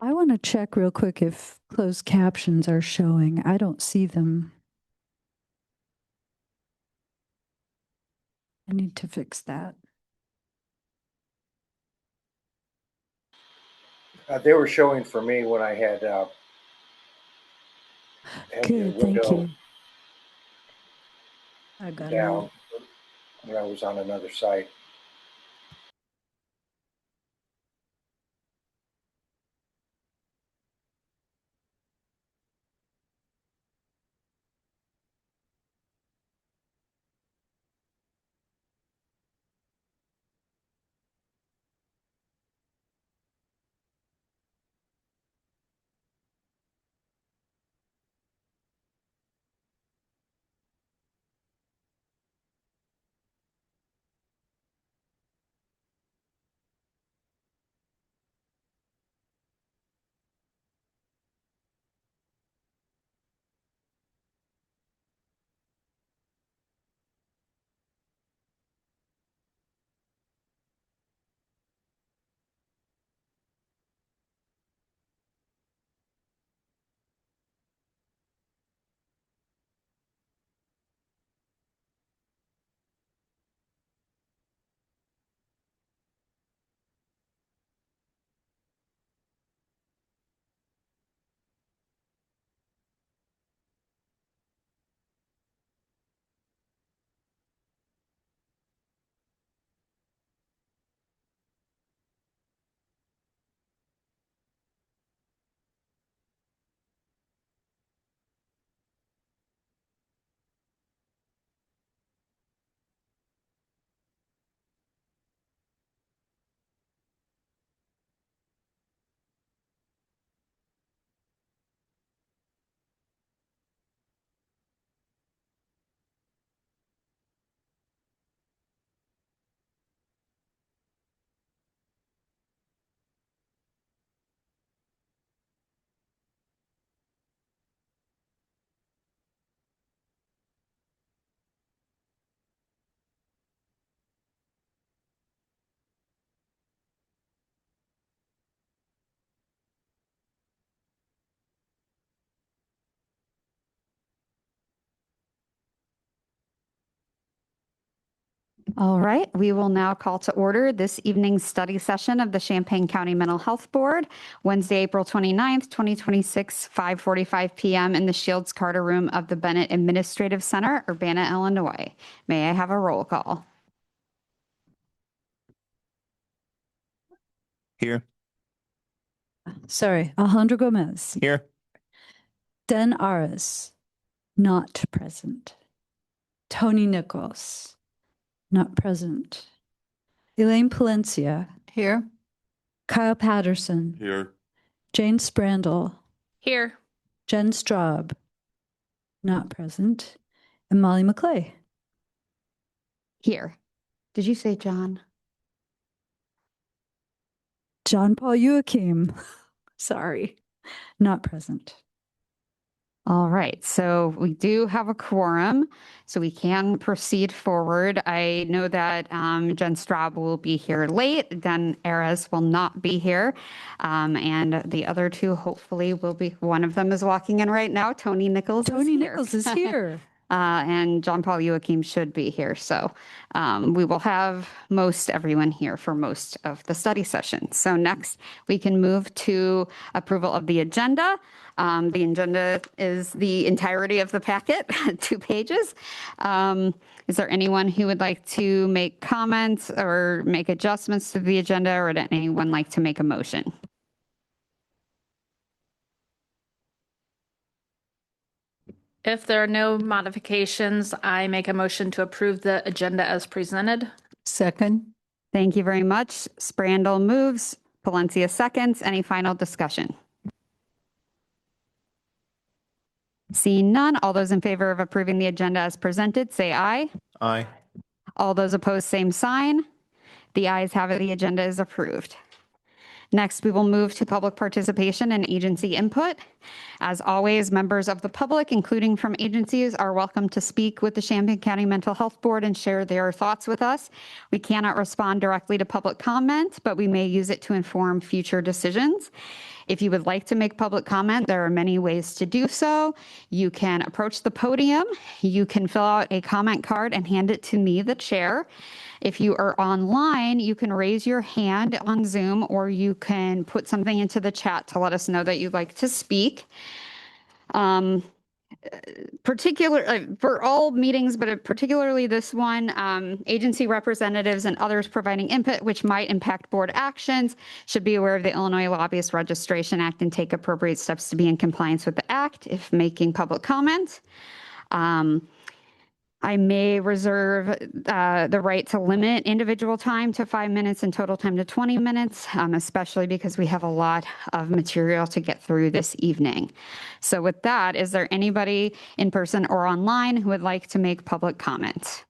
I want to check real quick if closed captions are showing. I don't see them. I need to fix that. They were showing for me when I had the Good, thank window you. I got down it. when I was on another site. All right, we will now call to order this evening's study session of the Champaign County Mental Health Board, Wednesday, April 29th, 2026, 5:45 p.m. in the Shields Carter Room of the Bennett Administrative Center, Urbana, Illinois. May I have a roll call? Here. Sorry, Alejandro Gomez. Here. Den Aras, not present. Tony Nichols, not present. Elaine Palencia. Here. Kyle Patterson. Here. Jane Sprandel. Here. Jen Straub, not present. And Molly McClay. Here. Did you say John? John Paul Joachim, sorry, not present. All right, so we do have a quorum, so we can proceed forward. I know that Jen Straub will be here late. Dan Aras will not be here. And the other two hopefully will be, one of them is walking in right now. Tony Nichols is here. And John Paul Joachim should be here. So we will have most everyone here for most of the study session. So next we can move to approval of the agenda. The agenda is the entirety of the packet, 2 pages. Is there anyone who would like to make comments or make adjustments to the agenda, or would anyone like to make a motion? If there are no modifications, I make a motion to approve the agenda as presented. Second. Thank you very much. Sprandel moves, Palencia seconds. Any final discussion? Seeing none, all those in favor of approving the agenda as presented, say aye. Aye. All those opposed, same sign. The ayes have it, the agenda is approved. Next, we will move to public participation and agency input. As always, members of the public, including from agencies, are welcome to speak with the Champaign County Mental Health Board and share their thoughts with us. We cannot respond directly to public comment, but we may use it to inform future decisions. If you would like to make public comment, there are many ways to do so. You can approach the podium. You can fill out a comment card and hand it to me, the chair. If you are online, you can raise your hand on Zoom, or you can put something into the chat to let us know that you'd like to speak. For all meetings, but particularly this one, agency representatives and others providing input which might impact board actions should be aware of the Illinois Lobbyist Registration Act and take appropriate steps to be in compliance with the act if making public comment. I may reserve the right to limit individual time to 5 minutes and total time to 20 minutes, especially because we have a lot of material to get through this evening. So with that, is there anybody in person or online who would like to make public comment?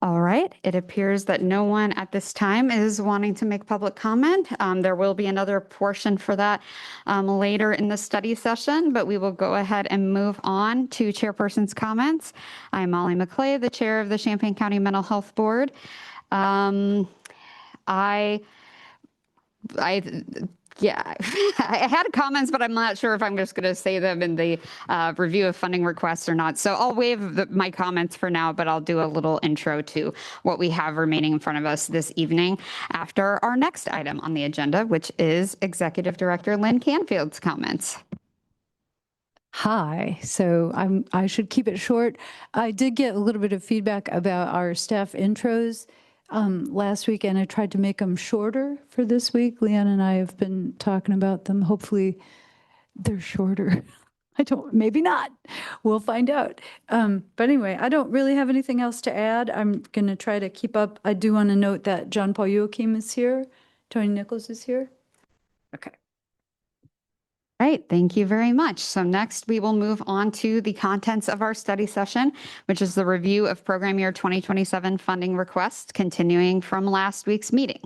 All right, it appears that no one at this time is wanting to make public comment. There will be another portion for that later in the study session, but we will go ahead and move on to chairperson's comments. I'm Molly McClay, the chair of the Champaign County Mental Health Board. Yeah, I had comments, but I'm not sure if I'm just going to say them in the review of funding requests or not. So I'll waive my comments for now, but I'll do a little intro to what we have remaining in front of us this evening after our next item on the agenda, which is Executive Director Lynn Canfield's comments. Hi, so I should keep it short. I did get a little bit of feedback about our staff intros last week, and I tried to make them shorter for this week. Leanne and I have been talking about them. Hopefully they're shorter. Maybe not. We'll find out. But anyway, I don't really have anything else to add. I'm going to try to keep up. I do want to note that John Paul Joachim is here. Tony Nichols is here. Okay. All right, thank you very much. So next we will move on to the contents of our study session, which is the review of program year 2027 funding requests continuing from last week's meeting.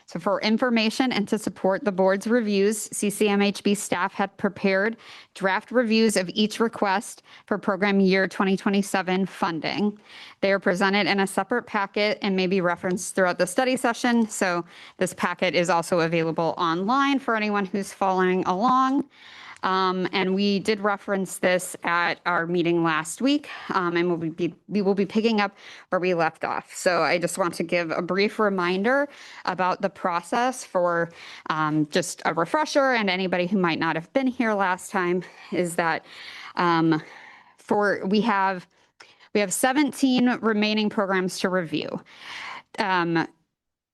So for information and to support the board's reviews, CCMHB staff had prepared draft reviews of each request for program year 2027 funding. They are presented in a separate packet and may be referenced throughout the study session. So this packet is also available online for anyone who's following along. And we did reference this at our meeting last week, and we will be picking up where we left off. So I just want to give a brief reminder about the process for just a refresher, and anybody who might not have been here last time is that we have 17 remaining programs to review.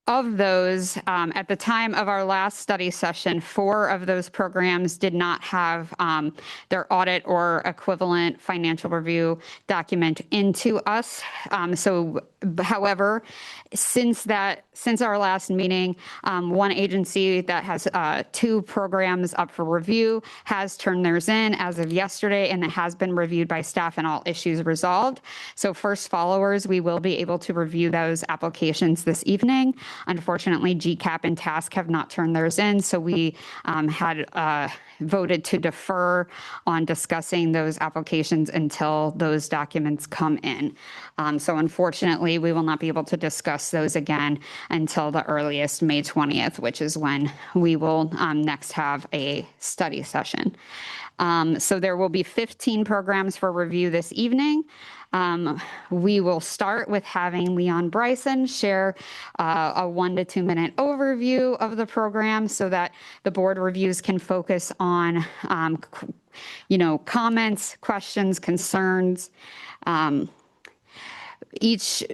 Of those, at the time of our last study session, 4 of those programs did not have their audit or equivalent financial review document into us. However, since our last meeting, one agency that has 2 programs up for review has turned theirs in as of yesterday, and it has been reviewed by staff and all issues resolved. So first followers, we will be able to review those applications this evening. Unfortunately, GCAP and TASC have not turned theirs in, so we had voted to defer on discussing those applications until those documents come in. So unfortunately, we will not be able to discuss those again until the earliest May 20th, which is when we will next have a study session. So there will be 15 programs for review this evening. We will start with having Leon Bryson share a 1 to 2 minute overview of the program so that the board reviews can focus on, comments, questions, concerns. Each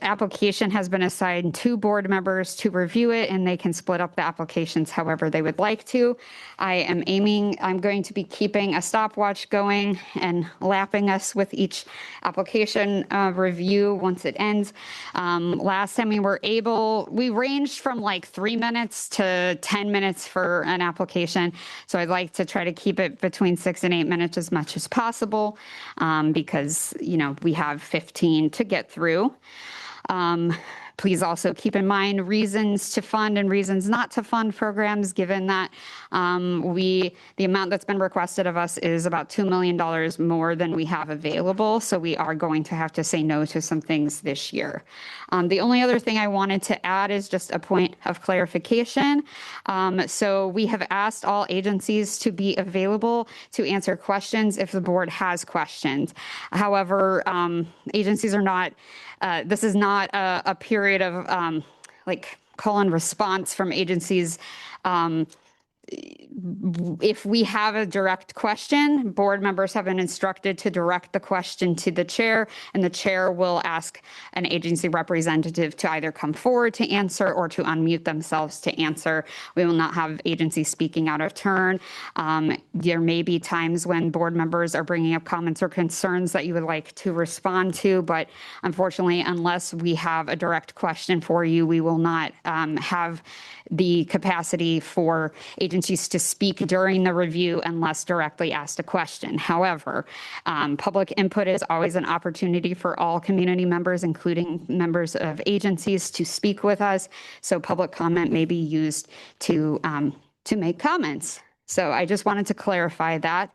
application has been assigned 2 board members to review it, and they can split up the applications however they would like to. I'm going to be keeping a stopwatch going and lapping us with each application review once it ends. Last time we ranged from like 3 minutes to 10 minutes for an application. So I'd like to try to keep it between 6 and 8 minutes as much as possible because, we have 15 to get through. Please also keep in mind reasons to fund and reasons not to fund programs, given that the amount that's been requested of us is about $2 million more than we have available. So we are going to have to say no to some things this year. The only other thing I wanted to add is just a point of clarification. So we have asked all agencies to be available to answer questions if the board has questions. However, agencies are not, this is not a period of like call and response from agencies. If we have a direct question, board members have been instructed to direct the question to the chair, and the chair will ask an agency representative to either come forward to answer or to unmute themselves to answer. We will not have agencies speaking out of turn. There may be times when board members are bringing up comments or concerns that you would like to respond to, but unfortunately, unless we have a direct question for you, we will not have the capacity for agencies to speak during the review unless directly asked a question. However, public input is always an opportunity for all community members, including members of agencies, to speak with us. So public comment may be used to make comments. So I just wanted to clarify that.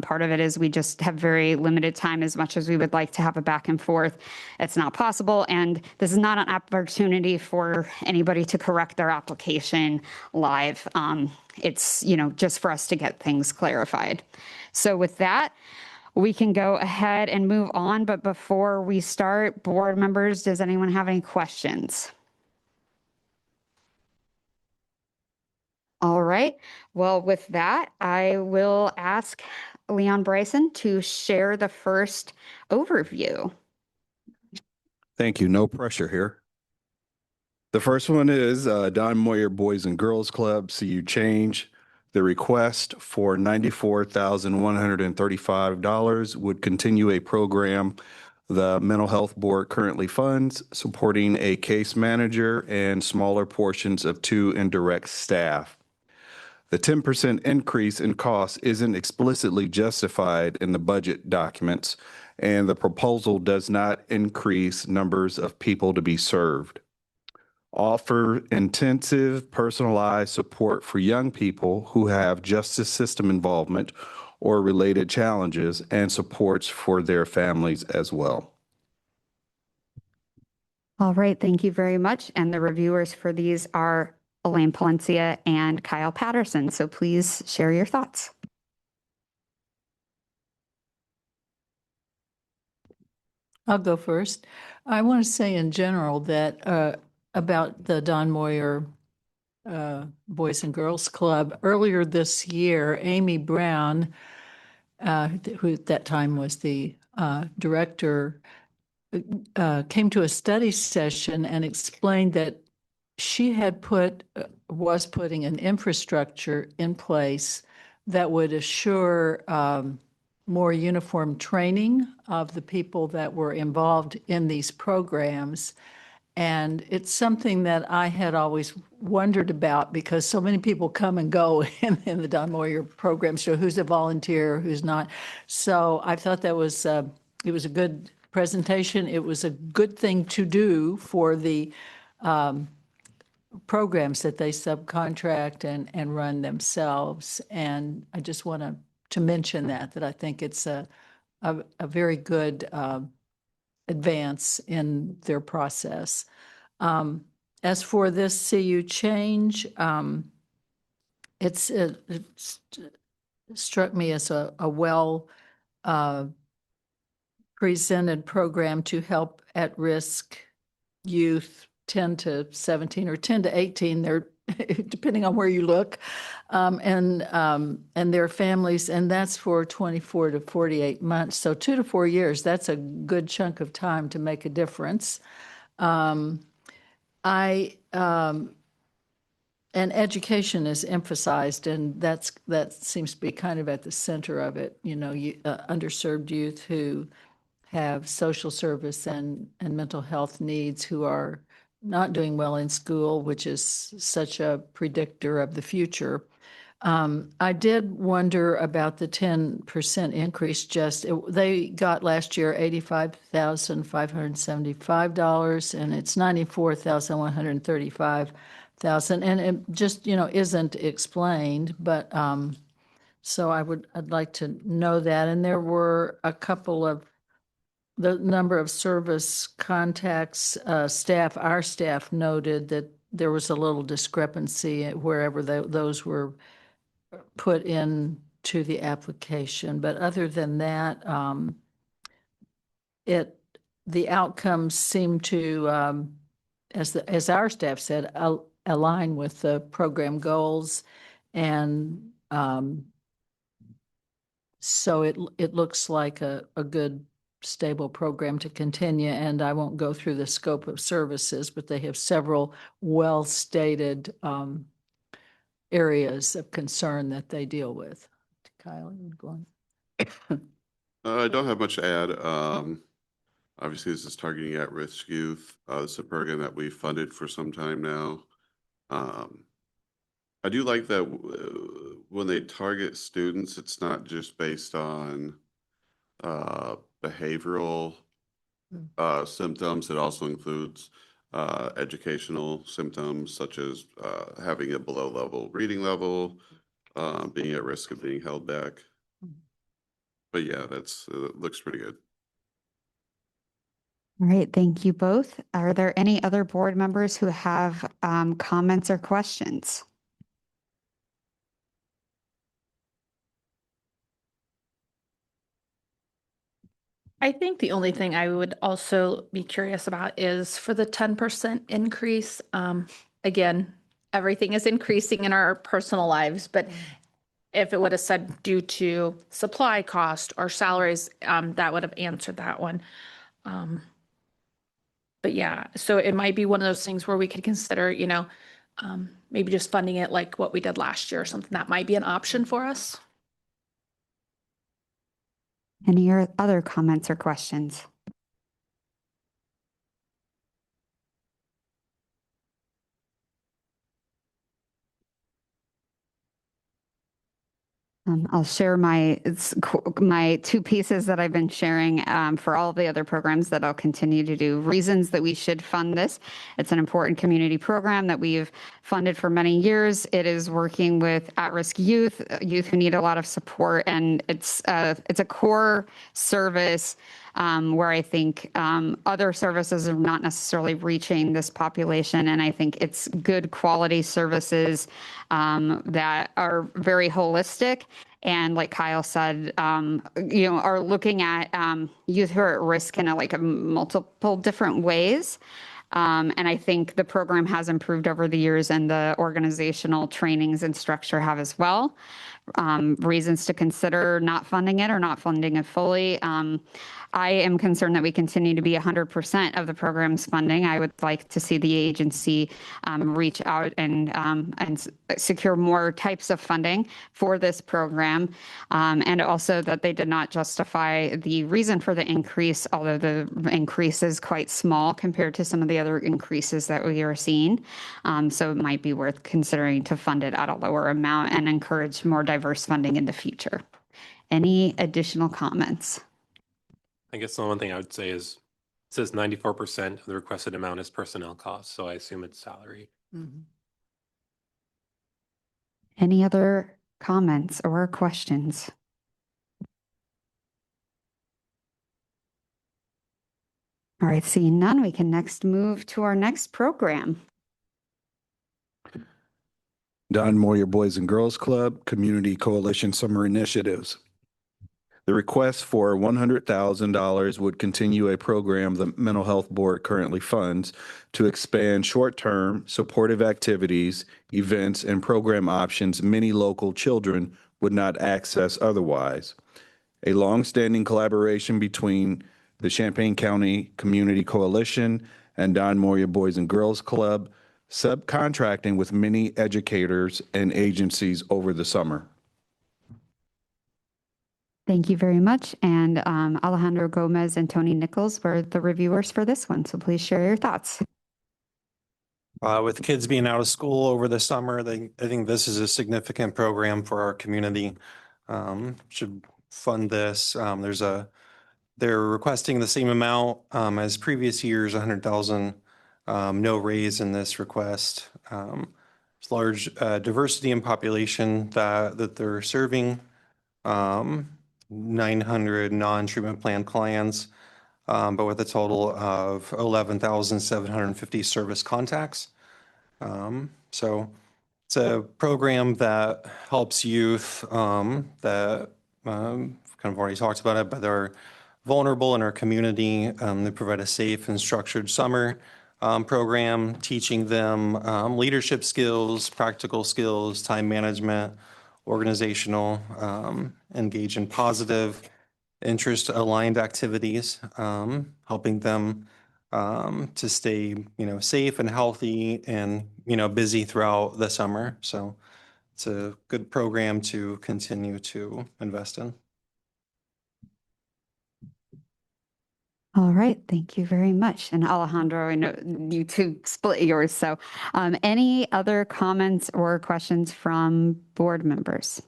Part of it is we just have very limited time. As much as we would like to have a back and forth, it's not possible. And this is not an opportunity for anybody to correct their application live. It's, just for us to get things clarified. So with that, we can go ahead and move on. But before we start, board members, does anyone have any questions? All right. Well, with that, I will ask Leon Bryson to share the first overview. Thank you. No pressure here. The first one is Don Moyer Boys and Girls Club. See you change. The request for $94,135 would continue a program the Mental Health Board currently funds, supporting a case manager and smaller portions of 2 indirect staff. The 10% increase in cost isn't explicitly justified in the budget documents, and the proposal does not increase numbers of people to be served. Offer intensive, personalized support for young people who have justice system involvement or related challenges, and supports for their families as well. All right. Thank you very much. And the reviewers for these are Elaine Palencia and Kyle Patterson. So please share your thoughts. I'll go first. I want to say in general that about the Don Moyer Boys and Girls Club, earlier this year, Amy Brown, who at that time was the director, came to a study session and explained that she had was putting an infrastructure in place that would assure more uniform training of the people that were involved in these programs. And it's something that I had always wondered about because so many people come and go in the Don Moyer program, so who's a volunteer, who's not. So I thought that was, it was a good presentation. It was a good thing to do for the programs that they subcontract and run themselves. And I just want to mention that I think it's a very good advance in their process. As for this CU change, it struck me as a well presented program to help at-risk youth 10 to 17 or 10 to 18, they're depending on where you look, and their families, and that's for 24 to 48 months. So 2 to 4 years, that's a good chunk of time to make a difference. And education is emphasized, and that seems to be kind of at the center of it. Underserved youth who have social service and mental health needs, who are not doing well in school, which is such a predictor of the future. I did wonder about the 10% increase. They got last year $85,575, and it's $94,135,000, and it just, isn't explained, but, so I'd like to know that. And there were a couple of, the number of service contacts, our staff noted that there was a little discrepancy wherever those were put in to the application. But other than that, the outcomes seem to, as our staff said, align with the program goals. And so it looks like a good, stable program to continue. And I won't go through the scope of services, but they have several well-stated areas of concern that they deal with. Kyle, you go on. I don't have much to add. Obviously, this is targeting at-risk youth. This is a program that we've funded for some time now. I do like that when they target students, it's not just based on behavioral symptoms. It also includes educational symptoms such as having a below-level reading level, being at risk of being held back. But yeah, it looks pretty good. All right, thank you both. Are there any other board members who have comments or questions? I think the only thing I would also be curious about is for the 10% increase. Again, everything is increasing in our personal lives, but if it would have said due to supply cost or salaries, that would have answered that one. But yeah, so it might be one of those things where we could consider, maybe just funding it like what we did last year or something. That might be an option for us. Any other comments or questions? I'll share my two pieces that I've been sharing for all of the other programs that I'll continue to do. Reasons that we should fund this. It's an important community program that we've funded for many years. It is working with at-risk youth who need a lot of support, and it's a core service where I think other services are not necessarily reaching this population. And I think it's good quality services that are very holistic. And like Kyle said, are looking at youth who are at risk in multiple different ways. And I think the program has improved over the years, and the organizational trainings and structure have as well. Reasons to consider not funding it or not funding it fully. I am concerned that we continue to be 100% of the program's funding. I would like to see the agency reach out and secure more types of funding for this program. And also that they did not justify the reason for the increase, although the increase is quite small compared to some of the other increases that we are seeing. So it might be worth considering to fund it at a lower amount and encourage more diverse funding in the future. Any additional comments? I guess the one thing I would say is it says 94% of the requested amount is personnel costs, so I assume it's salary. Mm-hmm. Any other comments or questions? All right, seeing none, we can next move to our next program. Don Moyer Boys and Girls Club Community Coalition Summer Initiatives. The request for $100,000 would continue a program the Mental Health Board currently funds to expand short-term supportive activities, events, and program options many local children would not access otherwise. A long-standing collaboration between the Champaign County Community Coalition and Don Moyer Boys and Girls Club, subcontracting with many educators and agencies over the summer. Thank you very much. And Alejandro Gomez and Tony Nichols were the reviewers for this one. So please share your thoughts. With kids being out of school over the summer, I think this is a significant program for our community. Should fund this. They're requesting the same amount as previous years, 100,000. No raise in this request. It's large diversity in population that they're serving. 900 non-treatment plan clients, but with a total of 11,750 service contacts. So it's a program that helps youth that kind of already talked about it, but they're vulnerable in our community. They provide a safe and structured summer program, teaching them leadership skills, practical skills, time management, organizational, engage in positive interest aligned activities, helping them to stay, safe and healthy and, busy throughout the summer. So it's a good program to continue to invest in. All right, thank you very much. And Alejandro, I know you two split yours. So any other comments or questions from board members?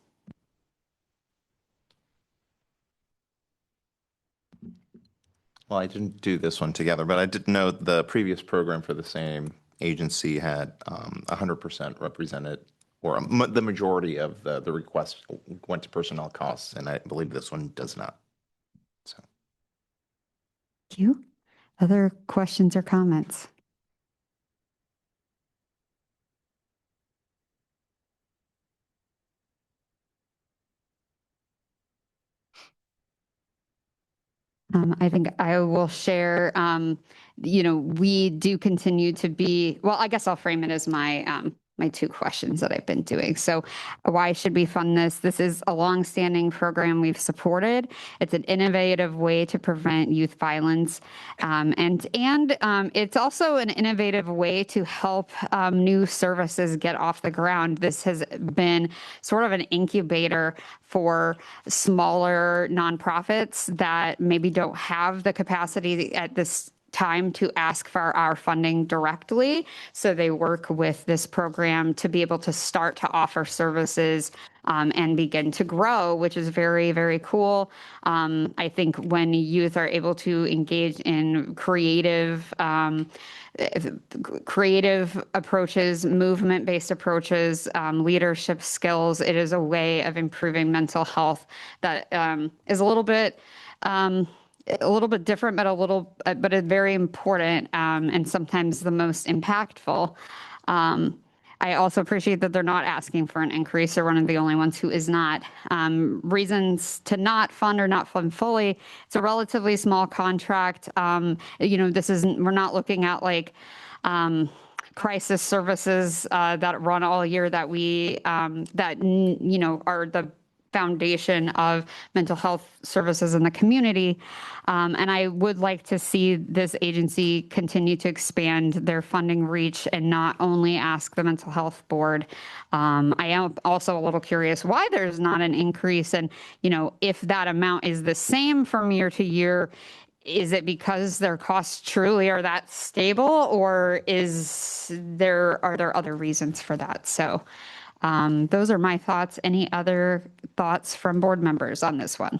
Well, I didn't do this one together, but I did know the previous program for the same agency had 100% represented, or the majority of the request went to personnel costs, and I believe this one does not. So, Thank you. Other questions or comments? I think I will share, we do continue to be, well, I guess I'll frame it as my two questions that I've been doing. So why should we fund this? This is a longstanding program we've supported. It's an innovative way to prevent youth violence. And it's also an innovative way to help new services get off the ground. This has been sort of an incubator for smaller nonprofits that maybe don't have the capacity at this time to ask for our funding directly. So they work with this program to be able to start to offer services and begin to grow, which is very, very cool. I think when youth are able to engage in creative approaches, movement-based approaches, leadership skills, it is a way of improving mental health that is a little bit different, but it's very important and sometimes the most impactful. I also appreciate that they're not asking for an increase. They're one of the only ones who is not. Reasons to not fund or not fund fully. It's a relatively small contract. We're not looking at like crisis services that run all year that are the foundation of mental health services in the community. And I would like to see this agency continue to expand their funding reach and not only ask the mental health board. I am also a little curious why there's not an increase. And, if that amount is the same from year to year, is it because their costs truly are that stable, or are there other reasons for that? So those are my thoughts. Any other thoughts from board members on this one?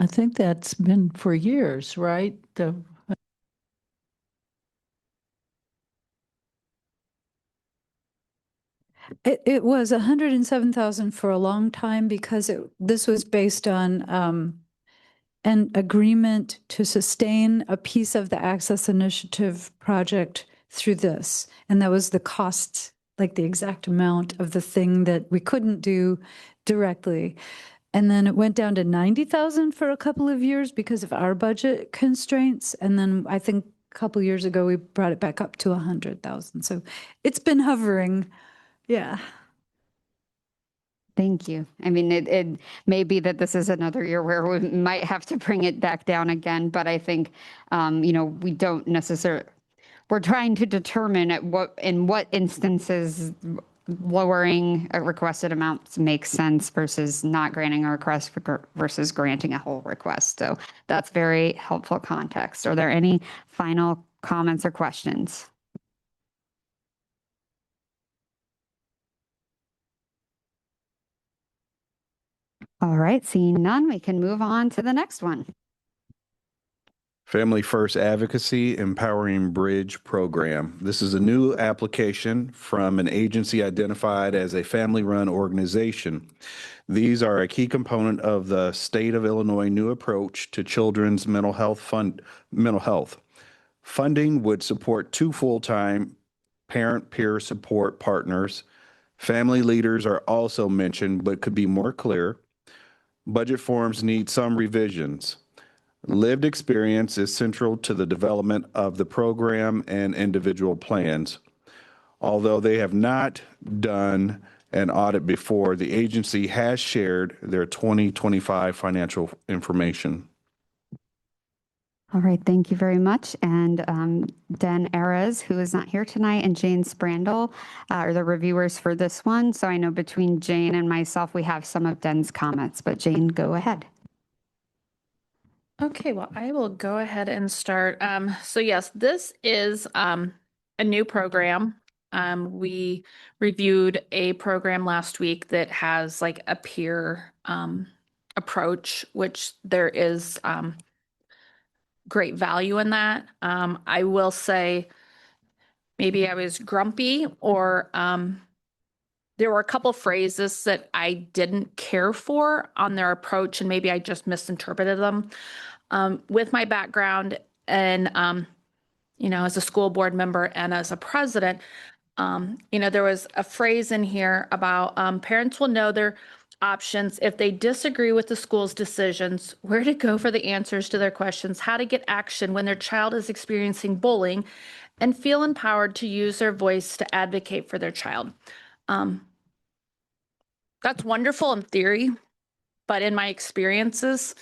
I think that's been for years, right? It was 107,000 for a long time because this was based on an agreement to sustain a piece of the Access Initiative project through this. And that was the cost, like the exact amount of the thing that we couldn't do directly. And then it went down to 90,000 for a couple of years because of our budget constraints. And then I think a couple of years ago, we brought it back up to 100,000. So it's been hovering. Yeah. Thank you. I mean, it may be that this is another year where we might have to bring it back down again, but I think, we don't necessarily, we're trying to determine in what instances lowering a requested amount makes sense versus not granting a request versus granting a whole request. So that's very helpful context. Are there any final comments or questions? All right, seeing none, we can move on to the next one. Family First Advocacy Empowering Bridge Program. This is a new application from an agency identified as a family-run organization. These are a key component of the state of Illinois' new approach to children's mental health. Funding would support 2 full-time parent peer support partners. Family leaders are also mentioned, but could be more clear. Budget forms need some revisions. Lived experience is central to the development of the program and individual plans. Although they have not done an audit before, the agency has shared their 2025 financial information. All right, thank you very much. And Den Erez, who is not here tonight, and Jane Sprandel are the reviewers for this one. So I know between Jane and myself, we have some of Den's comments, but Jane, go ahead. Okay, well, I will go ahead and start. So yes, this is a new program. We reviewed a program last week that has like a peer approach, which there is great value in that. I will say maybe I was grumpy or there were a couple phrases that I didn't care for on their approach, and maybe I just misinterpreted them. With my background and, as a school board member and as a president, there was a phrase in here about parents will know their options if they disagree with the school's decisions, where to go for the answers to their questions, how to get action when their child is experiencing bullying, and feel empowered to use their voice to advocate for their child. That's wonderful in theory, but in my experiences,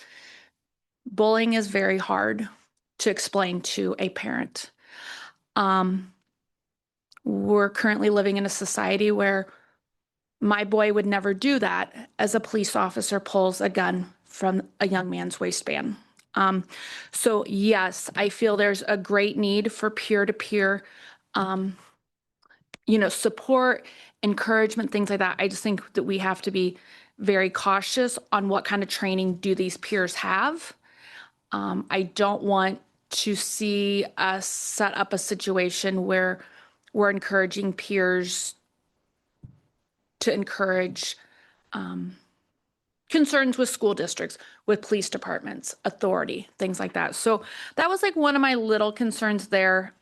bullying is very hard to explain to a parent. We're currently living in a society where my boy would never do that as a police officer pulls a gun from a young man's waistband. So yes, I feel there's a great need for peer-to-peer, support, encouragement, things like that. I just think that we have to be very cautious on what kind of training do these peers have. I don't want to see us set up a situation where we're encouraging peers to encourage concerns with school districts, with police departments, authority, things like that. So that was like one of my little concerns there.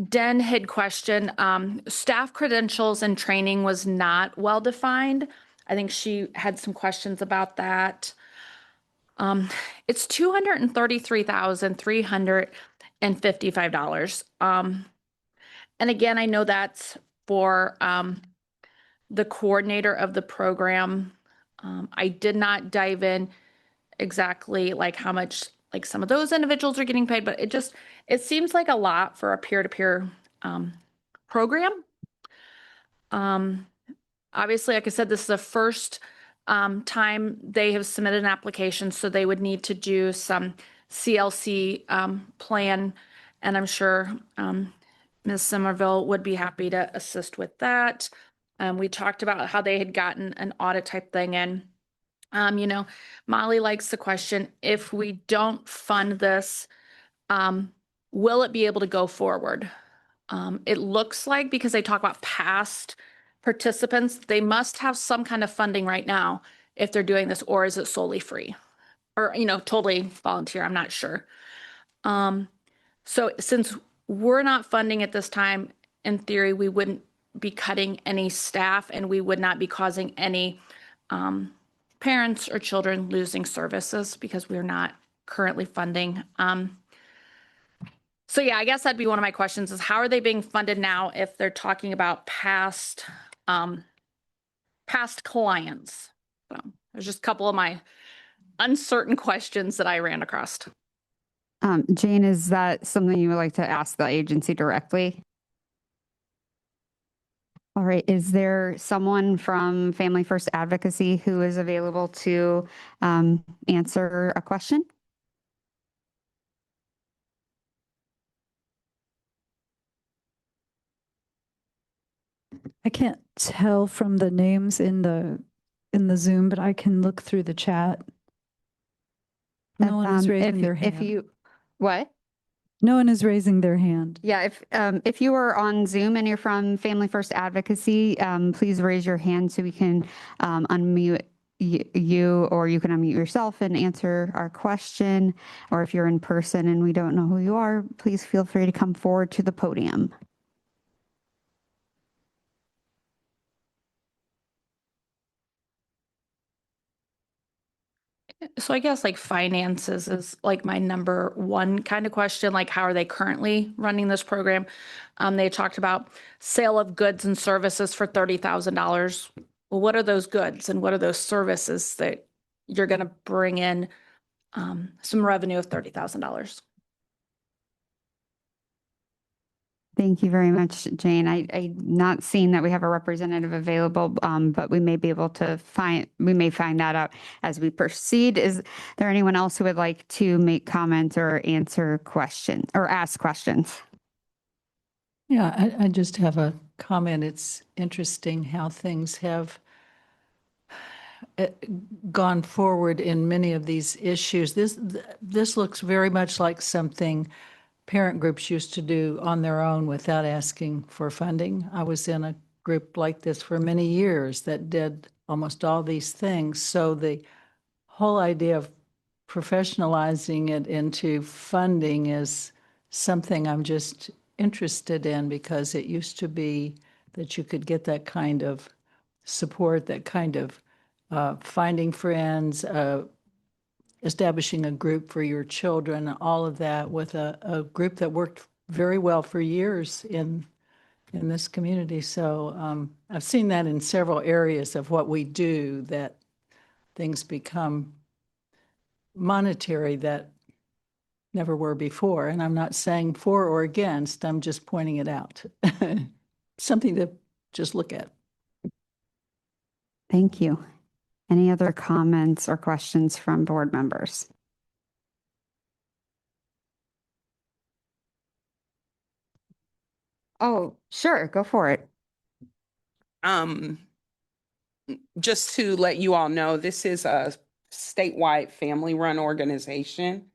Den had questioned staff credentials and training was not well defined. I think she had some questions about that. It's $233,355. And again, I know that's for the coordinator of the program. I did not dive in exactly like how much like some of those individuals are getting paid, but it seems like a lot for a peer-to-peer program. Obviously, like I said, this is the first time they have submitted an application, so they would need to do some CLC plan, and I'm sure Ms. Somerville would be happy to assist with that. We talked about how they had gotten an audit type thing in. Molly likes the question, if we don't fund this, will it be able to go forward? It looks like, because they talk about past participants, they must have some kind of funding right now if they're doing this, or is it solely free? Or, totally volunteer, I'm not sure. So since we're not funding at this time, in theory, we wouldn't be cutting any staff and we would not be causing any parents or children losing services because we're not currently funding. So yeah, I guess that'd be one of my questions is how are they being funded now if they're talking about past clients? So there's just a couple of my uncertain questions that I ran across. Jane, is that something you would like to ask the agency directly? All right. Is there someone from Family First Advocacy who is available to answer a question? I can't tell from the names in the Zoom, but I can look through the chat. No one is raising their If hand. you, what? No one is raising their hand. Yeah, if you are on Zoom and you're from Family First Advocacy, please raise your hand so we can unmute you, or you can unmute yourself and answer our question. Or if you're in person and we don't know who you are, please feel free to come forward to the podium. So I guess like finances is like my number one kind of question, like how are they currently running this program? They talked about sale of goods and services for $30,000. Well, what are those goods and what are those services that you're going to bring in some revenue of $30,000? Thank you very much, Jane. I'm not seeing that we have a representative available, but we may be able to we may find that out as we proceed. Is there anyone else who would like to make comments or answer questions or ask questions? Yeah, I just have a comment. It's interesting how things have gone forward in many of these issues. This looks very much like something parent groups used to do on their own without asking for funding. I was in a group like this for many years that did almost all these things. So the whole idea of professionalizing it into funding is something I'm just interested in, because it used to be that you could get that kind of support, that kind of finding friends, establishing a group for your children, all of that with a group that worked very well for years in this community. So I've seen that in several areas of what we do, that things become monetary that never were before. And I'm not saying for or against, I'm just pointing it out. Something to just look at. Thank you. Any other comments or questions from board members? Oh, sure, go for it. Just to let you all know, this is a statewide family-run organization.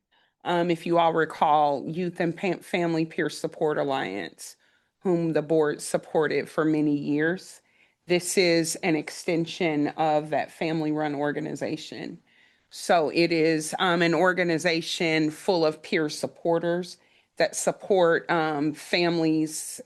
If you all recall, Youth and Family Peer Support Alliance, whom the board supported for many years. This is an extension of that family-run organization. So it is an organization full of peer supporters that support families,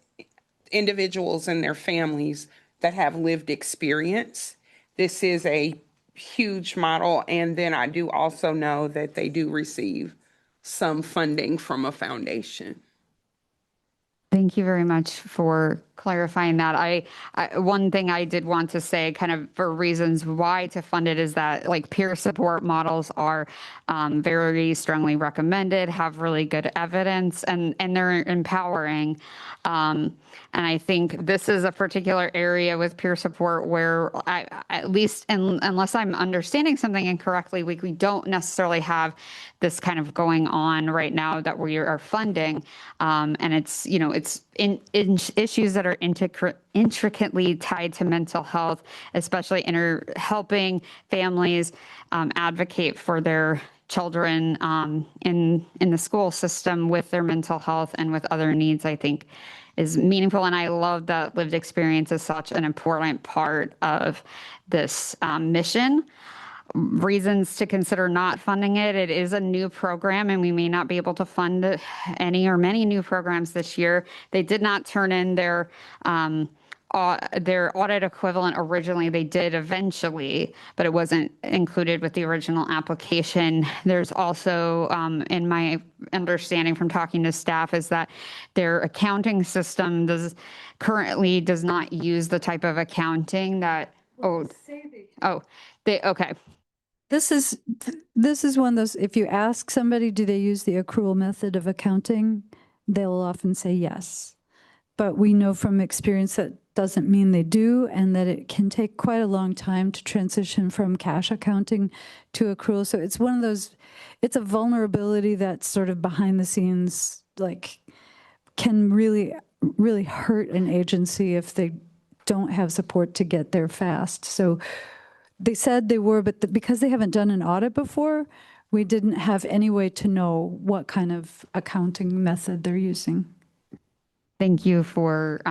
individuals and their families that have lived experience. This is a huge model. And then I do also know that they do receive some funding from a foundation. Thank you very much for clarifying that. One thing I did want to say, kind of for reasons why to fund it, is that like peer support models are very strongly recommended, have really good evidence, and they're empowering. And I think this is a particular area with peer support where, at least unless I'm understanding something incorrectly, we don't necessarily have this kind of going on right now that we are funding. And it's, it's in issues that are intricately tied to mental health, especially helping families advocate for their children in the school system with their mental health and with other needs, I think is meaningful. And I love that lived experience is such an important part of this mission. Reasons to consider not funding it. It is a new program and we may not be able to fund any or many new programs this year. They did not turn in their audit equivalent originally. They did eventually, but it wasn't included with the original application. There's also, in my understanding from talking to staff, is that their accounting system currently does not use the type of accounting that, okay. This is one of those, if you ask somebody, do they use the accrual method of accounting? They'll often say yes. But we know from experience that doesn't mean they do, and that it can take quite a long time to transition from cash accounting to accrual. So it's one of those, it's a vulnerability that's sort of behind the scenes, like can really, really hurt an agency if they don't have support to get there fast. So they said they were, but because they haven't done an audit before, we didn't have any way to know what kind of accounting method they're using. Thank you for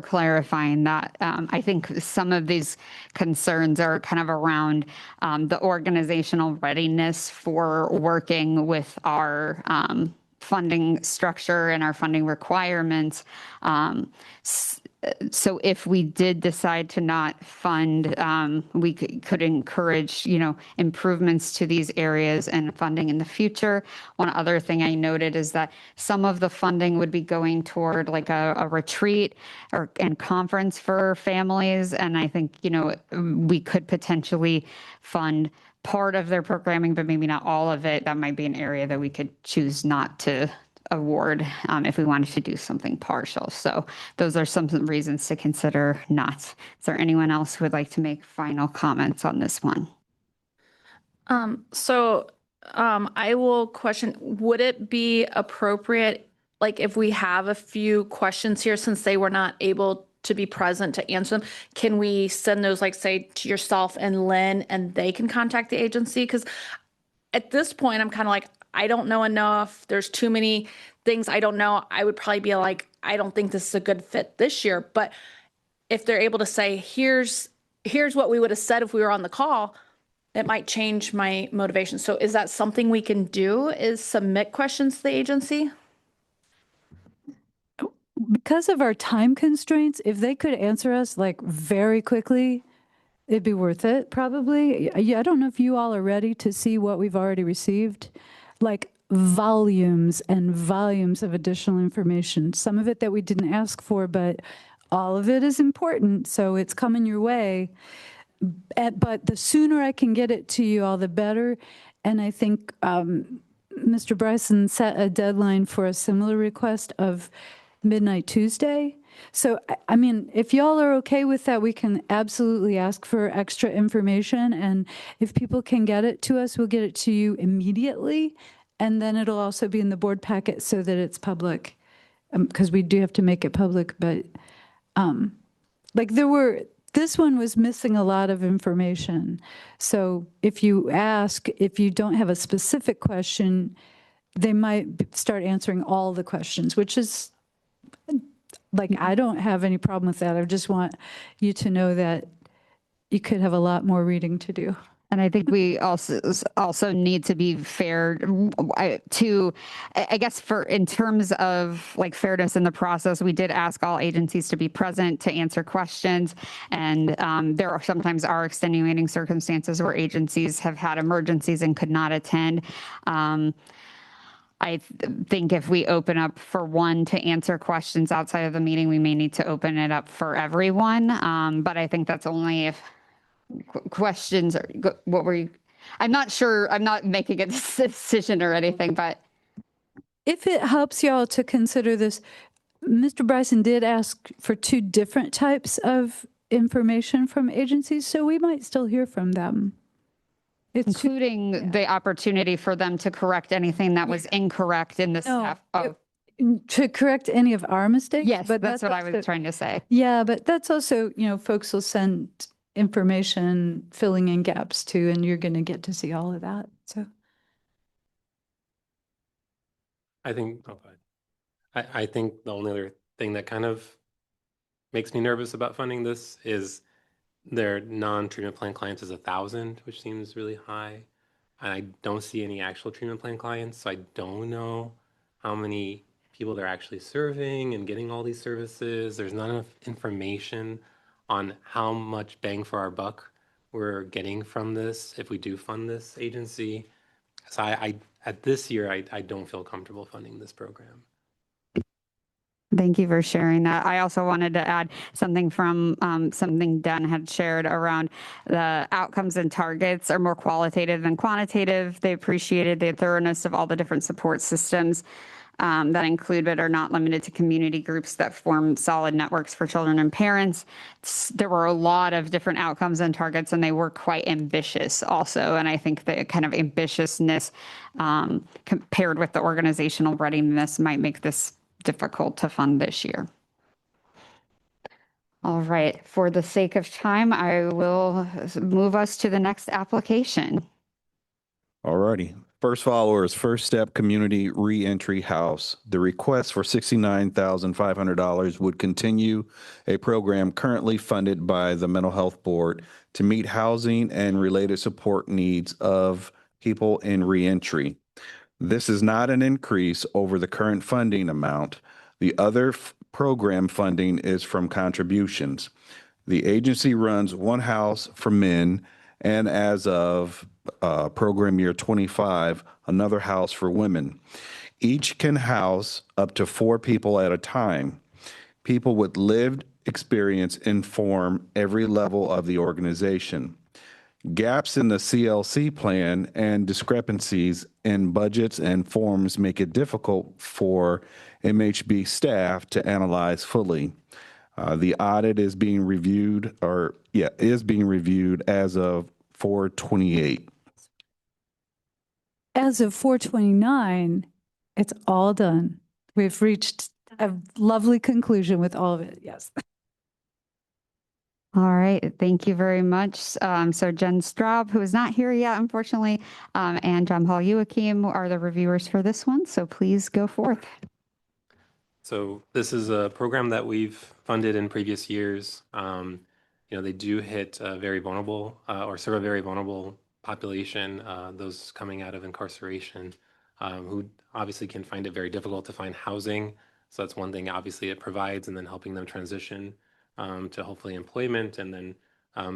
clarifying that. I think some of these concerns are kind of around the organizational readiness for working with our funding structure and our funding requirements. So if we did decide to not fund, we could encourage, improvements to these areas and funding in the future. One other thing I noted is that some of the funding would be going toward like a retreat and conference for families. And I think, we could potentially fund part of their programming, but maybe not all of it. That might be an area that we could choose not to award if we wanted to do something partial. So those are some reasons to consider not. Is there anyone else who would like to make final comments on this one? I will question, would it be appropriate, like if we have a few questions here, since they were not able to be present to answer them, can we send those, like say to yourself and Lynn, and they can contact the agency? Because at this point, I'm kind of like, I don't know enough. There's too many things I don't know. I would probably be like, I don't think this is a good fit this year. But if they're able to say, here's what we would have said if we were on the call, it might change my motivation. So is that something we can do, is submit questions to the agency? Because of our time constraints, if they could answer us like very quickly, it'd be worth it, probably. I don't know if you all are ready to see what we've already received, like volumes and volumes of additional information. Some of it that we didn't ask for, but all of it is important, so it's coming your way. But the sooner I can get it to you all, the better. And I think Mr. Bryson set a deadline for a similar request of midnight Tuesday. So, I mean, if y'all are okay with that, we can absolutely ask for extra information. And if people can get it to us, we'll get it to you immediately. And then it'll also be in the board packet so that it's public, because we do have to make it public. But this one was missing a lot of information. So if you ask, if you don't have a specific question, they might start answering all the questions, which is like, I don't have any problem with that. I just want you to know that you could have a lot more reading to do. And I think we also need to be fair to, I guess, in terms of like fairness in the process, we did ask all agencies to be present to answer questions. And there are sometimes extenuating circumstances where agencies have had emergencies and could not attend. I think if we open up for one to answer questions outside of the meeting, we may need to open it up for everyone. But I think that's only if questions are, what were you? I'm not sure. I'm not making a decision or anything, but if it helps y'all to consider this, Mr. Bryson did ask for 2 different types of information from agencies, so we might still hear from them. Including the opportunity for them to correct anything that was incorrect in the staff. To correct any of our mistakes. Yes, but that's what I was trying to say. Yeah, but that's also, folks will send information filling in gaps too, and you're going to get to see all of that. So I think I think the only other thing that kind of makes me nervous about funding this is their non-treatment plan clients is 1,000, which seems really high. And I don't see any actual treatment plan clients, so I don't know how many people they're actually serving and getting all these services. There's not enough information on how much bang for our buck we're getting from this if we do fund this agency. So I at this year, I don't feel comfortable funding this program. Thank you for sharing that. I also wanted to add something from something Dan had shared around the outcomes and targets are more qualitative than quantitative. They appreciated the thoroughness of all the different support systems that include but are not limited to community groups that form solid networks for children and parents. There were a lot of different outcomes and targets, and they were quite ambitious also. And I think the kind of ambitiousness compared with the organizational readiness might make this difficult to fund this year. All right, for the sake of time, I will move us to the next application. All righty. First follower is First Step Community Reentry House. The request for $69,500 would continue a program currently funded by the Mental Health Board to meet housing and related support needs of people in reentry. This is not an increase over the current funding amount. The other program funding is from contributions. The agency runs one house for men, and as of program year 25, another house for women. Each can house up to 4 people at a time. People with lived experience inform every level of the organization. Gaps in the CLC plan and discrepancies in budgets and forms make it difficult for MHB staff to analyze fully. The audit is being reviewed, is being reviewed as of 4/28. As of 4/29, it's all done. We've reached a lovely conclusion with all of it. Yes. All right, thank you very much. So Jen Straub, who is not here yet, unfortunately, and John Paul Joachim are the reviewers for this one. So please go forth. So this is a program that we've funded in previous years. They do hit very vulnerable or serve a very vulnerable population, those coming out of incarceration, who obviously can find it very difficult to find housing. So that's one thing obviously it provides, and then helping them transition to hopefully employment and then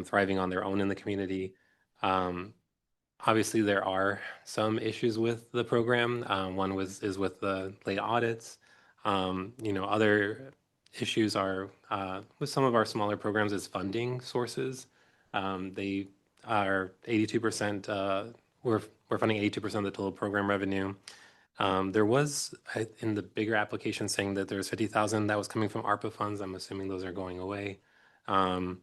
thriving on their own in the community. Obviously, there are some issues with the program. One is with the late audits. Other issues are with some of our smaller programs is funding sources. They are 82%, we're funding 82% of the total program revenue. There was in the bigger application saying that there's 50,000 that was coming from ARPA funds. I'm assuming those are going away. The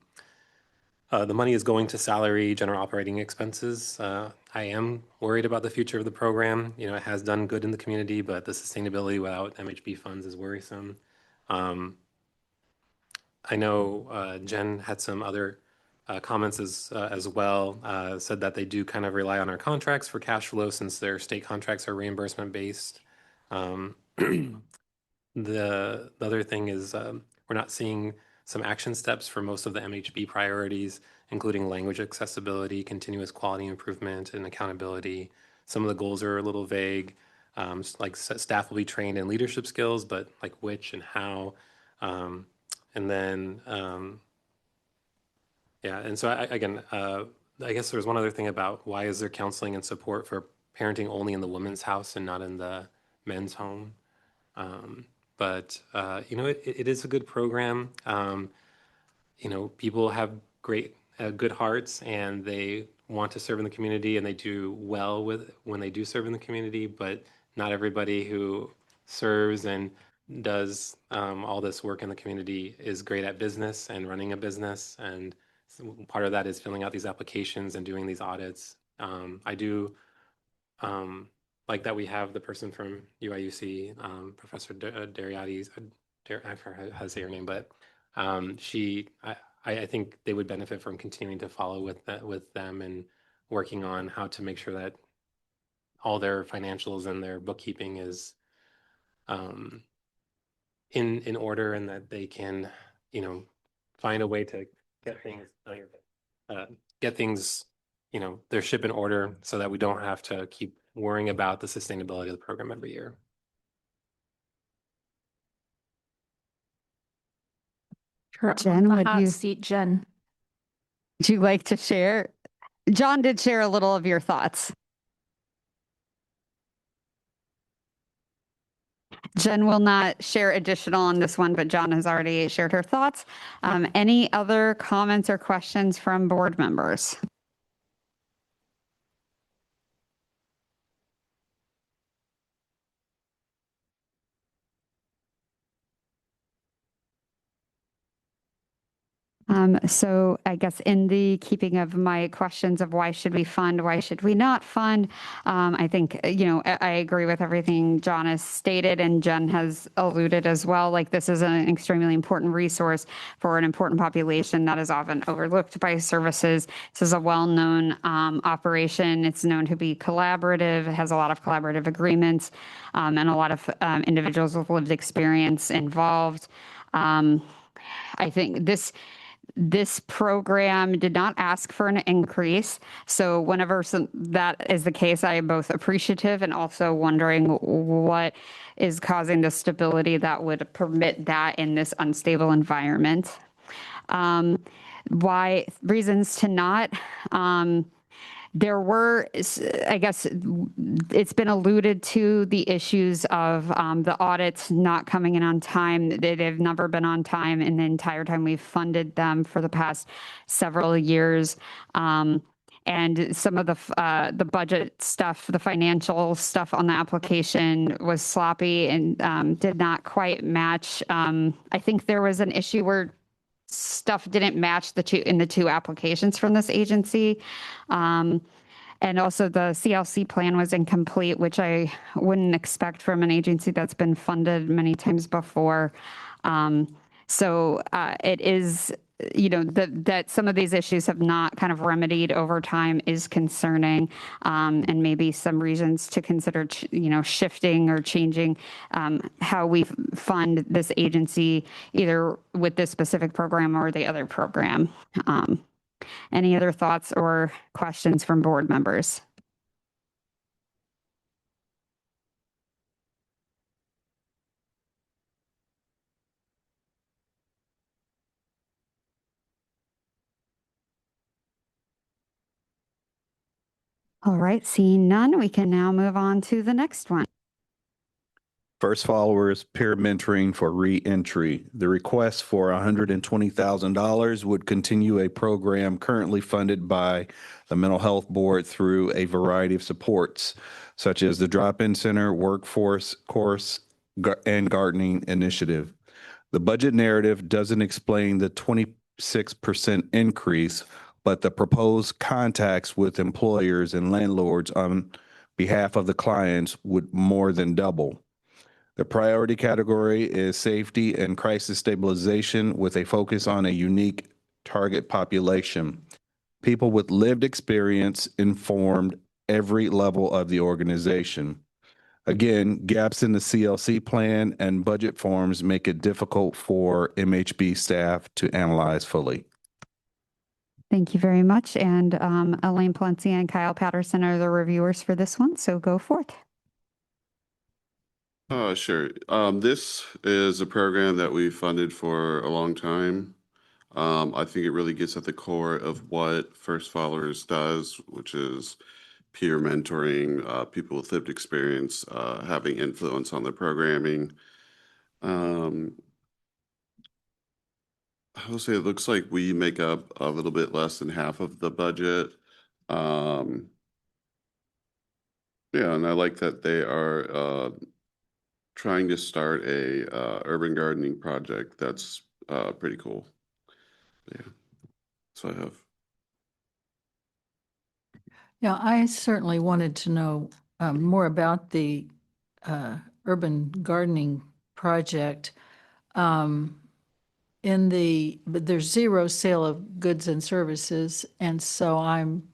money is going to salary, general operating expenses. I am worried about the future of the program. It has done good in the community, but the sustainability without MHB funds is worrisome. I know Jen had some other comments as well, said that they do kind of rely on our contracts for cash flow since their state contracts are reimbursement based. The other thing is we're not seeing some action steps for most of the MHB priorities, including language accessibility, continuous quality improvement, and accountability. Some of the goals are a little vague, like staff will be trained in leadership skills, but like which and how. And then, and so I guess there's one other thing about why is there counseling and support for parenting only in the women's house and not in the men's home? But it is a good program. People have great, good hearts, and they want to serve in the community, and they do well when they do serve in the community. But not everybody who serves and does all this work in the community is great at business and running a business. And part of that is filling out these applications and doing these audits. I do. Like that we have the person from UIUC, Professor Dariades, I forgot how to say her name, but I think they would benefit from continuing to follow with them and working on how to make sure that all their financials and their bookkeeping is in order, and that they can, find a way to get things, their ship in order so that we don't have to keep worrying about the sustainability of the program every year. Jen, would you Seat, Jen? would you like to share? John did share a little of your thoughts. Jen will not share additional on this one, but John has already shared her thoughts. Any other comments or questions from board members? So I guess in the keeping of my questions of why should we fund, why should we not fund, I think, I agree with everything John has stated and Jen has alluded as well. Like this is an extremely important resource for an important population that is often overlooked by services. This is a well-known operation. It's known to be collaborative. It has a lot of collaborative agreements and a lot of individuals with lived experience involved. I think this program did not ask for an increase. So whenever that is the case, I am both appreciative and also wondering what is causing the stability that would permit that in this unstable environment. Why reasons to not? There were, I guess, it's been alluded to the issues of the audits not coming in on time. They've never been on time in the entire time we've funded them for the past several years. And some of the budget stuff, the financial stuff on the application was sloppy and did not quite match. I think there was an issue where stuff didn't match the two applications from this agency. And also the CLC plan was incomplete, which I wouldn't expect from an agency that's been funded many times before. So it is, that some of these issues have not kind of remedied over time is concerning, and maybe some reasons to consider, shifting or changing how we fund this agency, either with this specific program or the other program. Any other thoughts or questions from board members? All right, seeing none, we can now move on to the next one. First followers peer mentoring for re-entry. The request for $120,000 would continue a program currently funded by the Mental Health Board through a variety of supports, such as the Drop-In Center, Workforce Course, and Gardening Initiative. The budget narrative doesn't explain the 26% increase, but the proposed contacts with employers and landlords on behalf of the clients would more than double. The priority category is safety and crisis stabilization with a focus on a unique target population. People with lived experience informed every level of the organization. Again, gaps in the CLC plan and budget forms make it difficult for MHB staff to analyze fully. Thank you very much. And Elaine Palencia and Kyle Patterson are the reviewers for this one, so go forth. Sure. This is a program that we funded for a long time. I think it really gets at the core of what First Followers does, which is peer mentoring, people with lived experience, having influence on the programming. I will say it looks like we make up a little bit less than half of the budget. Yeah, and I like that they are trying to start a urban gardening project. That's pretty cool. Yeah, so I have. Yeah, I certainly wanted to know more about the urban gardening project. But there's zero sale of goods and services, and so I'm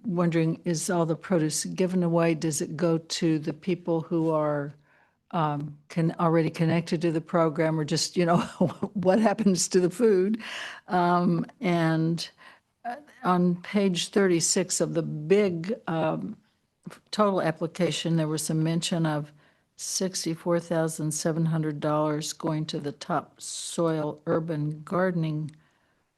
wondering, is all the produce given away? Does it go to the people who are already connected to the program, or just, what happens to the food? And on page 36 of the big total application, there was some mention of $64,700 going to the topsoil urban gardening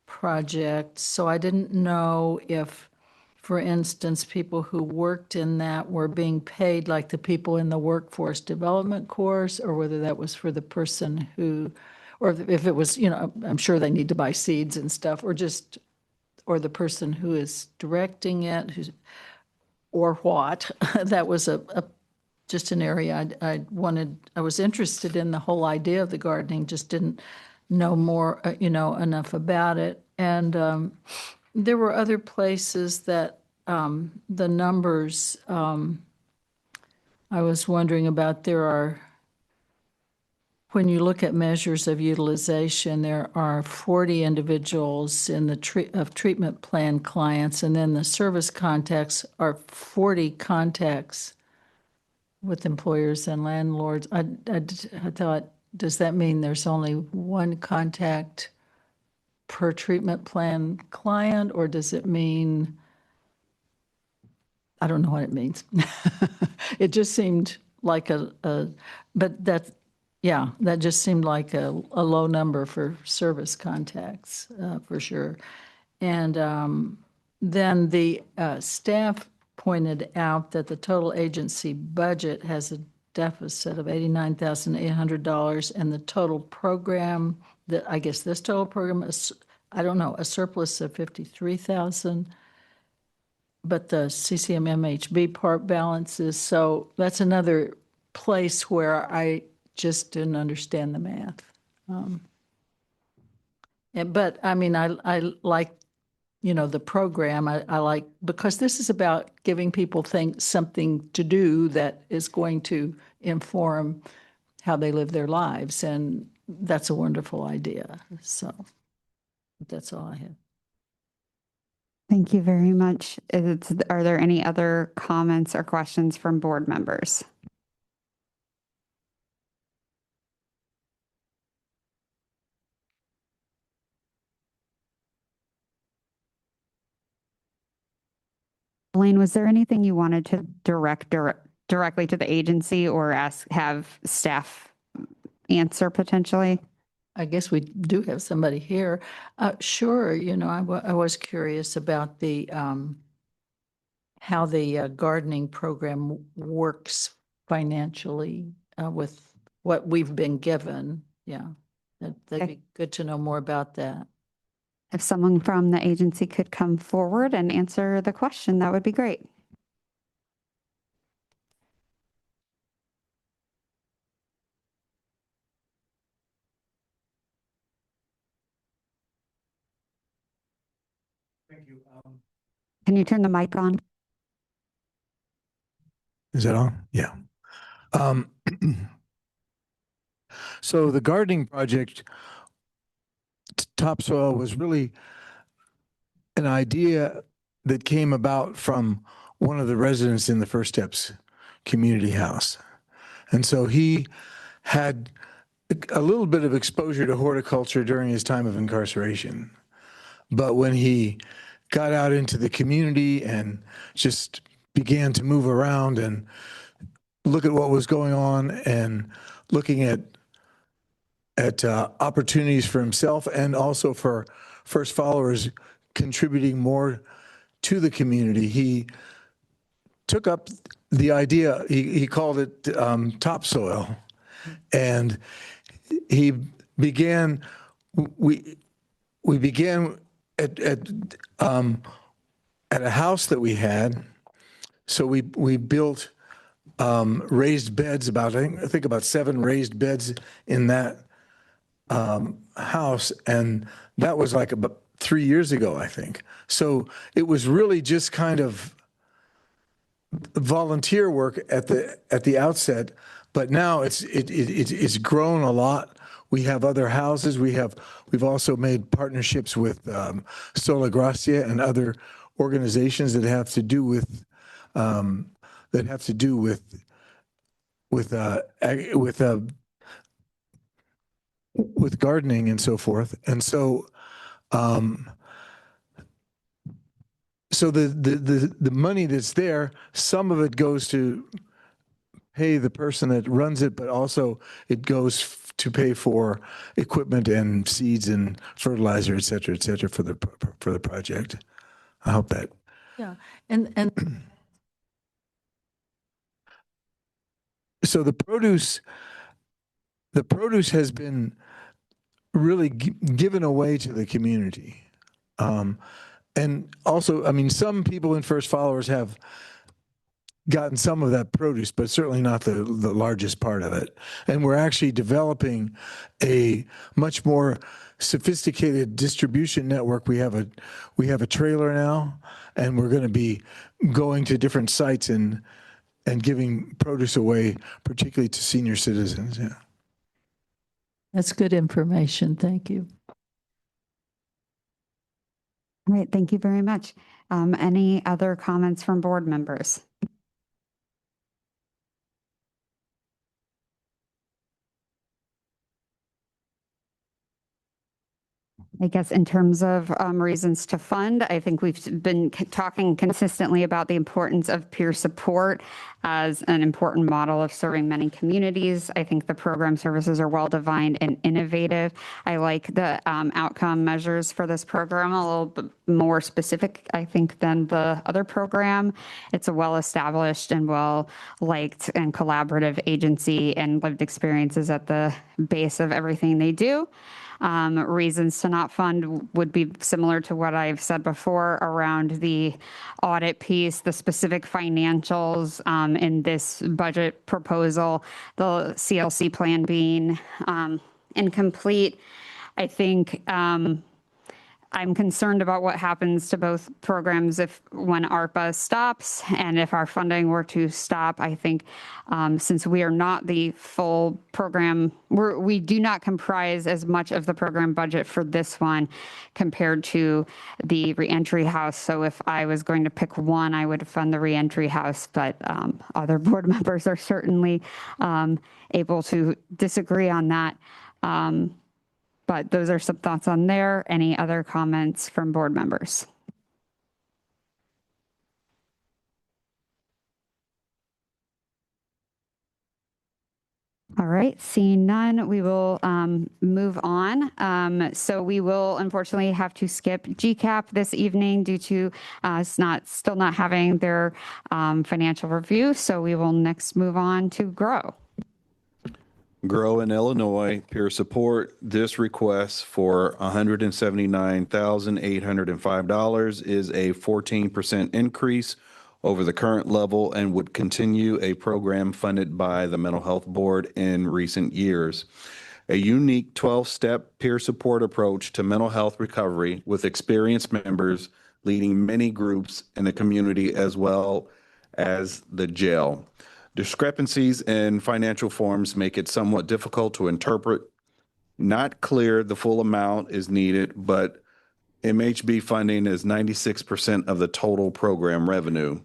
project. So I didn't know if, for instance, people who worked in that were being paid like the people in the workforce development course, or whether that was for the person who, or if it was, I'm sure they need to buy seeds and stuff, or the person who is directing it, or what. That was just an area I was interested in the whole idea of the gardening, just didn't know more, enough about it. And there were other places that the numbers I was wondering about. When you look at measures of utilization, there are 40 individuals in the treatment plan clients, and then the service contacts are 40 contacts with employers and landlords. I thought, does that mean there's only one contact per treatment plan client, or does it mean, I don't know what it means. It just seemed like that just seemed like a low number for service contacts, for sure. And then the staff pointed out that the total agency budget has a deficit of $89,800, and the total program, I guess this total program is, I don't know, a surplus of $53,000. But the CCMHB part balances, so that's another place where I just didn't understand the math. But I mean, I like, the program. I like, because this is about giving people something to do that is going to inform how they live their lives, and that's a wonderful idea. So that's all I have. Thank you very much. Are there any other comments or questions from board members? Elaine, was there anything you wanted to direct directly to the agency or have staff answer potentially? I guess we do have somebody here. Sure, I was curious about how the gardening program works financially with what we've been given. Yeah, that'd be good to know more about that. If someone from the agency could come forward and answer the question, that would be great. Thank you. Can you turn the mic on? Is that on? Yeah. So the gardening project, topsoil, was really an idea that came about from one of the residents in the First Steps community house. And so he had a little bit of exposure to horticulture during his time of incarceration. But when he got out into the community and just began to move around and look at what was going on and looking at opportunities for himself and also for first followers contributing more to the community, he took up the idea. He called it topsoil, and he began. We began at a house that we had. So we built raised beds, I think about 7 raised beds in that house, and that was like about 3 years ago, I think. So it was really just kind of volunteer work at the outset, but now it's grown a lot. We have other houses. We've also made partnerships with Sola Gracia and other organizations that have to do with gardening and so forth. And so so the money that's there, some of it goes to pay the person that runs it, but also it goes to pay for equipment and seeds and fertilizer, et cetera, for the project. I hope that. Yeah, and so the produce has been really given away to the community. And also, I mean, some people in First Followers have gotten some of that produce, but certainly not the largest part of it. And we're actually developing a much more sophisticated distribution network. We have a trailer now, and we're going to be going to different sites and giving produce away, particularly to senior citizens. Yeah. That's good information. Thank you. All right, thank you very much. Any other comments from board members? I guess in terms of reasons to fund, I think we've been talking consistently about the importance of peer support as an important model of serving many communities. I think the program services are well defined and innovative. I like the outcome measures for this program a little bit more specific, I think, than the other program. It's a well-established and well-liked and collaborative agency, and lived experiences at the base of everything they do. Reasons to not fund would be similar to what I've said before around the audit piece, the specific financials in this budget proposal, the CLC plan being incomplete. I think I'm concerned about what happens to both programs when ARPA stops, and if our funding were to stop. I think since we are not the full program, we do not comprise as much of the program budget for this one compared to the reentry house. So if I was going to pick one, I would fund the reentry house, but other board members are certainly able to disagree on that. But those are some thoughts on there. Any other comments from board members? All right, seeing none, we will move on. So we will unfortunately have to skip GCAP this evening due to still not having their financial review. So we will next move on to GROW. Grow in Illinois, peer support. This request for $179,805 is a 14% increase over the current level and would continue a program funded by the Mental Health Board in recent years. A unique 12-step peer support approach to mental health recovery with experienced members leading many groups in the community as well as the jail. Discrepancies in financial forms make it somewhat difficult to interpret. Not clear the full amount is needed, but MHB funding is 96% of the total program revenue.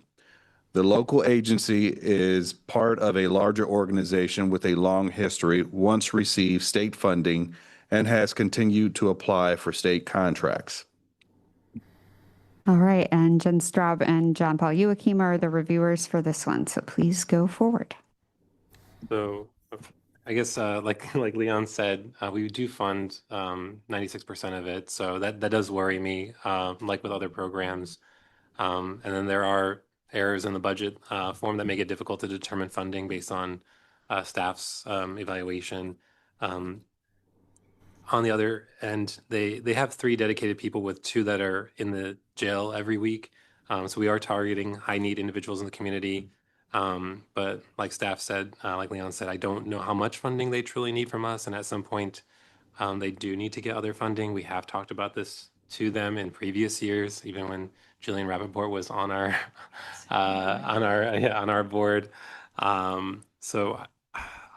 The local agency is part of a larger organization with a long history, once received state funding, and has continued to apply for state contracts. All right, and Jen Straub and John Paul Joachim are the reviewers for this one, so please go forward. So I guess like Leon said, we do fund 96% of it, so that does worry me, like with other programs. And then there are errors in the budget form that make it difficult to determine funding based on staff's evaluation. On the other end, they have 3 dedicated people with 2 that are in the jail every week. So we are targeting high need individuals in the community. But like staff said, like Leon said, I don't know how much funding they truly need from us. And at some point, they do need to get other funding. We have talked about this to them in previous years, even when Jillian Rappaport was on our on our board. So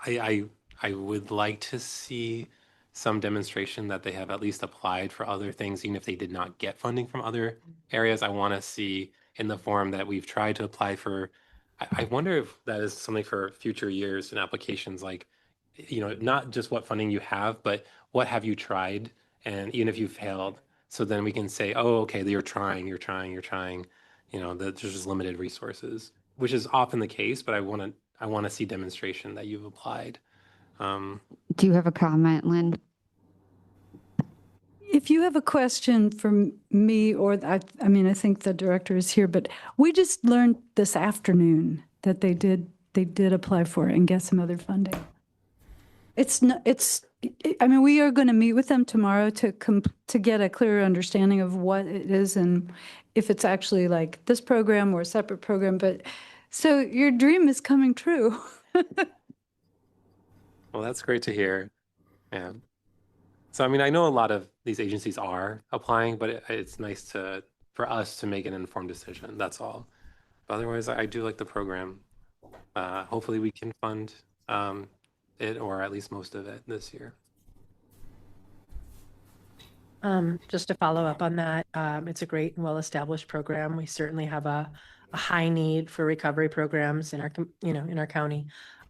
I would like to see some demonstration that they have at least applied for other things, even if they did not get funding from other areas. I want to see in the form that we've tried to apply for. I wonder if that is something for future years and applications, like, not just what funding you have, but what have you tried? And even if you failed, so then we can say, oh, okay, you're trying. There's just limited resources, which is often the case, but I want to see demonstration that you've applied. Do you have a comment, Lynn? If you have a question for me, or I think the director is here, but we just learned this afternoon that they did apply for it and get some other funding. We are going to meet with them tomorrow to get a clearer understanding of what it is and if it's actually like this program or a separate program. But So your dream is coming true. Well, that's great to hear. Yeah. So, I mean, I know a lot of these agencies are applying, but it's nice for us to make an informed decision. That's all. But otherwise, I do like the program. Hopefully we can fund it, or at least most of it this year. Just to follow up on that, it's a great and well-established program. We certainly have a high need for recovery programs in our, in our county.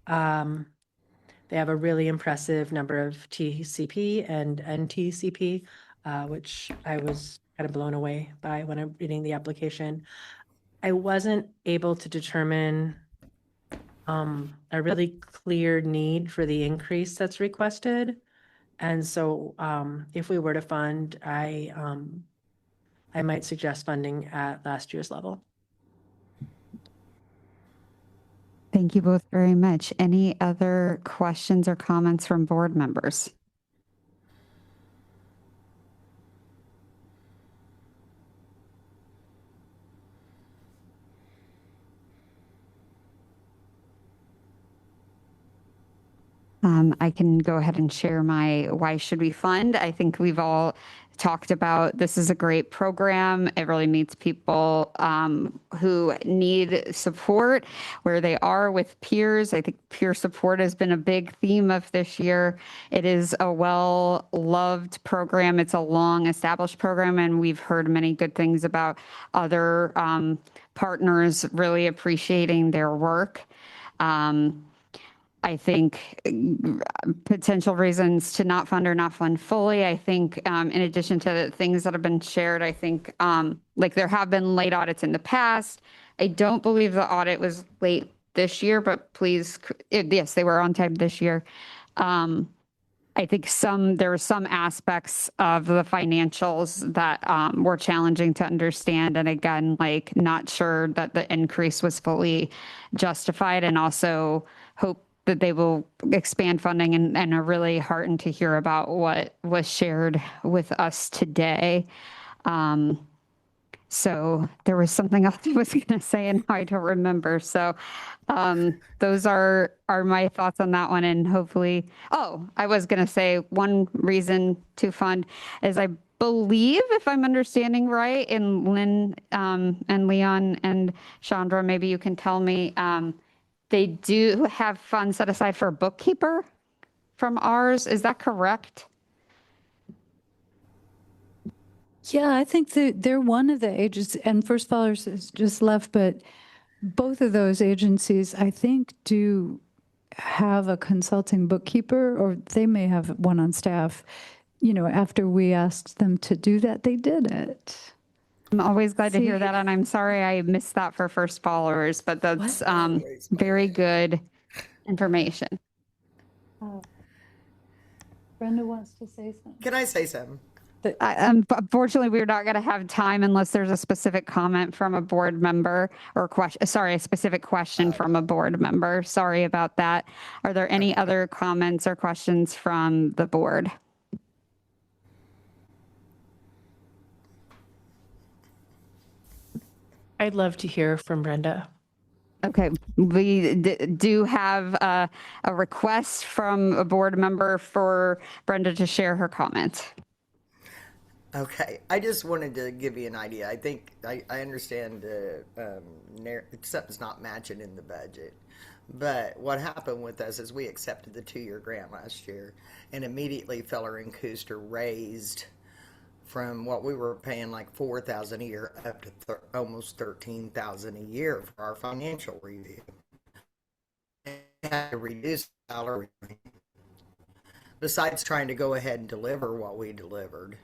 They have a really impressive number of TCP and NTCP, which I was kind of blown away by when I'm reading the application. I wasn't able to determine a really clear need for the increase that's requested. And so if we were to fund, I might suggest funding at last year's level. Thank you both very much. Any other questions or comments from board members? I can go ahead and share my why should we fund. I think we've all talked about this is a great program. It really meets people who need support where they are with peers. I think peer support has been a big theme of this year. It is a well-loved program. It's a long established program, and we've heard many good things about other partners really appreciating their work. I think potential reasons to not fund or not fund fully. I think in addition to the things that have been shared, I think like there have been late audits in the past. I don't believe the audit was late this year, but please, yes, they were on time this year. I think there were some aspects of the financials that were challenging to understand. And again, like not sure that the increase was fully justified, and also hope that they will expand funding, and are really heartened to hear about what was shared with us today. So there was something else I was going to say and I don't remember. So those are my thoughts on that one. And hopefully, I was going to say one reason to fund is I believe, if I'm understanding right, and Lynn and Leon and Chandra, maybe you can tell me, they do have funds set aside for a bookkeeper from ours. Is that correct? Yeah, I think they're one of the agencies, and First Fallers has just left, but both of those agencies, I think, do have a consulting bookkeeper, or they may have one on staff. You know, after we asked them to do that, they did it. I'm always glad to hear that, and I'm sorry I missed that for First Followers, but that's very good information. Brenda wants to say something. Can I say something? Unfortunately, we're not going to have time unless there's a specific comment from a board member or a specific question from a board member. Sorry about that. Are there any other comments or questions from the board? I'd love to hear from Brenda. Okay, we do have a request from a board member for Brenda to share her comments. Okay, I just wanted to give you an idea. I think I understand something's not matching in the budget. But what happened with us is we accepted the 2-year grant last year, and immediately Feller and Cooster raised from what we were paying like $4,000 a year up to almost $13,000 a year for our financial review. And we had to reduce salary besides trying to go ahead and deliver what we delivered.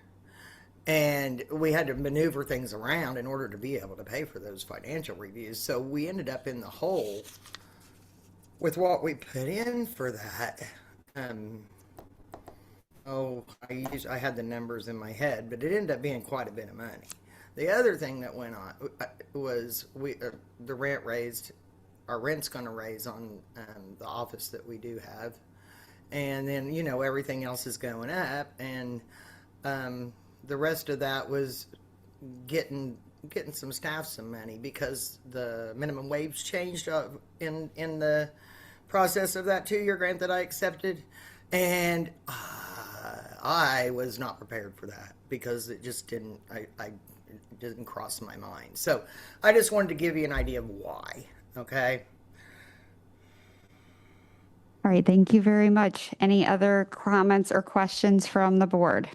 And we had to maneuver things around in order to be able to pay for those financial reviews. So we ended up in the hole with what we put in for that. I had the numbers in my head, but it ended up being quite a bit of money. The other thing that went on was the rent raised. Our rent's going to raise on the office that we do have, and then everything else is going up, and the rest of that was getting getting some staff some money because the minimum wage changed in the process of that 2-year grant that I accepted, and I was not prepared for that because it just didn't. It didn't cross my mind. So I just wanted to give you an idea of why. Okay. All right, thank you very much. Any other comments or questions from the board?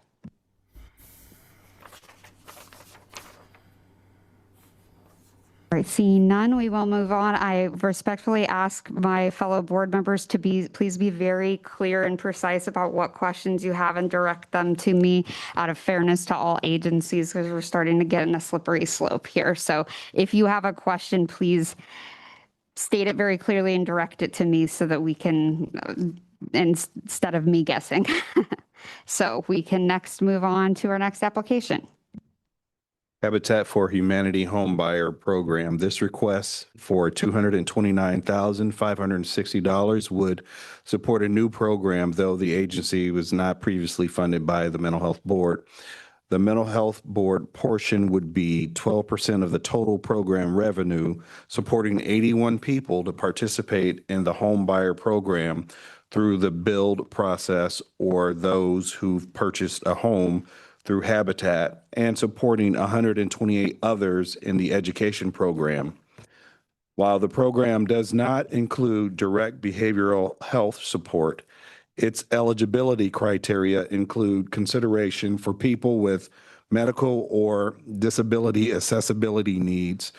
All right, seeing none, we will move on. I respectfully ask my fellow board members to please be very clear and precise about what questions you have and direct them to me out of fairness to all agencies, because we're starting to get in a slippery slope here. So if you have a question, please state it very clearly and direct it to me so that we can, instead of me guessing. So we can next move on to our next application. Habitat for Humanity Home Buyer Program. This request for $229,560 would support a new program, though the agency was not previously funded by the Mental Health Board. The Mental Health Board portion would be 12% of the total program revenue, supporting 81 people to participate in the home buyer program through the build process, or those who've purchased a home through Habitat, and supporting 128 others in the education program. While the program does not include direct behavioral health support, its eligibility criteria include consideration for people with medical or disability accessibility needs,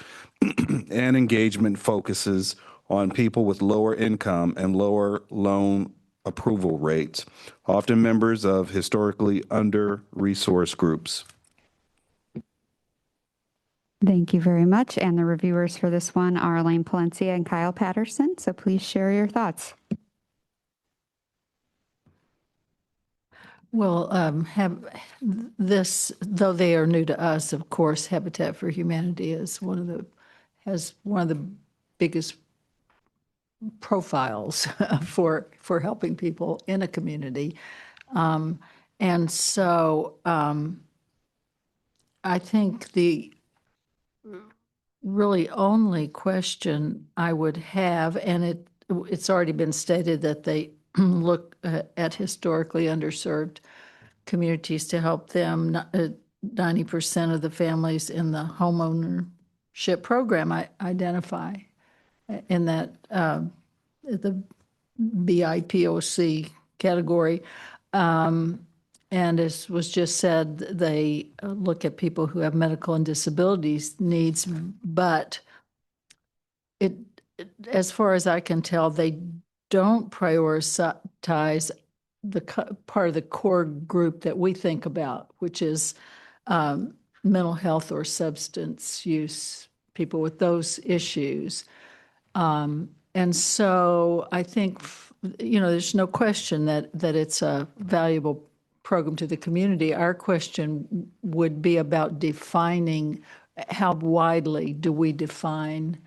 and engagement focuses on people with lower income and lower loan approval rates, often members of historically under-resourced groups. Thank you very much. And the reviewers for this one are Elaine Palencia and Kyle Patterson. So please share your thoughts. Well, though they are new to us, of course, Habitat for Humanity is has one of the biggest profiles for helping people in a community. And so I think the really only question I would have, and it's already been stated that they look at historically underserved communities to help them. 90% of the families in the homeownership program I identify in that the BIPOC category. And as was just said, they look at people who have medical and disabilities needs, but as far as I can tell, they don't prioritize the part of the core group that we think about, which is mental health or substance use, people with those issues. And so I think, there's no question that it's a valuable program to the community. Our question would be about defining how widely do we define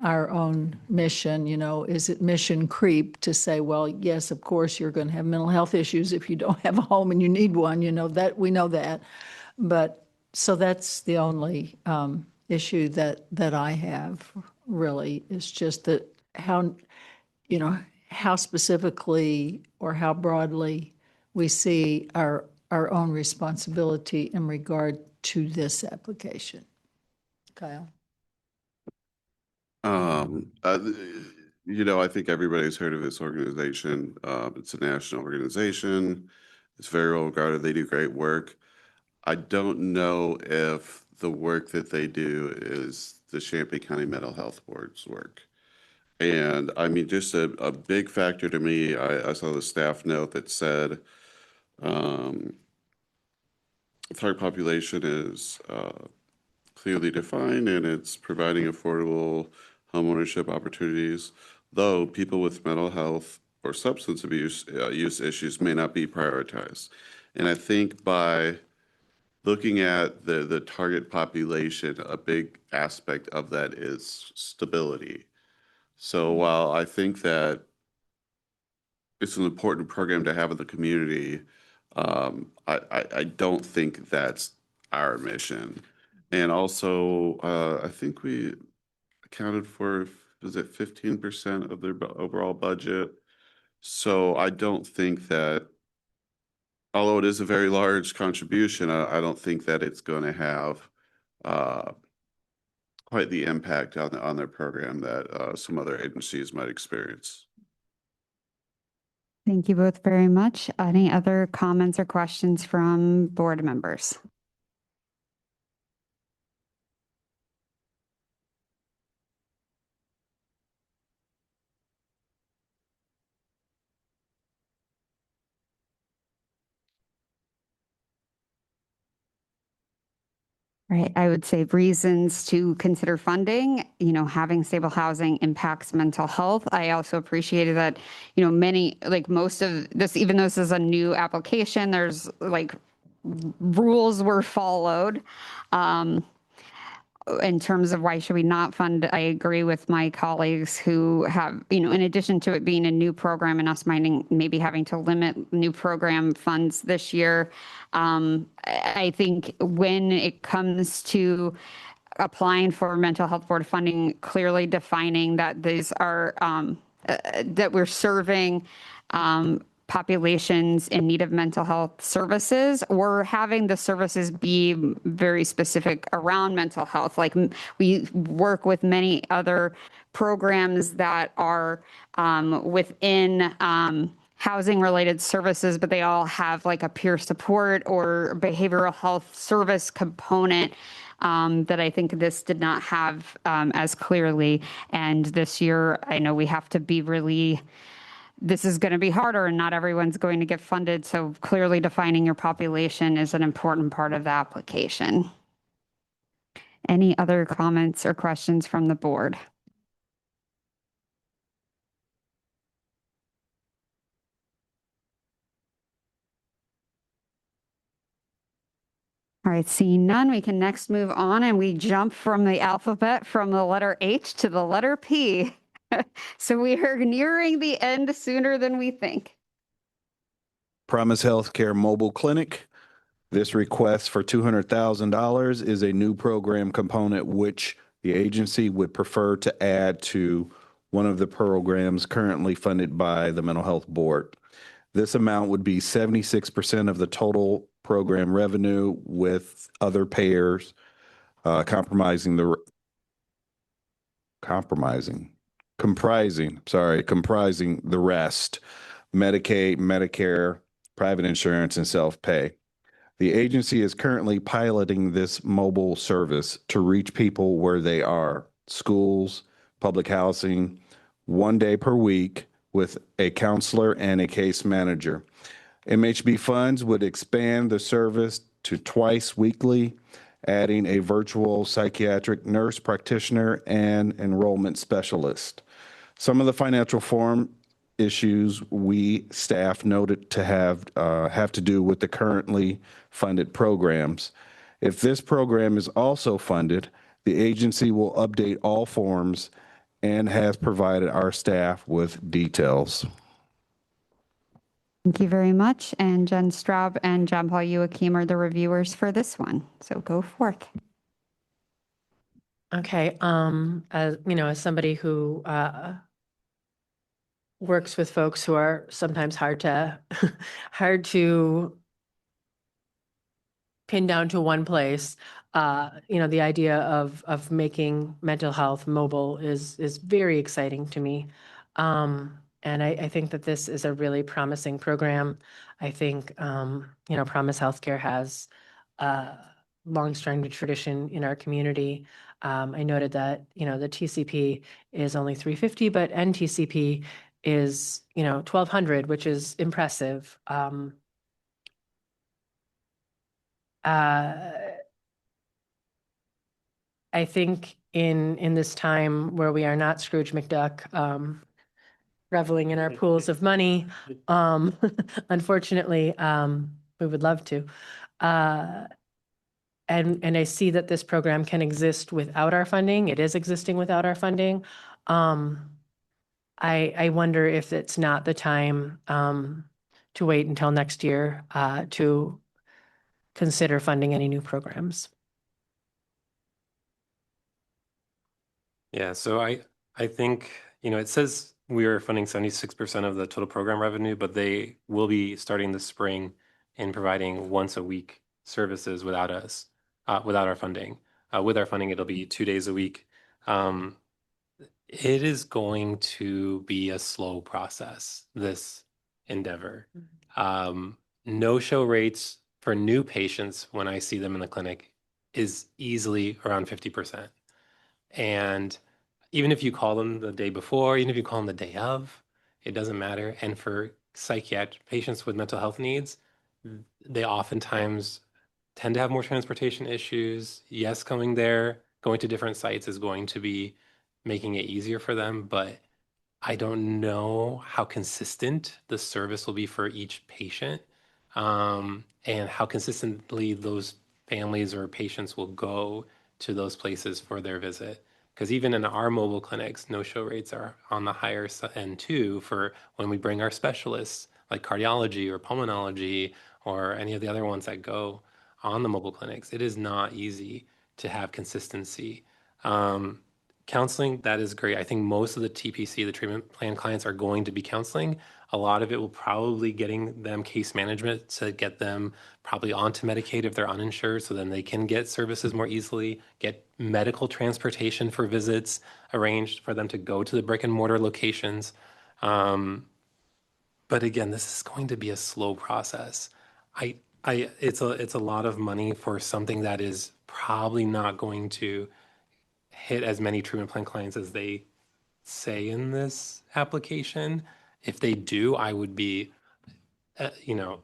our own mission. Is it mission creep to say, well, yes, of course, you're going to have mental health issues if you don't have a home and you need one, that we know that. But so that's the only issue that I have really, is just that how specifically or how broadly we see our own responsibility in regard to this application. Kyle? I think everybody's heard of this organization. It's a national organization. It's very well regarded. They do great work. I don't know if the work that they do is the Champaign County Mental Health Board's work. And I mean, just a big factor to me, I saw the staff note that said target population is clearly defined and it's providing affordable homeownership opportunities, though people with mental health or substance abuse use issues may not be prioritized. And I think by looking at the target population, a big aspect of that is stability. So while I think that it's an important program to have in the community, I don't think that's our mission. And also, I think we accounted for, was it 15% of their overall budget? So I don't think that, although it is a very large contribution, I don't think that it's going to have quite the impact on their program that some other agencies might experience. Thank you both very much. Any other comments or questions from board members? Right. I would say reasons to consider funding, having stable housing impacts mental health. I also appreciated that, many, like most of this, even though this is a new application, there's like rules were followed. In terms of why should we not fund, I agree with my colleagues who have, in addition to it being a new program and us maybe having to limit new program funds this year, I think when it comes to applying for mental health board funding, clearly defining that these are, that we're serving populations in need of mental health services, or having the services be very specific around mental health. Like we work with many other programs that are within housing related services, but they all have like a peer support or behavioral health service component that I think this did not have as clearly. And this year, I know we have to be really, this is going to be harder and not everyone's going to get funded. So clearly defining your population is an important part of the application. Any other comments or questions from the board? All right, seeing none, we can next move on, and we jump from the alphabet from the letter H to the letter P. So we are nearing the end sooner than we think. Promise Healthcare Mobile Clinic. This request for $200,000 is a new program component which the agency would prefer to add to one of the programs currently funded by the Mental Health Board. This amount would be 76% of the total program revenue, with other payers comprising the rest: Medicaid, Medicare, private insurance, and self-pay. The agency is currently piloting this mobile service to reach people where they are: schools, public housing, 1 day per week with a counselor and a case manager. MHB funds would expand the service to twice weekly, adding a virtual psychiatric nurse practitioner and enrollment specialist. Some of the financial form issues we staff noted to have to do with the currently funded programs. If this program is also funded, the agency will update all forms and has provided our staff with details. Thank you very much. And Jen Straub and John Paul Joachim are the reviewers for this one. So go forth. Okay. As somebody who works with folks who are sometimes hard to pin down to one place, the idea of making mental health mobile is very exciting to me. And I think that this is a really promising program. I think, Promise Healthcare has a long-standing tradition in our community. I noted that, the TCP is only $350, but NTCP is, $1,200, which is impressive. I think in this time where we are not Scrooge McDuck, reveling in our pools of money, unfortunately, we would love to. And I see that this program can exist without our funding. It is existing without our funding. I wonder if it's not the time to wait until next year to consider funding any new programs. Yeah, so I think, it says we are funding 76% of the total program revenue, but they will be starting this spring in providing once a week services without us, without our funding. With our funding, it'll be 2 days a week. Um, it is going to be a slow process, this endeavor. No-show rates for new patients when I see them in the clinic is easily around 50%. And even if you call them the day before, even if you call them the day of, it doesn't matter. And for psychiatric patients with mental health needs, they oftentimes tend to have more transportation issues. Yes, going to different sites is going to be making it easier for them, but I don't know how consistent the service will be for each patient, and how consistently those families or patients will go to those places for their visit. Because even in our mobile clinics, no-show rates are on the higher end too for when we bring our specialists like cardiology or pulmonology or any of the other ones that go on the mobile clinics. It is not easy to have consistency. Um, Counseling, that is great. I think most of the TPC, the treatment plan clients, are going to be counseling. A lot of it will probably getting them case management to get them probably onto Medicaid if they're uninsured, so then they can get services more easily, get medical transportation for visits arranged for them to go to the brick and mortar locations. But again, this is going to be a slow process. It's a lot of money for something that is probably not going to hit as many treatment plan clients as they say in this application. If they do, I would be, uh, you know,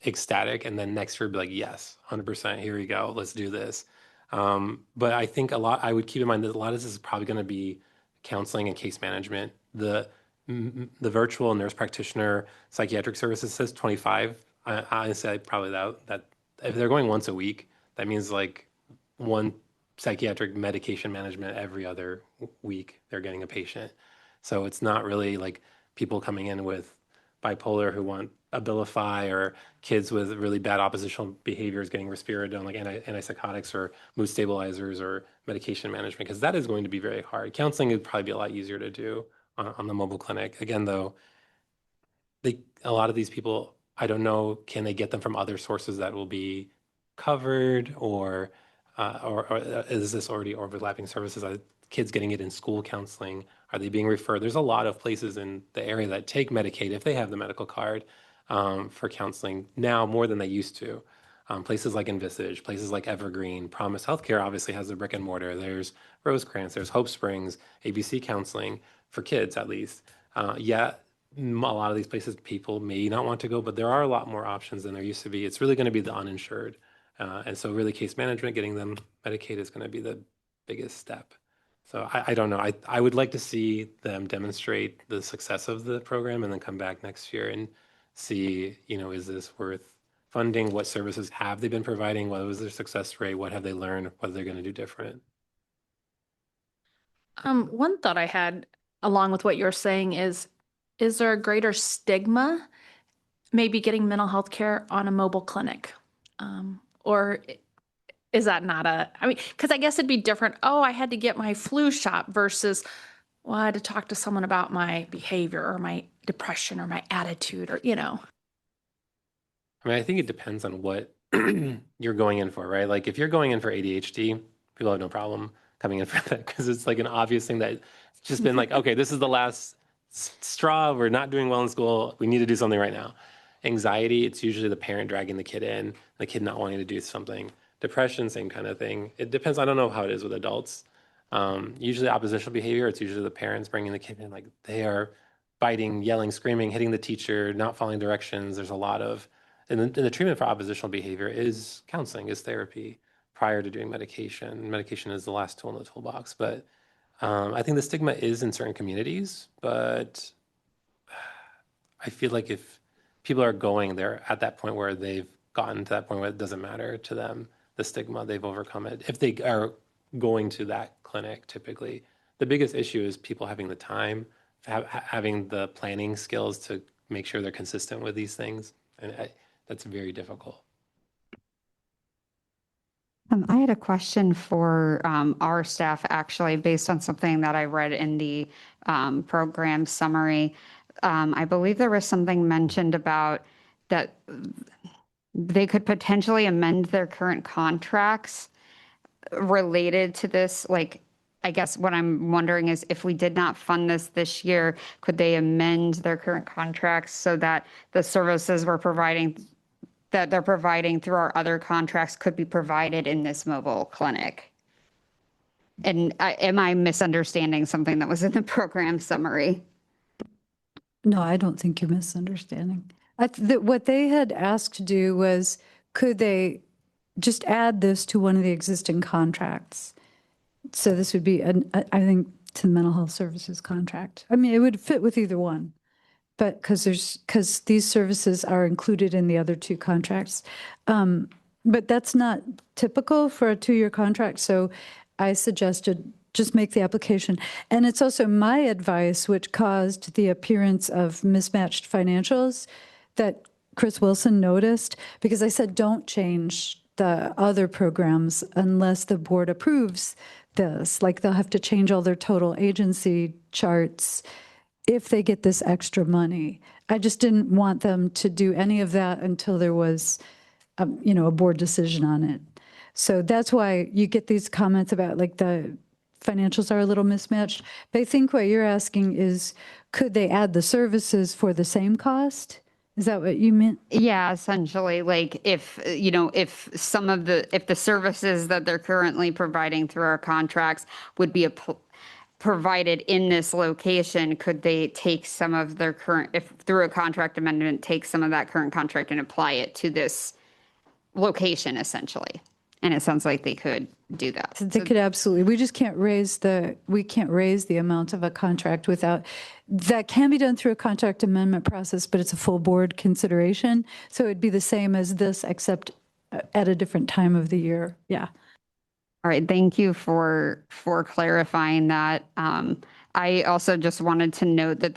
ecstatic. And then next year, be like, yes, 100%, here we go, let's do this. But I think I would keep in mind that a lot of this is probably going to be counseling and case management. The virtual nurse practitioner psychiatric services says 25. I say probably that if they're going once a week, that means like one psychiatric medication management every other week they're getting a patient. So it's not really like people coming in with bipolar who want Abilify, or kids with really bad oppositional behaviors getting risperidone, like antipsychotics or mood stabilizers or medication management, because that is going to be very hard. Counseling would probably be a lot easier to do on the mobile clinic. Again, though, a lot of these people, I don't know, can they get them from other sources that will be covered, or is this already overlapping services? Are kids getting it in school counseling? Are they being referred? There's a lot of places in the area that take Medicaid if they have the medical card, for counseling now more than they used to. Places like Envisage, places like Evergreen, Promise Healthcare obviously has a brick and mortar. There's Rosecrance, there's Hope Springs, ABC Counseling for kids at least. Yeah, a lot of these places people may not want to go, but there are a lot more options than there used to be. It's really going to be the uninsured. And so really case management, getting them Medicaid is going to be the biggest step. So I don't know. I would like to see them demonstrate the success of the program and then come back next year and see, is this worth funding? What services have they been providing? What was their success rate? What have they learned? What are they going to do different? One thought I had along with what you're saying is there a greater stigma maybe getting mental health care on a mobile clinic? Or is that not I mean, because I guess it'd be different. Oh, I had to get my flu shot versus, well, I had to talk to someone about my behavior or my depression or my attitude or. I mean, I think it depends on what you're going in for, right? Like if you're going in for ADHD, people have no problem coming in for that because it's like an obvious thing that it's just been like, okay, this is the last straw. We're not doing well in school. We need to do something right now. Anxiety, it's usually the parent dragging the kid in, the kid not wanting to do something. Depression, same kind of thing. It depends. I don't know how it is with adults. Usually oppositional behavior, it's usually the parents bringing the kid in, like they are biting, yelling, screaming, hitting the teacher, not following directions. There's a lot of and the treatment for oppositional behavior is counseling, is therapy prior to doing medication. Medication is the last tool in the toolbox. But I think the stigma is in certain communities, but I feel like if people are going there at that point where they've gotten to that point where it doesn't matter to them, the stigma, they've overcome it. If they are going to that clinic, typically, the biggest issue is people having the time, having the planning skills to make sure they're consistent with these things. And that's very difficult. I had a question for our staff, actually, based on something that I read in the program summary. I believe there was something mentioned about that they could potentially amend their current contracts related to this. Like, I guess what I'm wondering is if we did not fund this year, could they amend their current contracts so that the services we're providing that they're providing through our other contracts could be provided in this mobile clinic? And am I misunderstanding something that was in the program summary? No, I don't think you're misunderstanding. What they had asked to do was, could they just add this to one of the existing contracts? So this would be, I think, to the mental health services contract. I mean, it would fit with either one. But because these services are included in the other two contracts. But that's not typical for a 2-year contract. So I suggested just make the application. And it's also my advice, which caused the appearance of mismatched financials that Chris Wilson noticed, because I said, don't change the other programs unless the board approves this. Like, they'll have to change all their total agency charts if they get this extra money. I just didn't want them to do any of that until there was, a board decision on it. So that's why you get these comments about, like, the financials are a little mismatched. But I think what you're asking is, could they add the services for the same cost? Is that what you meant? Yeah, essentially, like if the services that they're currently providing through our contracts would be provided in this location, could they take some of their current, if through a contract amendment, take some of that current contract and apply it to this location, essentially? And it sounds like they could do that. They could absolutely. We just can't raise the amount of a contract without, that can be done through a contract amendment process, but it's a full board consideration. So it'd be the same as this, except at a different time of the year. Yeah. All right, thank you for clarifying that. I also just wanted to note that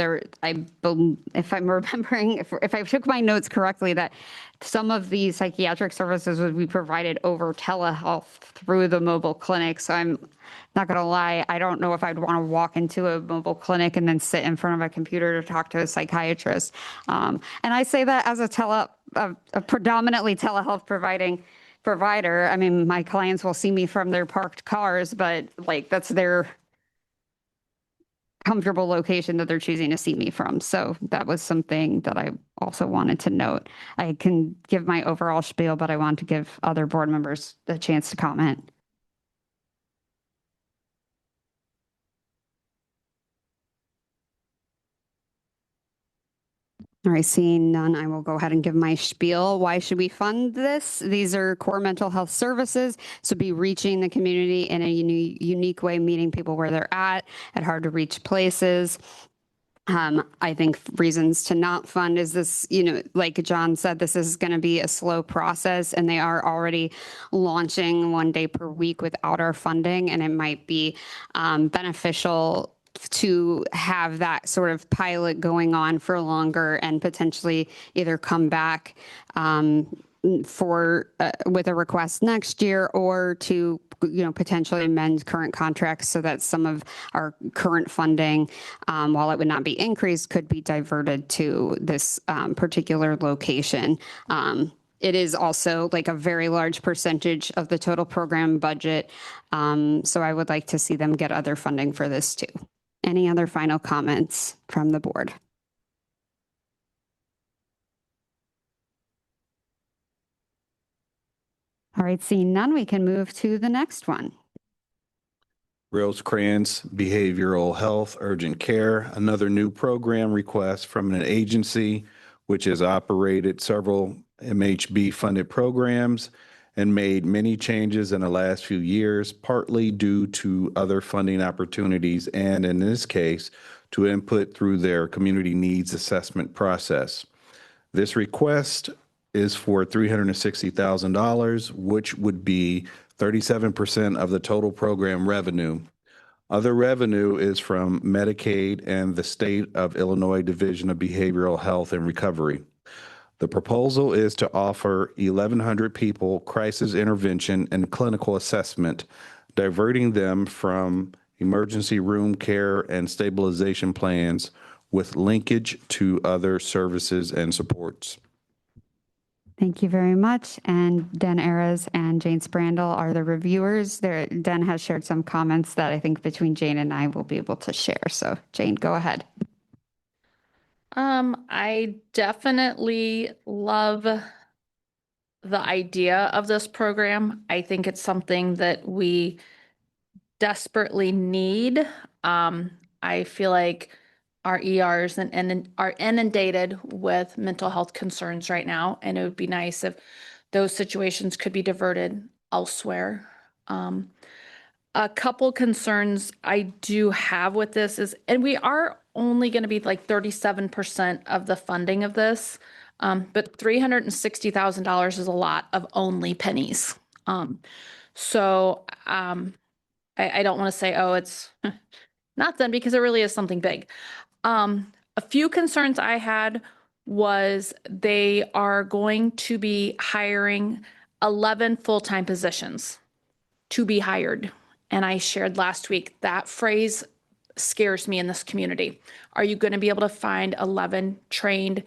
if I'm remembering, if I took my notes correctly, that some of the psychiatric services would be provided over telehealth through the mobile clinic. So I'm not going to lie, I don't know if I'd want to walk into a mobile clinic and then sit in front of a computer to talk to a psychiatrist. And I say that as a predominantly telehealth provider. I mean, my clients will see me from their parked cars, but like, that's their comfortable location that they're choosing to see me from. So that was something that I also wanted to note. I can give my overall spiel, but I want to give other board members the chance to comment. All right, seeing none, I will go ahead and give my spiel. Why should we fund this? These are core mental health services, so be reaching the community in a unique way, meeting people where they're at hard to reach places. I think reasons to not fund is this, like John said, this is going to be a slow process, and they are already launching 1 day per week without our funding, and it might be beneficial to have that sort of pilot going on for longer and potentially either come back with a request next year, or to potentially amend current contracts so that some of our current funding, while it would not be increased, could be diverted to this particular location. It is also like a very large percentage of the total program budget. So I would like to see them get other funding for this too. Any other final comments from the board? All right, seeing none, we can move to the next one. Rosecrans Behavioral Health Urgent Care, another new program request from an agency which has operated several MHB funded programs and made many changes in the last few years, partly due to other funding opportunities and, in this case, to input through their community needs assessment process. This request is for $360,000, which would be 37% of the total program revenue. Other revenue is from Medicaid and the State of Illinois Division of Behavioral Health and Recovery. The proposal is to offer 1,100 people crisis intervention and clinical assessment, diverting them from emergency room care and stabilization plans with linkage to other services and supports. Thank you very much. And Den Ayres and Jane Sprandel are the reviewers. Den has shared some comments that I think between Jane and I will be able to share. So Jane, go ahead. I definitely love the idea of this program. I think it's something that we desperately need. I feel like our ERs are inundated with mental health concerns right now, and it would be nice if those situations could be diverted elsewhere. A couple concerns I do have with this is, and we are only going to be like 37% of the funding of this, but $360,000 is a lot of only pennies. So I don't want to say, oh, it's nothing, because it really is something big. A few concerns I had was they are going to be hiring 11 full-time positions to be hired. And I shared last week, that phrase scares me in this community. Are you going to be able to find 11 trained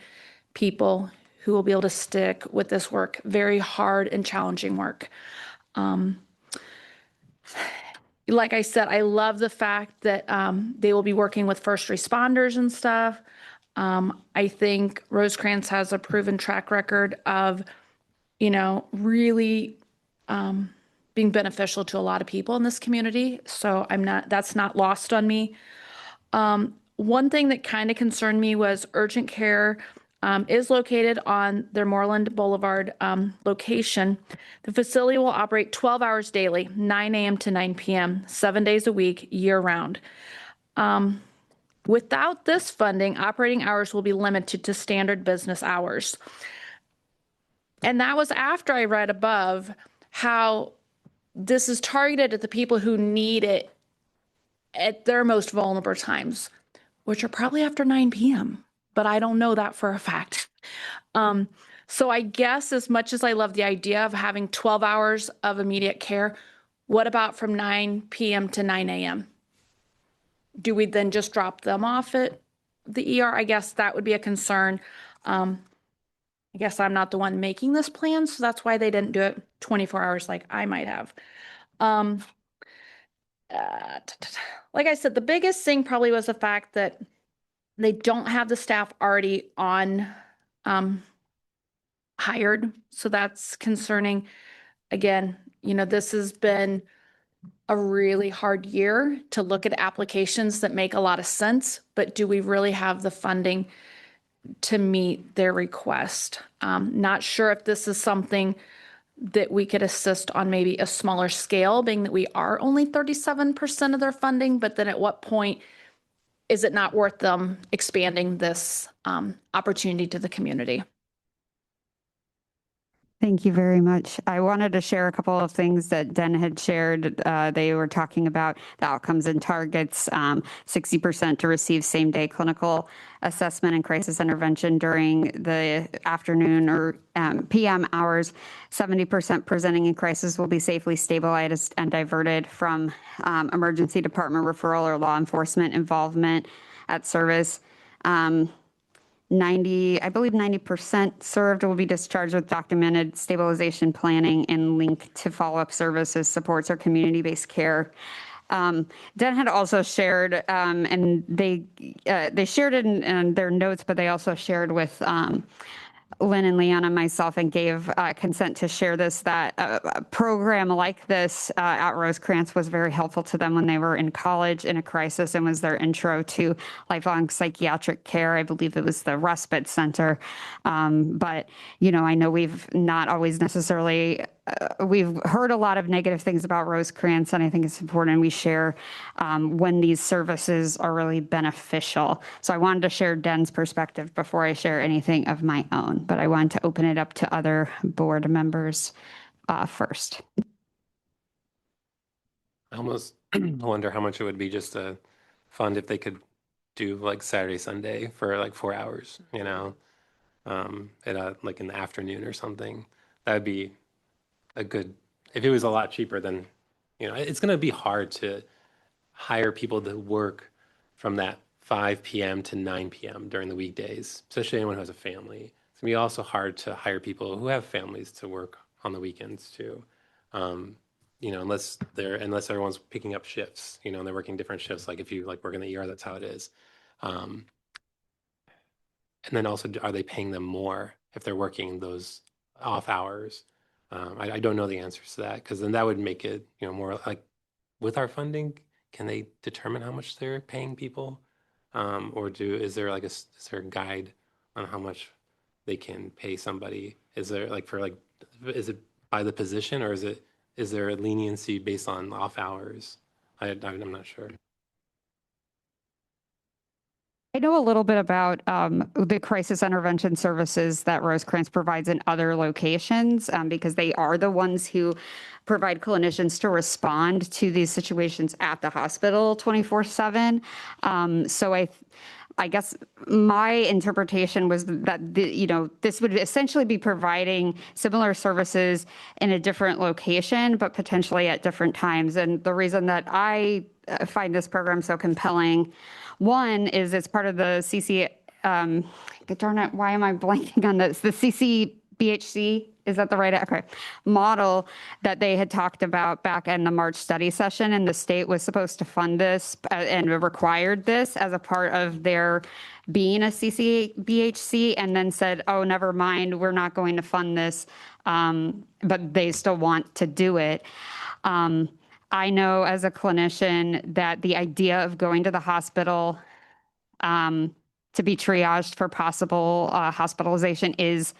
people who will be able to stick with this work? Very hard and challenging work. Like I said, I love the fact that they will be working with first responders and stuff. I think Rosecrans has a proven track record of, really being beneficial to a lot of people in this community. So that's not lost on me. One thing that kind of concerned me was urgent care is located on their Moreland Boulevard location. The facility will operate 12 hours daily, 9 a.m. to 9 p.m., 7 days a week, year round. Without this funding, operating hours will be limited to standard business hours. And that was after I read above how this is targeted at the people who need it at their most vulnerable times, which are probably after 9 p.m., but I don't know that for a fact. So I guess as much as I love the idea of having 12 hours of immediate care, what about from 9 p.m. to 9 a.m.? Do we then just drop them off at the ER? I guess that would be a concern. I guess I'm not the one making this plan, so that's why they didn't do it 24 hours like I might have. Like I said, the biggest thing probably was the fact that they don't have the staff already on hired. So that's concerning. Again, this has been a really hard year to look at applications that make a lot of sense, but do we really have the funding to meet their request? Not sure if this is something that we could assist on maybe a smaller scale, being that we are only 37% of their funding, but then at what point is it not worth them expanding this opportunity to the community? Thank you very much. I wanted to share a couple of things that Den had shared. They were talking about the outcomes and targets, 60% to receive same-day clinical assessment and crisis intervention during the afternoon or PM hours. 70% presenting in crisis will be safely stabilized and diverted from emergency department referral or law enforcement involvement at service. I believe 90% served will be discharged with documented stabilization planning and linked to follow-up services, supports, or community-based care. Den had also shared, and they shared it in their notes, but they also shared with Lynn and Leanna and myself and gave consent to share this, that a program like this at Rosecrans was very helpful to them when they were in college in a crisis and was their intro to lifelong psychiatric care. I believe it was the respite center. But, I know we've not always necessarily we've heard a lot of negative things about Rosecrans, and I think it's important we share when these services are really beneficial. So I wanted to share Den's perspective before I share anything of my own, but I wanted to open it up to other board members first. I almost wonder how much it would be just to fund if they could do like Saturday, Sunday for like 4 hours, like in the afternoon or something. That'd be a good, if it was a lot cheaper, then, it's going to be hard to hire people to work from that 5 p.m. to 9 p.m. during the weekdays, especially anyone who has a family. It's going to be also hard to hire people who have families to work on the weekends too. Unless everyone's picking up shifts, and they're working different shifts. Like if you like work in the ER, that's how it is. And then also, are they paying them more if they're working those off hours? I don't know the answers to that, because then that would make it, more like with our funding, can they determine how much they're paying people? Or is there is there a guide on how much they can pay somebody? Is there is it by the position, or is there a leniency based on off hours? I'm not sure. I know a little bit about the crisis intervention services that Rosecrans provides in other locations, because they are the ones who provide clinicians to respond to these situations at the hospital 24/7. So I guess my interpretation was that this would essentially be providing similar services in a different location, but potentially at different times. And the reason that I find this program so compelling, one is it's part of the darn it, why am I blanking on this? The CCBHC, is that the right model that they had talked about back in the March study session, and the state was supposed to fund this and required this as a part of their being a CCBHC, and then said, oh, never mind, we're not going to fund this, but they still want to do it. I know as a clinician that the idea of going to the hospital to be triaged for possible hospitalization is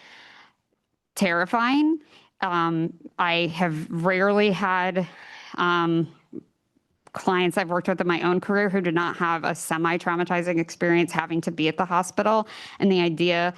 terrifying. I have rarely had clients I've worked with in my own career who did not have a semi-traumatizing experience having to be at the hospital. And the idea,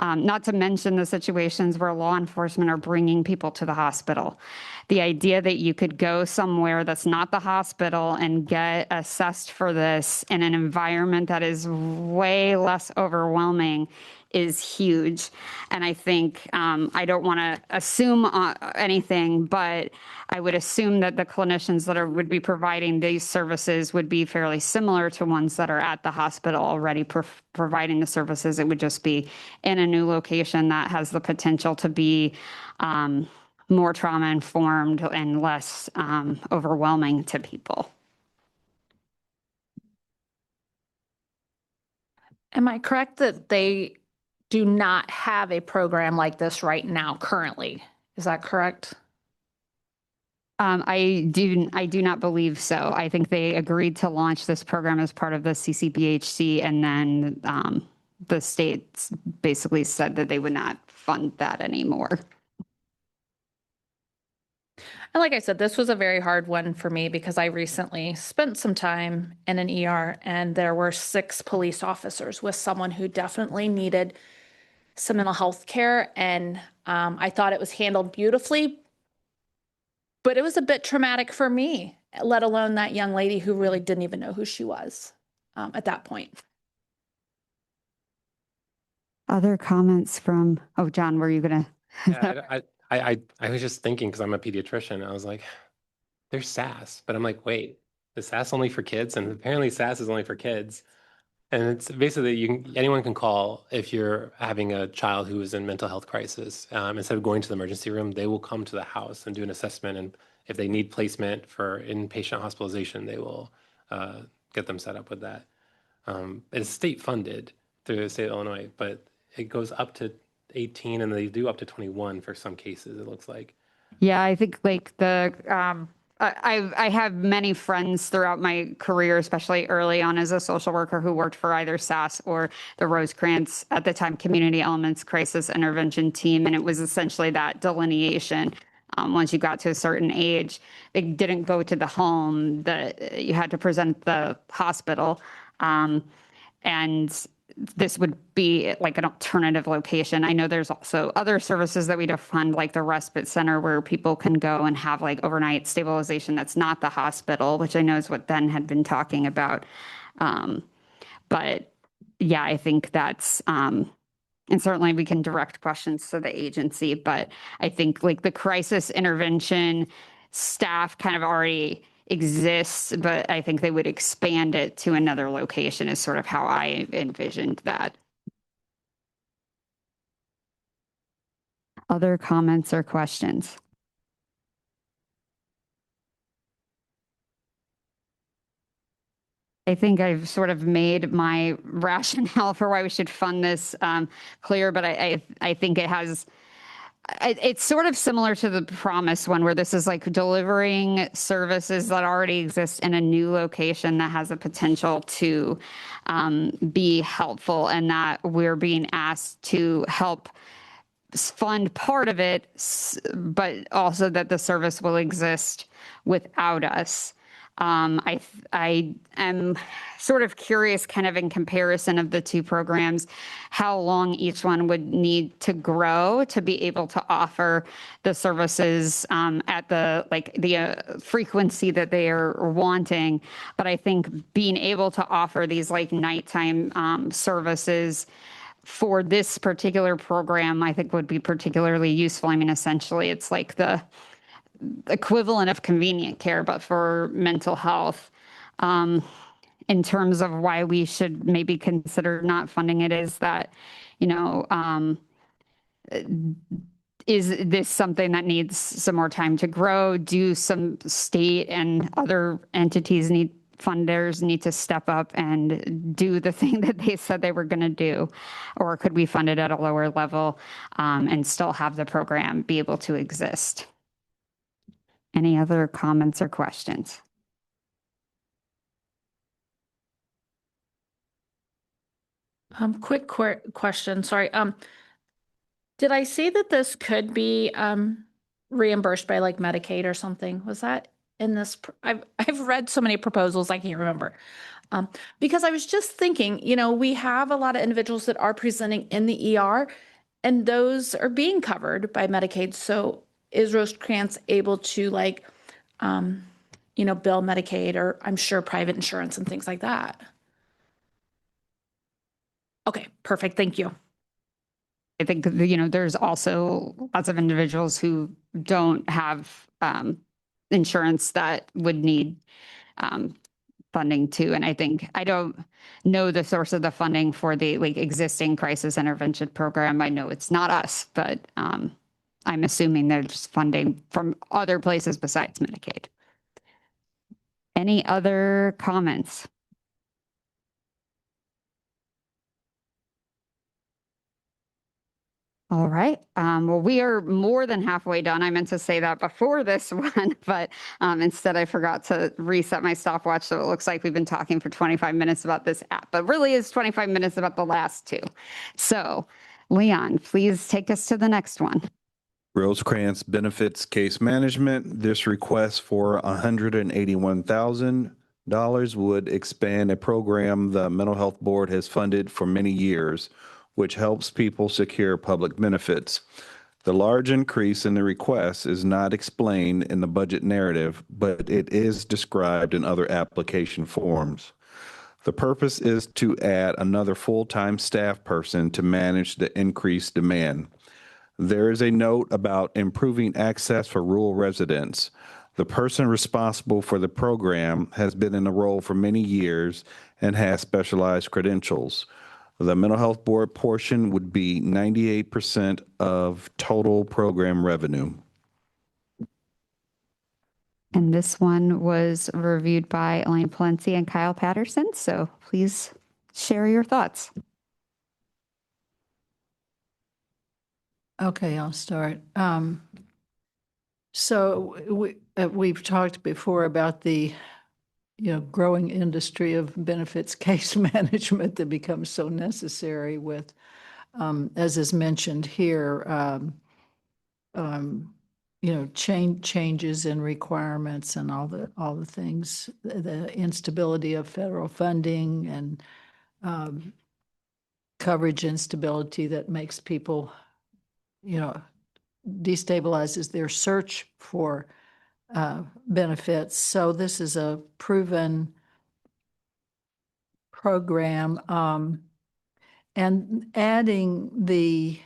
not to mention the situations where law enforcement are bringing people to the hospital. The idea that you could go somewhere that's not the hospital and get assessed for this in an environment that is way less overwhelming is huge. And I think, I don't want to assume anything, but I would assume that the clinicians that would be providing these services would be fairly similar to ones that are at the hospital already providing the services. It would just be in a new location that has the potential to be more trauma informed and less overwhelming to people. Am I correct that they do not have a program like this right now currently? Is that correct? I do not believe so. I think they agreed to launch this program as part of the CCBHC, and then the states basically said that they would not fund that anymore. And like I said, this was a very hard one for me because I recently spent some time in an ER, and there were 6 police officers with someone who definitely needed some mental health care. And I thought it was handled beautifully, but it was a bit traumatic for me, let alone that young lady who really didn't even know who she was at that point. Other comments from, John, were you going to? Yeah, I was just thinking, because I'm a pediatrician, I was like, there's SAS, but I'm like, wait, is SAS only for kids? And apparently SAS is only for kids. And it's basically anyone can call if you're having a child who is in mental health crisis. Instead of going to the emergency room, they will come to the house and do an assessment. And if they need placement for inpatient hospitalization, they will get them set up with that. It's state funded through the state of Illinois, but it goes up to 18, and they do up to 21 for some cases, it looks like. Yeah, I think I have many friends throughout my career, especially early on as a social worker, who worked for either SAS or the Rosecrans, at the time, Community Elements Crisis Intervention Team. And it was essentially that delineation. Once you got to a certain age, they didn't go to the home, that you had to present at the hospital. And this would be like an alternative location. I know there's also other services that we fund, like the respite center, where people can go and have like overnight stabilization that's not the hospital, which I know is what Ben had been talking about. But yeah, I think that's And certainly we can direct questions to the agency, but I think like the crisis intervention staff kind of already exists, but I think they would expand it to another location is sort of how I envisioned that. Other comments or questions? I think I've sort of made my rationale for why we should fund this clear, but I think it has, it's sort of similar to the promise one where this is like delivering services that already exist in a new location that has a potential to be helpful, and that we're being asked to help fund part of it, but also that the service will exist without us. I am sort of curious, kind of in comparison of the two programs, how long each one would need to grow to be able to offer the services at the frequency that they are wanting. But I think being able to offer these like nighttime services for this particular program, I think would be particularly useful. I mean, essentially, it's like the equivalent of convenient care, but for mental health. In terms of why we should maybe consider not funding it is that, you know, is this something that needs some more time to grow? Do some state and other entities funders need to step up and do the thing that they said they were going to do? Or could we fund it at a lower level and still have the program be able to exist? Any other comments or questions? Quick question, sorry. Did I see that this could be reimbursed by like Medicaid or something? Was that in this? I've read so many proposals, I can't remember. Because I was just thinking, you know, we have a lot of individuals that are presenting in the ER, and those are being covered by Medicaid. So is Rosecrans able to like, you know, bill Medicaid, or I'm sure private insurance and things like that? Okay, perfect. Thank you. I think, you know, there's also lots of individuals who don't have insurance that would need funding too. And I think, I don't know the source of the funding for the like existing crisis intervention program. I know it's not us, but I'm assuming there's funding from other places besides Medicaid. Any other comments? All right. Well, we are more than halfway done. I meant to say that before this one, but instead I forgot to reset my stopwatch. So it looks like we've been talking for 25 minutes about this app, but really is 25 minutes about the last two. So Leon, please take us to the next one. Rosecrans Benefits Case Management. This request for $181,000 would expand a program the Mental Health Board has funded for many years, which helps people secure public benefits. The large increase in the request is not explained in the budget narrative, but it is described in other application forms. The purpose is to add another full-time staff person to manage the increased demand. There is a note about improving access for rural residents. The person responsible for the program has been in the role for many years and has specialized credentials. The mental health board portion would be 98% of total program revenue. And this one was reviewed by Elaine Palencia and Kyle Patterson. So please share your thoughts. Okay, I'll start. So we've talked before about the, you know, growing industry of benefits case management that becomes so necessary with, as is mentioned here, you know, changes in requirements and all the things, the instability of federal funding and coverage instability that makes people, you know, destabilizes their search for benefits. So this is a proven program. And adding the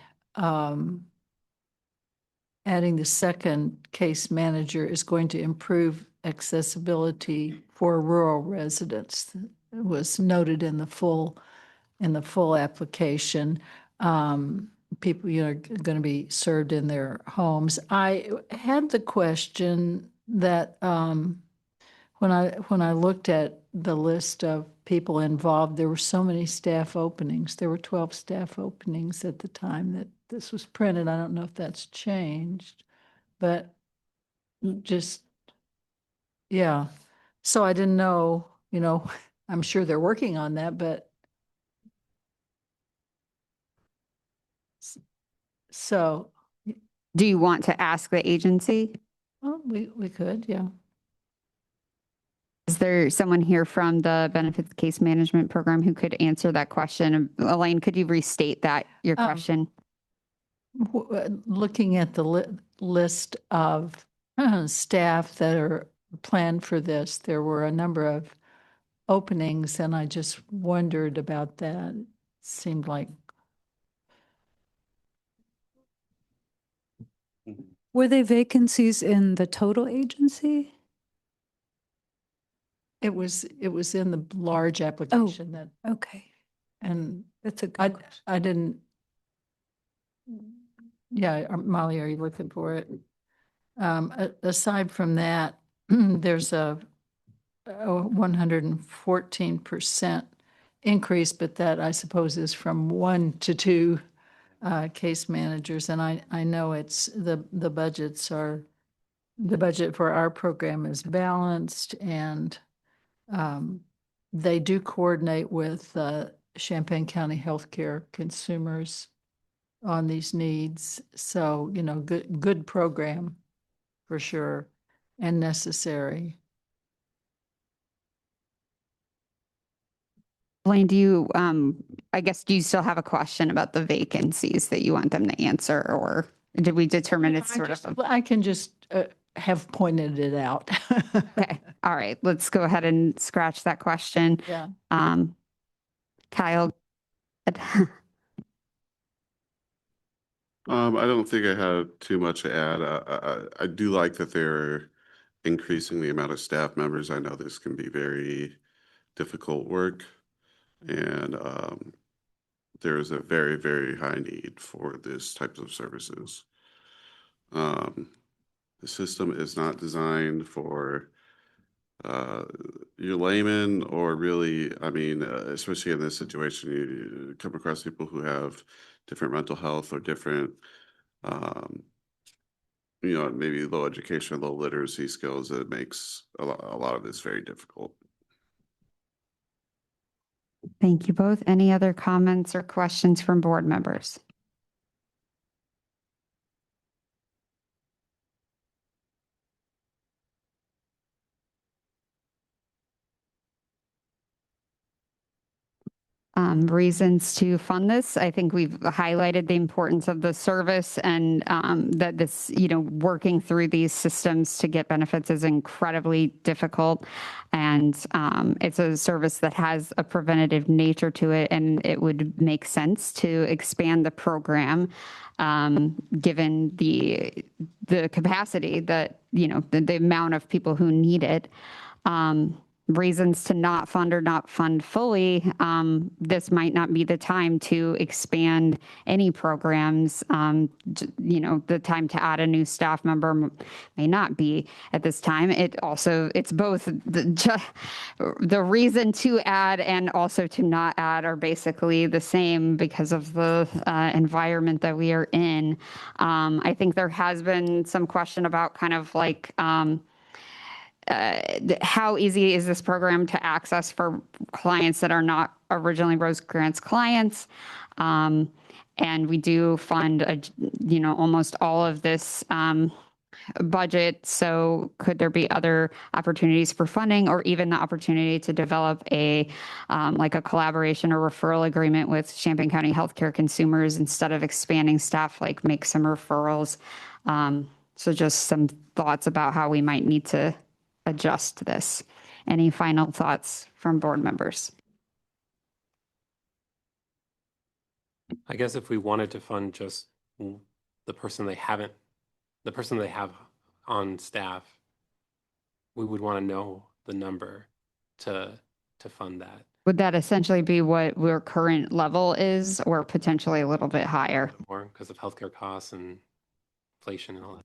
second case manager is going to improve accessibility for rural residents. It was noted in the full application. People, are going to be served in their homes. I had the question that when I looked at the list of people involved, there were so many staff openings. There were 12 staff openings at the time that this was printed. I don't know if that's changed, but just, yeah. So I didn't know, I'm sure they're working on that, but so, Do you want to ask the agency? well, we could, yeah. Is there someone here from the Benefits Case Management Program who could answer that question? Elaine, could you restate your question? Looking at the list of staff that are planned for this, there were a number of openings, and I just wondered about that. It seemed like. Were they vacancies in the total agency? It was in the large application that, Okay, and that's a I good question. I didn't. Yeah, Molly, are you looking for it? Aside from that, there's a 114% increase, but that I suppose is from 1 to 2 case managers. And I know it's the budget for our program is balanced, and they do coordinate with Champaign County Healthcare consumers on these needs. So, good program for sure, and necessary. Elaine, do you still have a question about the vacancies that you want them to answer, or did we determine it's sort of? I can just have pointed it out. Okay, all right, let's go ahead and scratch that question. Yeah. Kyle? I don't think I have too much to add. I do like that they're increasing the amount of staff members. I know this can be very difficult work, and there is a very, very high need for this types of services. The system is not designed for your layman, or really, I mean, especially in this situation, you come across people who have different mental health or different, maybe low education, low literacy skills. That makes a lot of this very difficult. Thank you both. Any other comments or questions from board members? Reasons to fund this. I think we've highlighted the importance of the service, and that this, working through these systems to get benefits is incredibly difficult. And it's a service that has a preventative nature to it, and it would make sense to expand the program given the capacity that, the amount of people who need it. Reasons to not fund or not fund fully, this might not be the time to expand any programs. The time to add a new staff member may not be at this time. It's both the reason to add and also to not add are basically the same because of the environment that we are in. I think there has been some question about kind of like, how easy is this program to access for clients that are not originally Rose Grants clients? And we do fund, almost all of this budget. So could there be other opportunities for funding, or even the opportunity to develop a collaboration or referral agreement with Champaign County Healthcare consumers instead of expanding staff, like make some referrals? So just some thoughts about how we might need to adjust this. Any final thoughts from board members? I guess if we wanted to fund just the person they haven't, the person they have on staff, we would want to know the number to fund that. Would that essentially be what your current level is, or potentially a little bit higher? More because of healthcare costs and inflation and all that.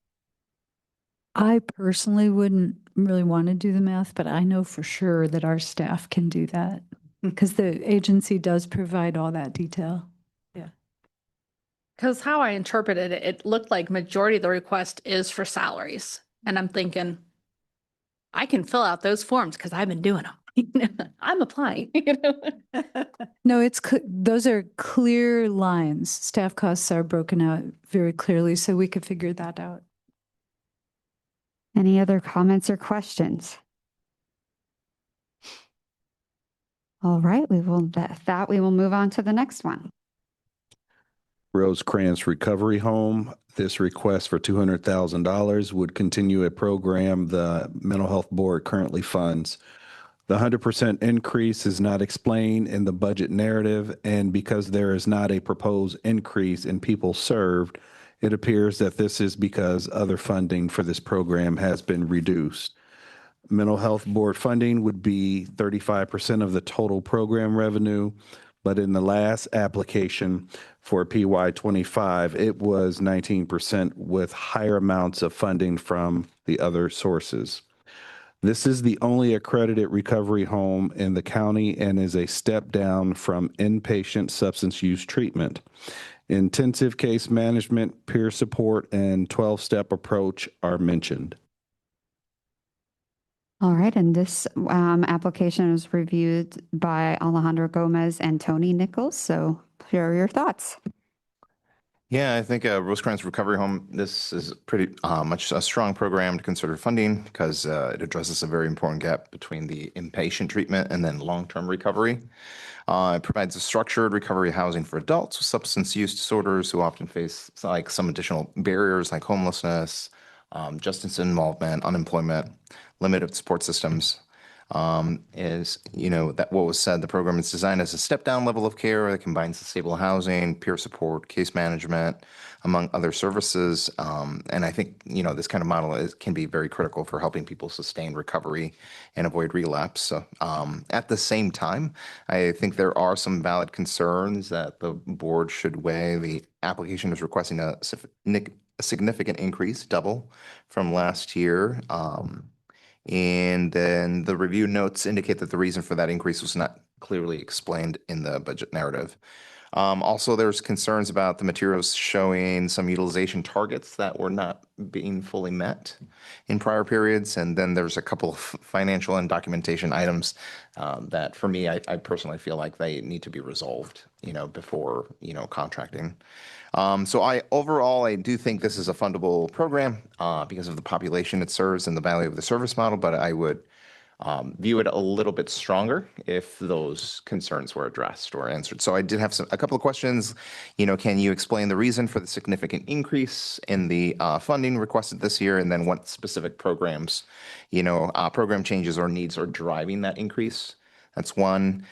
I personally wouldn't really want to do the math, but I know for sure that our staff can do that because the agency does provide all that detail. Because how I interpreted it, it looked like majority of the request is for salaries. And I'm thinking, I can fill out those forms because I've been doing them. I'm applying, you know? No, those are clear lines. Staff costs are broken out very clearly, so we could figure that out. Any other comments or questions? All right, we will move on to the next one. Rosecrans Recovery Home. This request for $200,000 would continue a program the Mental Health Board currently funds. The 100% increase is not explained in the budget narrative, and because there is not a proposed increase in people served, it appears that this is because other funding for this program has been reduced. Mental Health Board funding would be 35% of the total program revenue, but in the last application for PY25, it was 19% with higher amounts of funding from the other sources. This is the only accredited recovery home in the county and is a step down from inpatient substance use treatment. Intensive case management, peer support, and 12-step approach are mentioned. All right, and this application was reviewed by Alejandro Gomez and Tony Nichols. So share your thoughts. Yeah, I think Rosecrans Recovery Home, this is pretty much a strong program to consider funding because it addresses a very important gap between the inpatient treatment and then long-term recovery. It provides a structured recovery housing for adults with substance use disorders who often face like some additional barriers like homelessness, justice involvement, unemployment, limited support systems. Is, that what was said, the program is designed as a step-down level of care that combines the stable housing, peer support, case management, among other services. And I think, this kind of model can be very critical for helping people sustain recovery and avoid relapse. So, at the same time, I think there are some valid concerns that the board should weigh. The application is requesting a significant increase, double from last year. And then the review notes indicate that the reason for that increase was not clearly explained in the budget narrative. Also, there's concerns about the materials showing some utilization targets that were not being fully met in prior periods. And then there's a couple of financial and documentation items that for me, I personally feel like they need to be resolved, before, contracting. So overall, I do think this is a fundable program because of the population it serves and the value of the service model, but I would view it a little bit stronger if those concerns were addressed or answered. So I did have a couple of questions. Can you explain the reason for the significant increase in the funding requested this year, and then what specific programs, program changes or needs are driving that increase? That's one.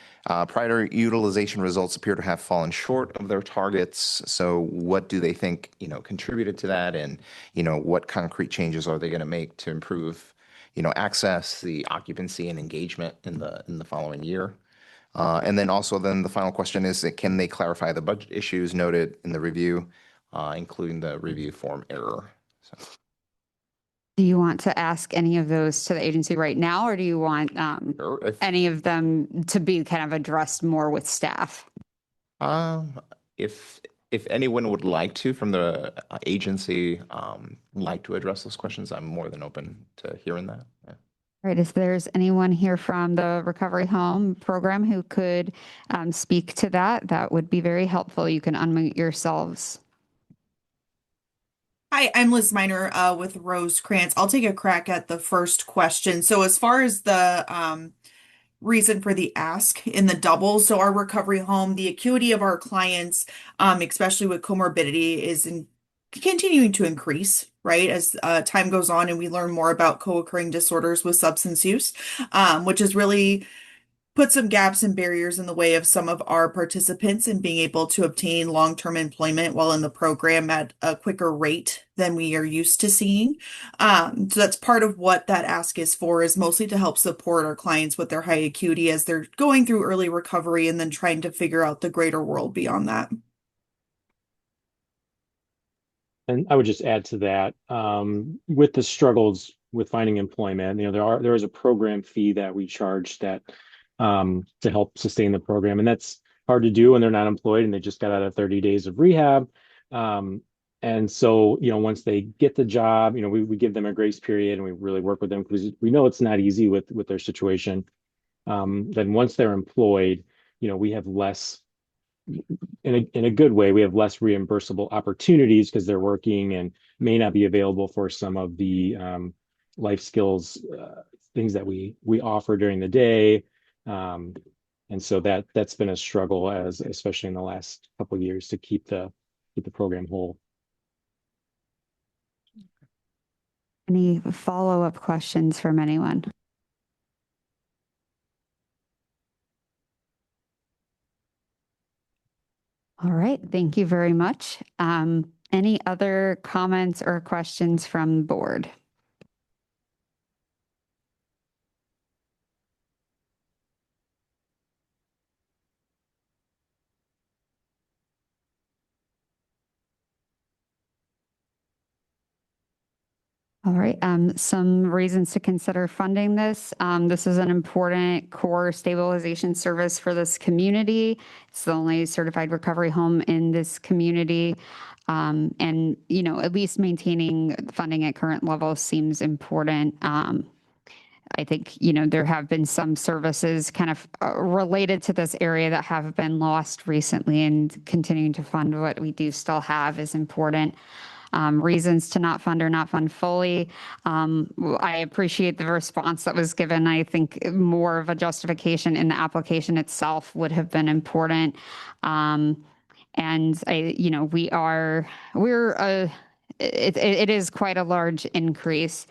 Prior utilization results appear to have fallen short of their targets. So what do they think, contributed to that? And, what concrete changes are they going to make to improve, access, the occupancy and engagement in the following year? And then the final question is that can they clarify the budget issues noted in the review, including the review form error? So. Do you want to ask any of those to the agency right now, or do you want any of them to be kind of addressed more with staff? If anyone would like to from the agency like to address those questions, I'm more than open to hearing that. Yeah. Right. If there's anyone here from the Recovery Home program who could speak to that, that would be very helpful. You can unmute yourselves. Hi, I'm Liz Miner with Rosecrans. I'll take a crack at the first question. So as far as the reason for the ask in the double, so our recovery home, the acuity of our clients, especially with comorbidity, is continuing to increase, right? As time goes on and we learn more about co-occurring disorders with substance use, which is really put some gaps and barriers in the way of some of our participants in being able to obtain long-term employment while in the program at a quicker rate than we are used to seeing. So that's part of what that ask is for, is mostly to help support our clients with their high acuity as they're going through early recovery and then trying to figure out the greater world beyond that. And I would just add to that, with the struggles with finding employment, there is a program fee that we charge that to help sustain the program, and that's hard to do when they're not employed and they just got out of 30 days of rehab. And so, once they get the job, we give them a grace period and we really work with them because we know it's not easy with their situation. Then once they're employed, we have less, in a good way, we have less reimbursable opportunities because they're working and may not be available for some of the life skills things that we offer during the day. And so that's been a struggle, especially in the last couple of years, to keep the program whole. Any follow-up questions from anyone? All right, thank you very much. Any other comments or questions from the board? All right, some reasons to consider funding this. This is an important core stabilization service for this community. It's the only certified recovery home in this community. And, at least maintaining funding at current levels seems important. I think, there have been some services kind of related to this area that have been lost recently, and continuing to fund what we do still have is important. Reasons to not fund or not fund fully. I appreciate the response that was given. I think more of a justification in the application itself would have been important. And it is quite a large increase.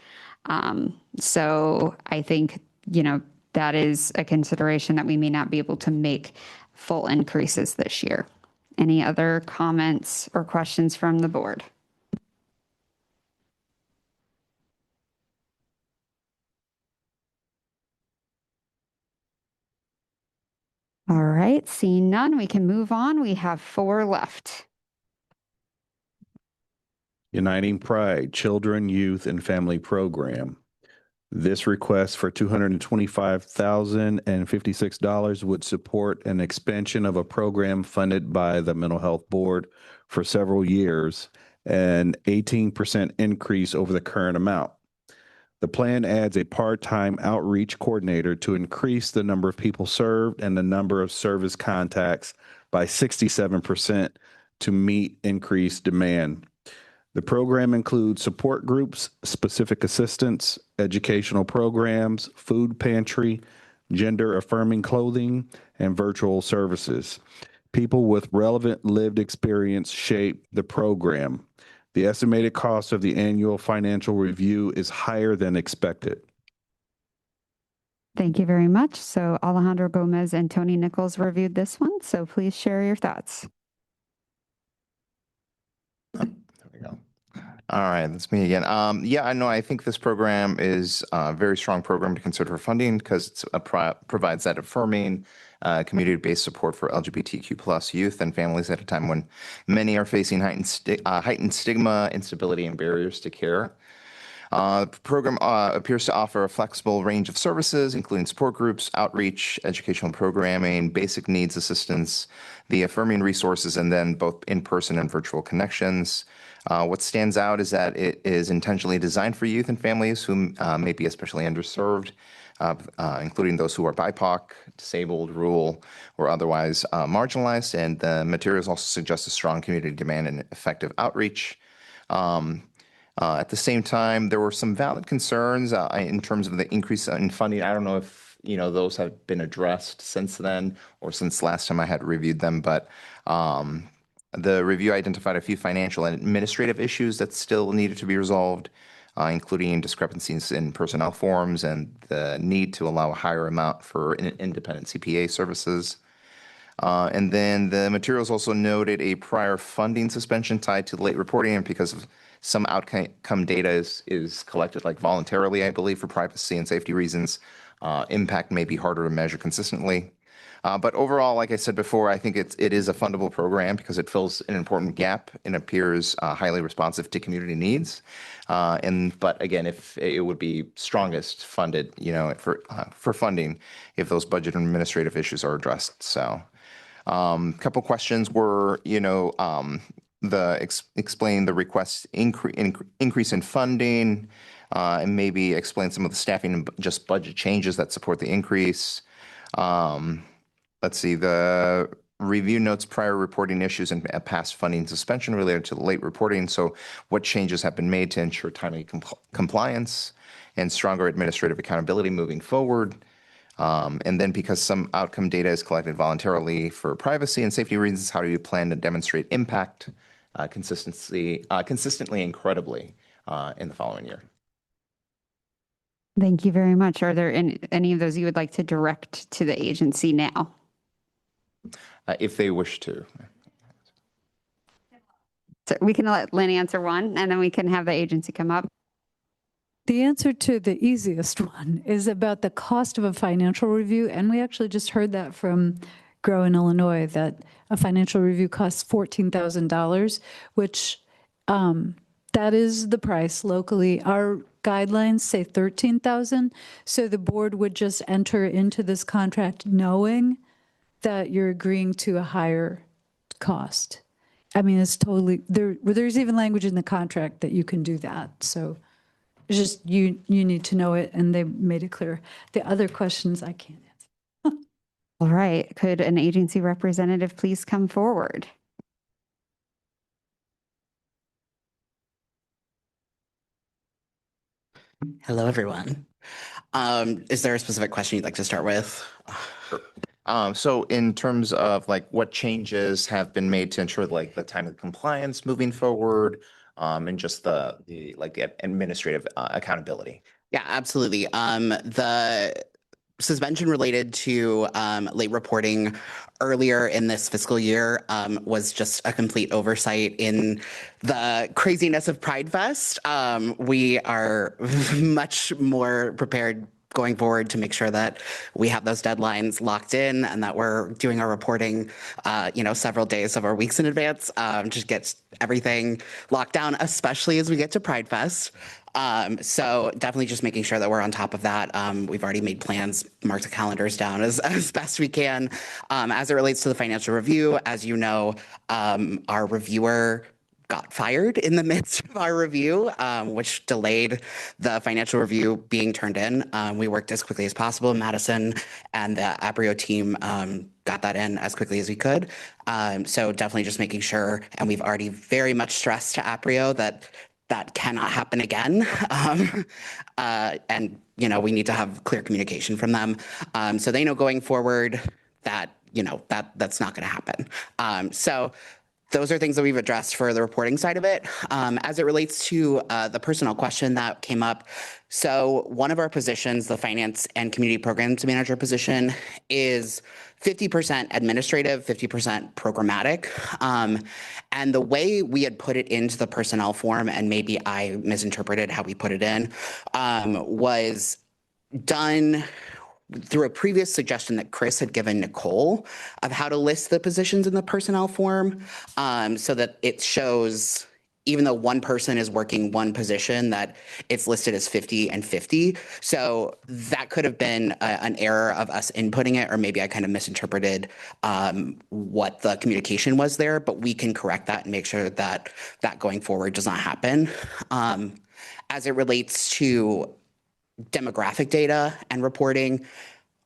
So I think, that is a consideration that we may not be able to make full increases this year. Any other comments or questions from the board? All right, seeing none, we can move on. We have 4 left. Uniting Pride Children, Youth, and Family Program. This request for $225,056 would support an expansion of a program funded by the Mental Health Board for several years, an 18% increase over the current amount. The plan adds a part-time outreach coordinator to increase the number of people served and the number of service contacts by 67% to meet increased demand. The program includes support groups, specific assistance, educational programs, food pantry, gender-affirming clothing, and virtual services. People with relevant lived experience shape the program. The estimated cost of the annual financial review is higher than expected. Thank you very much. So Alejandro Gomez and Tony Nichols reviewed this one, so please share your thoughts. There we go. All right, that's me again. Yeah, I know. I think this program is a very strong program to consider for funding because it provides that affirming community-based support for LGBTQ plus youth and families at a time when many are facing heightened stigma, instability, and barriers to care. The program appears to offer a flexible range of services, including support groups, outreach, educational programming, basic needs assistance, the affirming resources, and then both in-person and virtual connections. What stands out is that it is intentionally designed for youth and families who may be especially underserved, including those who are BIPOC, disabled, rural, or otherwise marginalized. And the materials also suggest a strong community demand and effective outreach. At the same time, there were some valid concerns in terms of the increase in funding. I don't know if those have been addressed since then or since last time I had reviewed them, but the review identified a few financial and administrative issues that still needed to be resolved. including discrepancies in personnel forms and the need to allow a higher amount for independent CPA services. And then the materials also noted a prior funding suspension tied to late reporting, and because of some outcome data is collected like voluntarily, I believe, for privacy and safety reasons. Impact may be harder to measure consistently. But overall, like I said before, I think it is a fundable program because it fills an important gap and appears highly responsive to community needs. But again, if it would be strongest funded, for funding if those budget and administrative issues are addressed. So. Couple questions were, explain the request increase in funding, and maybe explain some of the staffing and just budget changes that support the increase. Let's see, the review notes prior reporting issues and past funding suspension related to late reporting. So what changes have been made to ensure timely compliance and stronger administrative accountability moving forward? And then because some outcome data is collected voluntarily for privacy and safety reasons, how do you plan to demonstrate impact consistently and credibly in the following year? Thank you very much. Are there any of those you would like to direct to the agency now? If they wish to. So we can let Lynn answer one, and then we can have the agency come up. The answer to the easiest one is about the cost of a financial review. And we actually just heard that from Grow in Illinois, that a financial review costs $14,000, which that is the price locally. Our guidelines say $13,000. So the board would just enter into this contract knowing that you're agreeing to a higher cost. I mean, it's totally, there's even language in the contract that you can do that. So it's just you need to know it, and they made it clear. The other questions I can't answer. All right. Could an agency representative please come forward? Hello, everyone. Is there a specific question you'd like to start with? So in terms of like what changes have been made to ensure like the time of compliance moving forward, and just the administrative accountability. Yeah, absolutely. The suspension related to late reporting earlier in this fiscal year was just a complete oversight in the craziness of Pride Fest. We are much more prepared going forward to make sure that we have those deadlines locked in and that we're doing our reporting, several days of our weeks in advance, just get everything locked down, especially as we get to Pride Fest. So definitely just making sure that we're on top of that. We've already made plans, marked the calendars down as best we can. As it relates to the financial review, as you know, our reviewer got fired in the midst of our review, which delayed the financial review being turned in. We worked as quickly as possible. Madison and the APRIO team got that in as quickly as we could. So definitely just making sure, and we've already very much stressed to APRIO that cannot happen again. And, we need to have clear communication from them. So they know going forward that, that's not going to happen. So those are things that we've addressed for the reporting side of it. As it relates to the personnel question that came up, so one of our positions, the finance and community programs manager position, is 50% administrative, 50% programmatic. And the way we had put it into the personnel form, and maybe I misinterpreted how we put it in, was done through a previous suggestion that Chris had given Nicole of how to list the positions in the personnel form, so that it shows, even though one person is working one position, that it's listed as 50 and 50. So that could have been an error of us inputting it, or maybe I kind of misinterpreted what the communication was there, but we can correct that and make sure that going forward does not happen. As it relates to demographic data and reporting,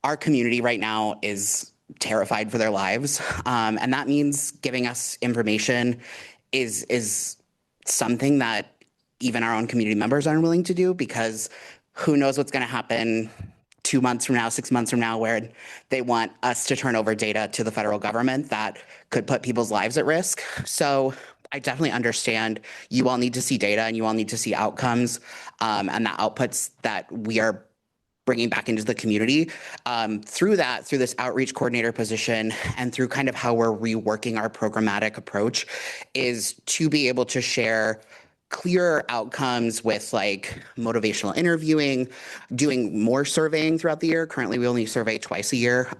our community right now is terrified for their lives. And that means giving us information is something that even our own community members aren't willing to do, because who knows what's going to happen 2 months from now, 6 months from now, where they want us to turn over data to the federal government that could put people's lives at risk. So I definitely understand you all need to see data and you all need to see outcomes and the outputs that we are bringing back into the community. Through this outreach coordinator position and through kind of how we're reworking our programmatic approach is to be able to share clearer outcomes with like motivational interviewing, doing more surveying throughout the year. Currently, we only survey twice a year,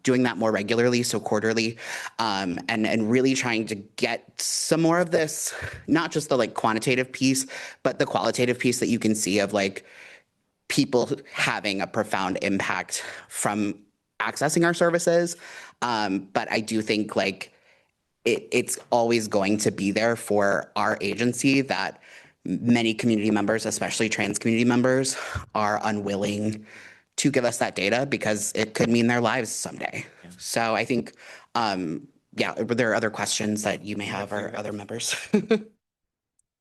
doing that more regularly, so quarterly, and really trying to get some more of this, not just the like quantitative piece, but the qualitative piece that you can see of like people having a profound impact from accessing our services. But I do think like it's always going to be there for our agency that many community members, especially trans community members, are unwilling to give us that data because it could mean their lives someday. So I think, yeah, there are other questions that you may have or other members.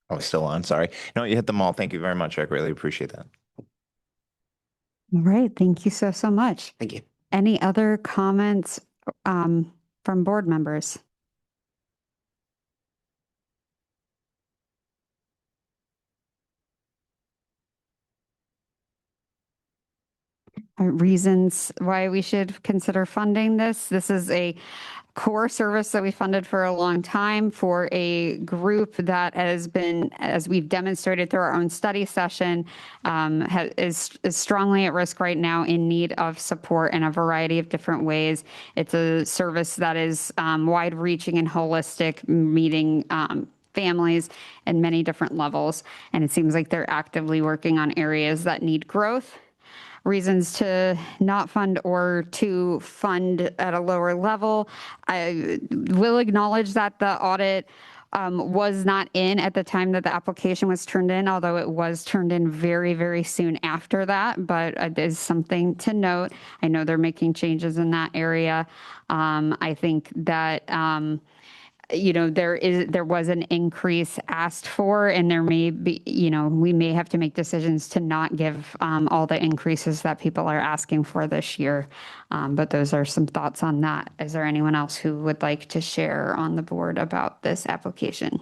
Oh, still on, sorry. No, you hit them all. Thank you very much. I really appreciate that. All right. Thank you so much. Thank you. Any other comments from board members? Reasons why we should consider funding this. This is a core service that we funded for a long time for a group that has been, as we've demonstrated through our own study session, is strongly at risk right now, in need of support in a variety of different ways. It's a service that is wide-reaching and holistic, meeting families at many different levels. And it seems like they're actively working on areas that need growth. Reasons to not fund or to fund at a lower level. I will acknowledge that the audit was not in at the time that the application was turned in, although it was turned in very, very soon after that. But it is something to note. I know they're making changes in that area. I think that there was an increase asked for, and there may be, we may have to make decisions to not give all the increases that people are asking for this year. But those are some thoughts on that. Is there anyone else who would like to share on the board about this application?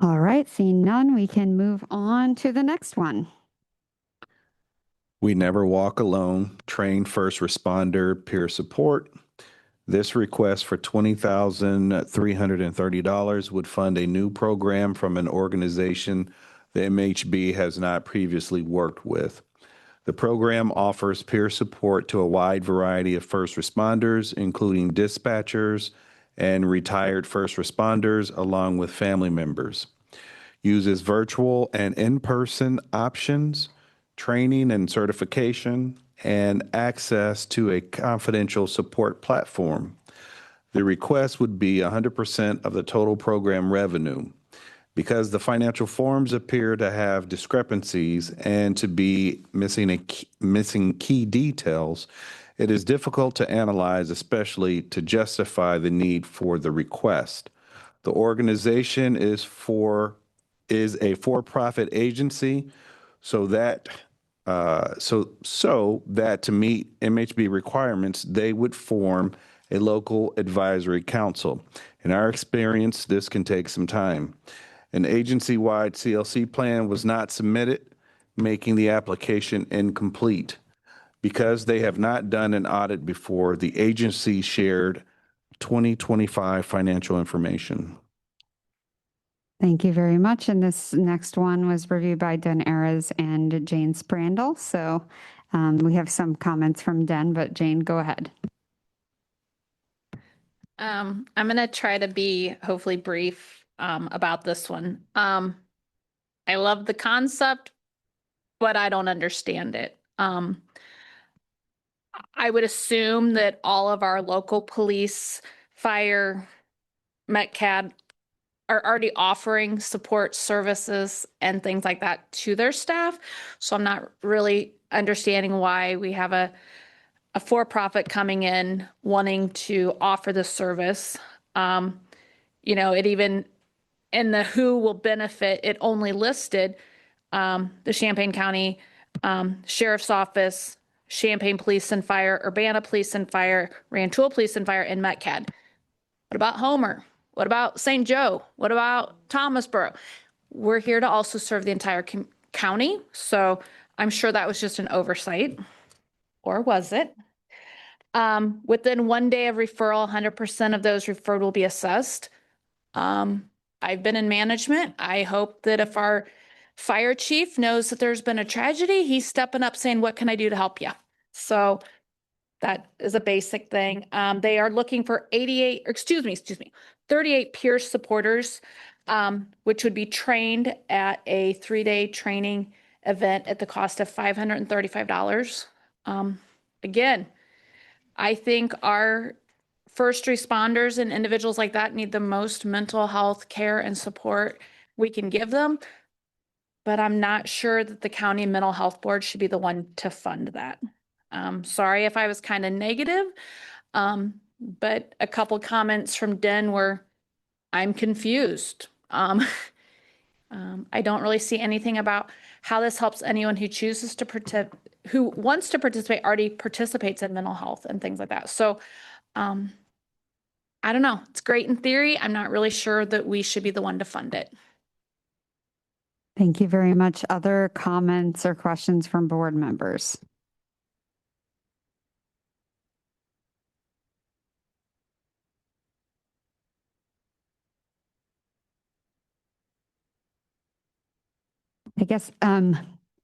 All right, seeing none, we can move on to the next one. We Never Walk Alone, trained first responder peer support. This request for $20,330 would fund a new program from an organization the MHB has not previously worked with. The program offers peer support to a wide variety of first responders, including dispatchers and retired first responders, along with family members. Uses virtual and in-person options, training and certification, and access to a confidential support platform. The request would be 100% of the total program revenue. Because the financial forms appear to have discrepancies and to be missing key details, it is difficult to analyze, especially to justify the need for the request. The organization is a for-profit agency, so that to meet MHB requirements, they would form a local advisory council. In our experience, this can take some time. An agency-wide CLC plan was not submitted, making the application incomplete. Because they have not done an audit before, the agency shared 2025 financial information. Thank you very much. And this next one was reviewed by Den Eras and Jane Sprandel. So we have some comments from Den, but Jane, go ahead. I'm going to try to be hopefully brief about this one. I love the concept, but I don't understand it. I would assume that all of our local police, fire, METCAD are already offering support services and things like that to their staff. So I'm not really understanding why we have a for-profit coming in wanting to offer this service. It even in the who will benefit, it only listed the Champaign County Sheriff's Office, Champaign Police and Fire, Urbana Police and Fire, Rantoul Police and Fire, and Metcad. What about Homer? What about St. Joe? What about Thomasboro? We're here to also serve the entire county. So I'm sure that was just an oversight. Or was it? Within 1 day of referral, 100% of those referred will be assessed. I've been in management. I hope that if our fire chief knows that there's been a tragedy, he's stepping up saying, what can I do to help you? So that is a basic thing. They are looking for 38 peer supporters, which would be trained at a 3-day training event at the cost of $535. Again, I think our first responders and individuals like that need the most mental health care and support we can give them. But I'm not sure that the county mental health board should be the one to fund that. Sorry if I was kind of negative, but a couple comments from Den were, I'm confused. I don't really see anything about how this helps anyone who chooses to who wants to participate, already participates in mental health and things like that. So I don't know. It's great in theory. I'm not really sure that we should be the one to fund it. Thank you very much. Other comments or questions from board members? I guess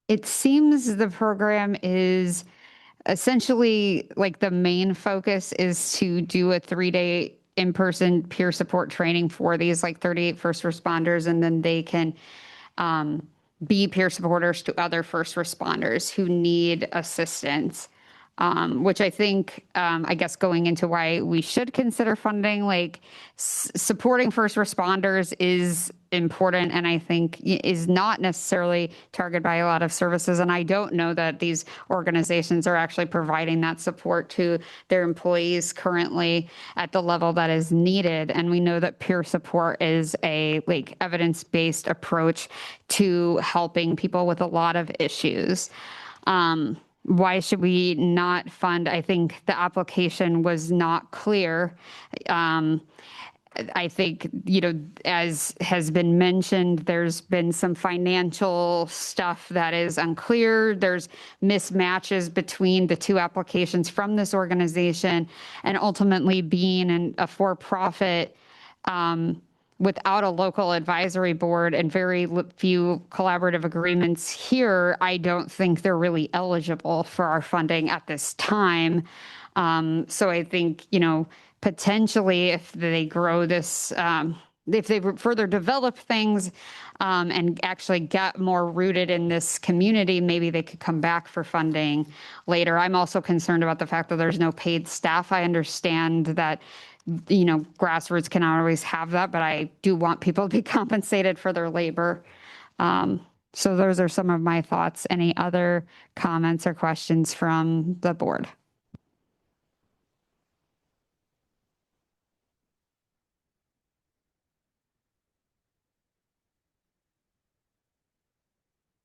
it seems the program is essentially like the main focus is to do a 3-day in-person peer support training for these like 38 first responders, and then they can be peer supporters to other first responders who need assistance. Which I think, I guess going into why we should consider funding, like supporting first responders is important and I think is not necessarily targeted by a lot of services. And I don't know that these organizations are actually providing that support to their employees currently at the level that is needed. And we know that peer support is a like evidence-based approach to helping people with a lot of issues. Why should we not fund? I think the application was not clear. I think, you know, as has been mentioned, there's been some financial stuff that is unclear. There's mismatches between the two applications from this organization, and ultimately being a for-profit without a local advisory board and very few collaborative agreements here, I don't think they're really eligible for our funding at this time. So I think, you know, potentially if they grow this, if they further develop things and actually get more rooted in this community, maybe they could come back for funding later. I'm also concerned about the fact that there's no paid staff. I understand that, you know, grassroots cannot always have that, but I do want people to be compensated for their labor. So those are some of my thoughts. Any other comments or questions from the board?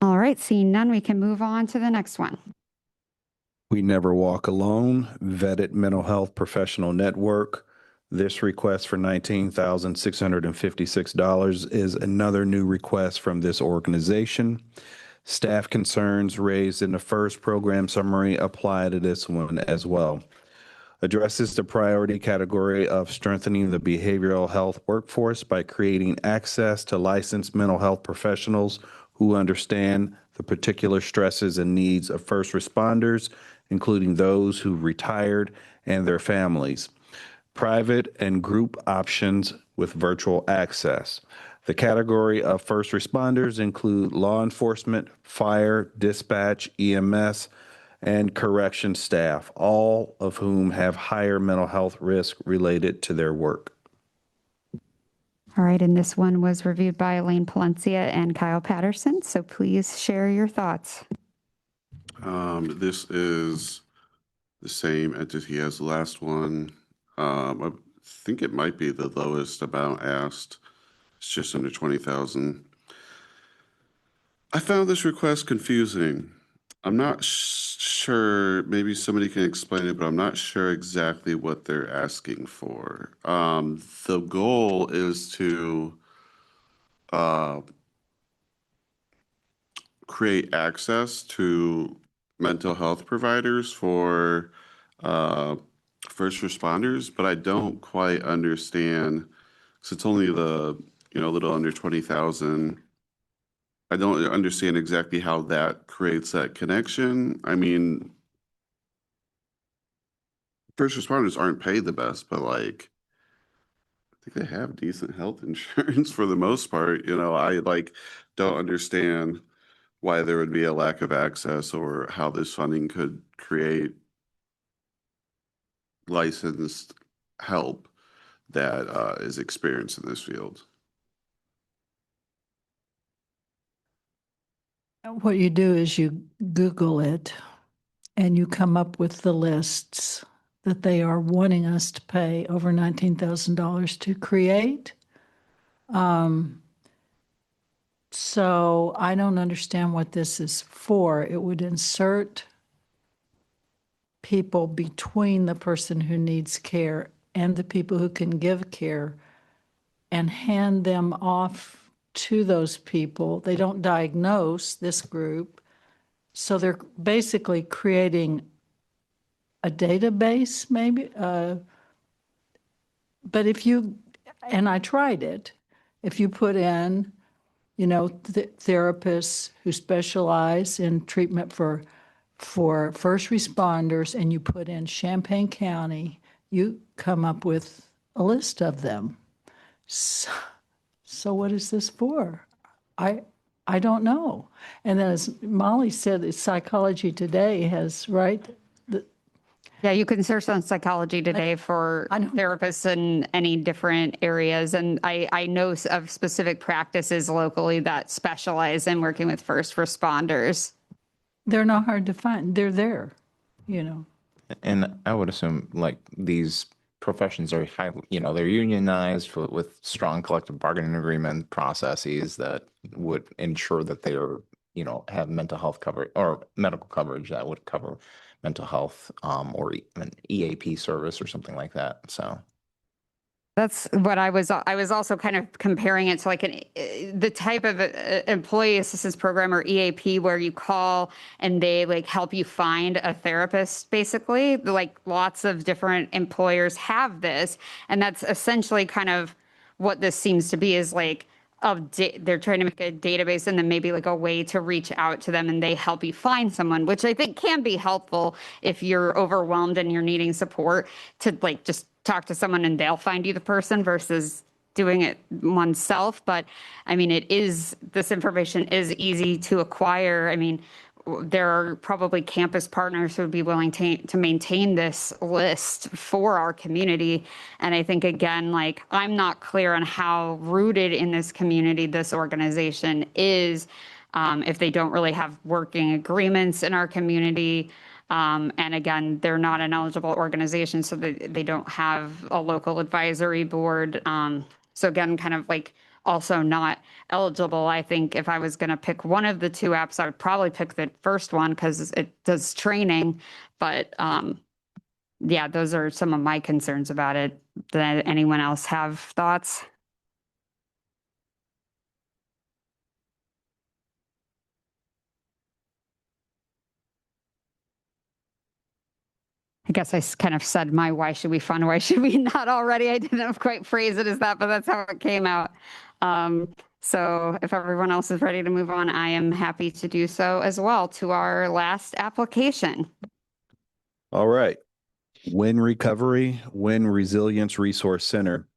All right, seeing none, we can move on to the next one. We Never Walk Alone, Vetted Mental Health Professional Network. This request for $19,656 is another new request from this organization. Staff concerns raised in the first program summary apply to this one as well. Addresses the priority category of strengthening the behavioral health workforce by creating access to licensed mental health professionals who understand the particular stresses and needs of first responders, including those who retired and their families. Private and group options with virtual access. The category of first responders include law enforcement, fire, dispatch, EMS, and correction staff, all of whom have higher mental health risk related to their work. All right, and this one was reviewed by Elaine Palencia and Kyle Patterson, so please share your thoughts. This is the same entity as the last one. I think it might be the lowest amount asked. It's just under 20,000. I found this request confusing. I'm not sure, maybe somebody can explain it, but I'm not sure exactly what they're asking for. The goal is to uh, create access to mental health providers for uh, first responders, but I don't quite understand, because it's only a little under 20,000. I don't understand exactly how that creates that connection. I mean, first responders aren't paid the best, but like, I think they have decent health insurance for the most part. I like don't understand why there would be a lack of access or how this funding could create licensed help that is experienced in this field. What you do is you Google it and you come up with the lists that they are wanting us to pay over $19,000 to create. So I don't understand what this is for. It would insert people between the person who needs care and the people who can give care and hand them off to those people. They don't diagnose this group. So they're basically creating a database, maybe. But and I tried it, if you put in, therapists who specialize in treatment for first responders, and you put in Champaign County, you come up with a list of them. So what is this for? I don't know. And then as Molly said, Psychology Today has, right? Yeah, you can search on Psychology Today for therapists in any different areas. And I know of specific practices locally that specialize in working with first responders. They're not hard to find. They're there, And I would assume like these professions are highly, they're unionized with strong collective bargaining agreement processes that would ensure that they are, have mental health coverage or medical coverage that would cover mental health, or an EAP service or something like that. So That's what I was also kind of comparing it to like the type of employee assistance program or EAP where you call and they like help you find a therapist, basically. Like lots of different employers have this. And that's essentially kind of what this seems to be, is like they're trying to make a database and then maybe like a way to reach out to them and they help you find someone, which I think can be helpful if you're overwhelmed and you're needing support, to like just talk to someone and they'll find you the person versus doing it oneself. But I mean, this information is easy to acquire. I mean, there are probably campus partners who would be willing to maintain this list for our community. And I think, again, like, I'm not clear on how rooted in this community this organization is, if they don't really have working agreements in our community. And again, they're not an eligible organization, so they don't have a local advisory board. So again, kind of like also not eligible. I think if I was going to pick one of the two apps, I would probably pick the first one because it does training. But yeah, those are some of my concerns about it. Does anyone else have thoughts? I guess I kind of said why should we fund, why should we not already? I didn't quite phrase it as that, but that's how it came out. So if everyone else is ready to move on, I am happy to do so as well to our last application. All right. Wind Recovery, Wind Resilience Resource Center.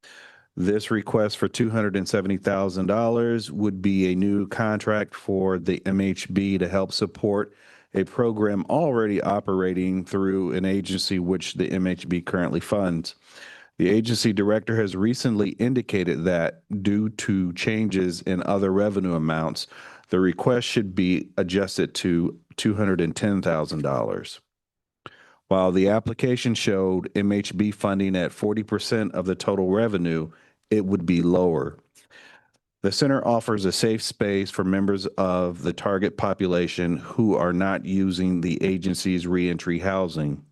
This request for $270,000 would be a new contract for the MHB to help support a program already operating through an agency which the MHB currently funds. The agency director has recently indicated that due to changes in other revenue amounts, the request should be adjusted to $210,000. While the application showed MHB funding at 40% of the total revenue, it would be lower. The center offers a safe space for members of the target population who are not using the agency's reentry housing.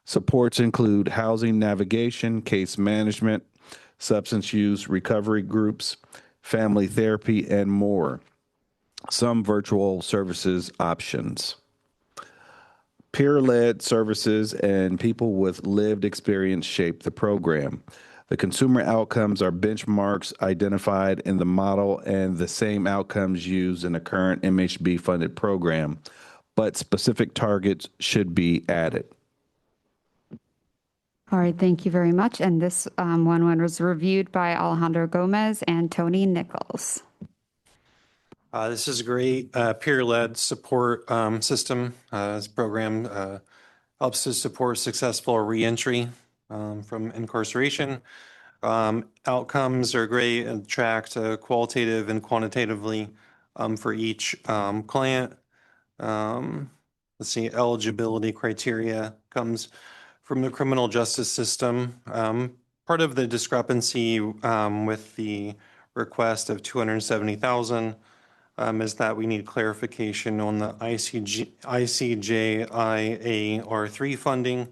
Supports include housing navigation, case management, substance use recovery groups, family therapy, and more. Some virtual services options. Peer-led services and people with lived experience shape the program. The consumer outcomes are benchmarks identified in the model and the same outcomes used in the current MHB-funded program, but specific targets should be added. All right, thank you very much. And this one was reviewed by Alejandro Gomez and Tony Nichols. This is a great peer-led support system. This program helps to support successful reentry from incarceration. Outcomes are great and tracked qualitative and quantitatively for each client. Let's see, eligibility criteria comes from the criminal justice system. Part of the discrepancy with the request of 270,000 is that we need clarification on the ICJIA-R3 funding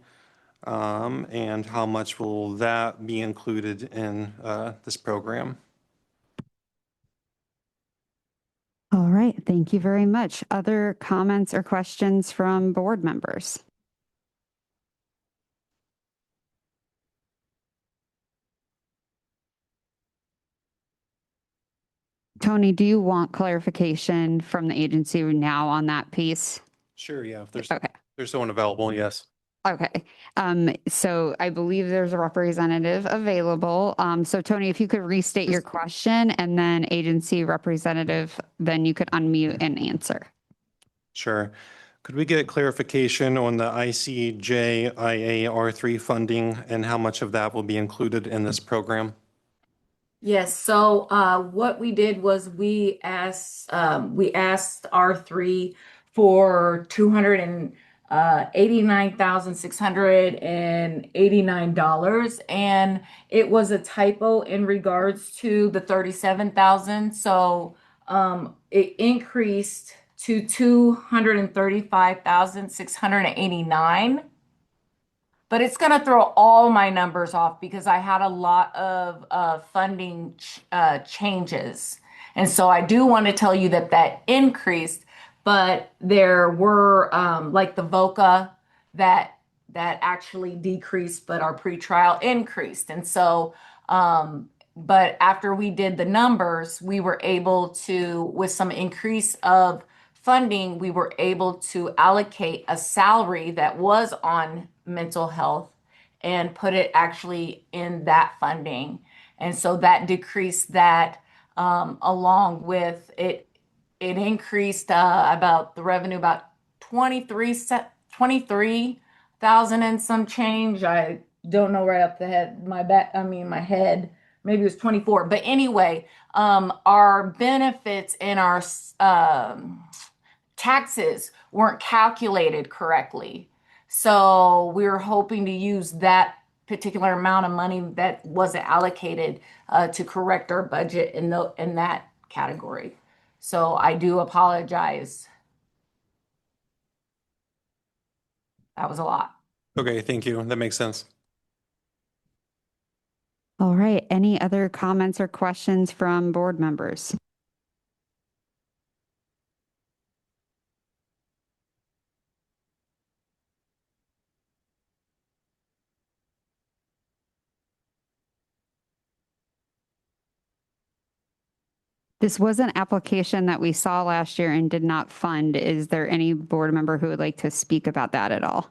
and how much will that be included in this program. All right, thank you very much. Other comments or questions from board members? Tony, do you want clarification from the agency now on that piece? Sure, yeah. If Okay. there's someone available, yes. Okay. So I believe there's a representative available. So Tony, if you could restate your question and then agency representative, then you could unmute and answer. Sure. Could we get clarification on the ICJIA-R3 funding and how much of that will be included in this program? Yes, so what we did was we asked R3 for $289,689, and it was a typo in regards to the 37,000. So it increased to 235,689. But it's going to throw all my numbers off because I had a lot of funding changes. And so I do want to tell you that that increased, but there were like the VOCA that actually decreased, but our pretrial increased. And so, but after we did the numbers, we were able to, with some increase of funding, we were able to allocate a salary that was on mental health and put it actually in that funding. And so that decreased that along with it. It increased about the revenue about 23,000 and some change. I don't know right off the head, my head, maybe it was 24. But anyway, our benefits and our taxes weren't calculated correctly. So we were hoping to use that particular amount of money that wasn't allocated to correct our budget in that category. So I do apologize. That was a lot. Okay, thank you. That makes sense. All right. Any other comments or questions from board members? This was an application that we saw last year and did not fund. Is there any board member who would like to speak about that at all?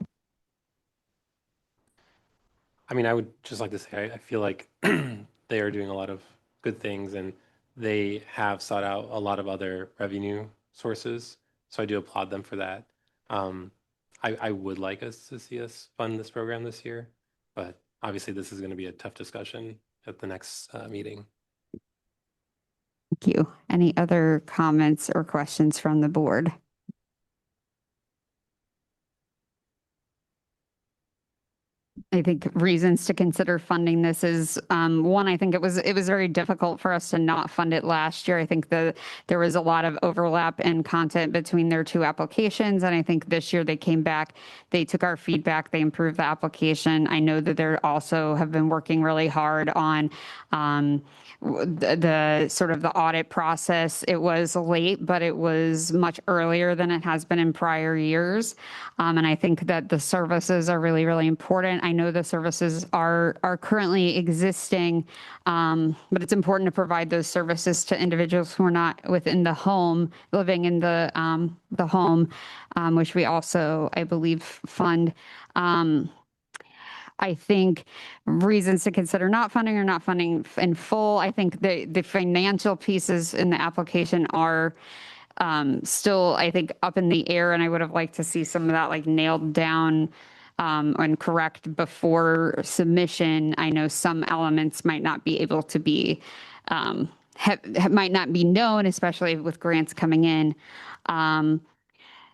I mean, I would just like to say, I feel like they are doing a lot of good things and they have sought out a lot of other revenue sources. So I do applaud them for that. I would like us to see us fund this program this year, but obviously this is going to be a tough discussion at the next meeting. Thank you. Any other comments or questions from the board? I think reasons to consider funding this is one, I think it was very difficult for us to not fund it last year. I think there was a lot of overlap in content between their two applications. And I think this year they came back, they took our feedback, they improved the application. I know that they also have been working really hard on the sort of the audit process. It was late, but it was much earlier than it has been in prior years. And I think that the services are really, really important. I know the services are currently existing, but it's important to provide those services to individuals who are not within the home, living in the home, which we also, I believe, fund. I think reasons to consider not funding or not funding in full. I think the financial pieces in the application are still, I think, up in the air, and I would have liked to see some of that like nailed down and correct before submission. I know some elements might not be able to be might not be known, especially with grants coming in.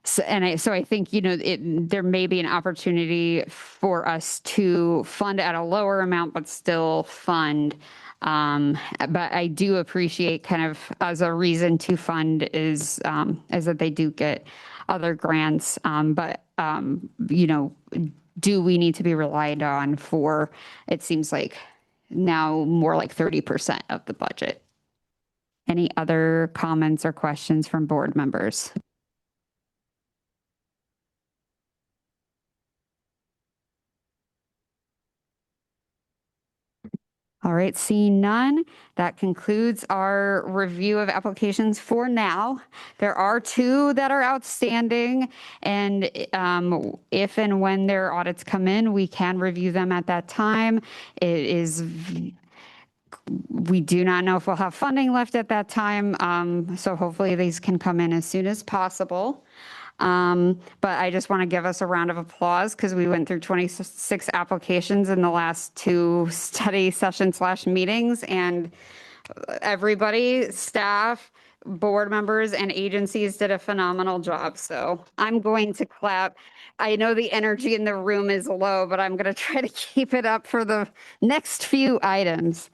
So I think, there may be an opportunity for us to fund at a lower amount, but still fund. But I do appreciate kind of as a reason to fund is that they do get other grants. But do we need to be relied on for, it seems like now more like 30% of the budget? Any other comments or questions from board members? All right, seeing none, that concludes our review of applications for now. There are 2 that are outstanding, and if and when their audits come in, we can review them at that time. We do not know if we'll have funding left at that time, so hopefully these can come in as soon as possible. But I just want to give us a round of applause because we went through 26 applications in the last 2 study sessions / meetings, and everybody, staff, board members, and agencies did a phenomenal job. So I'm going to clap. I know the energy in the room is low, but I'm going to try to keep it up for the next few items.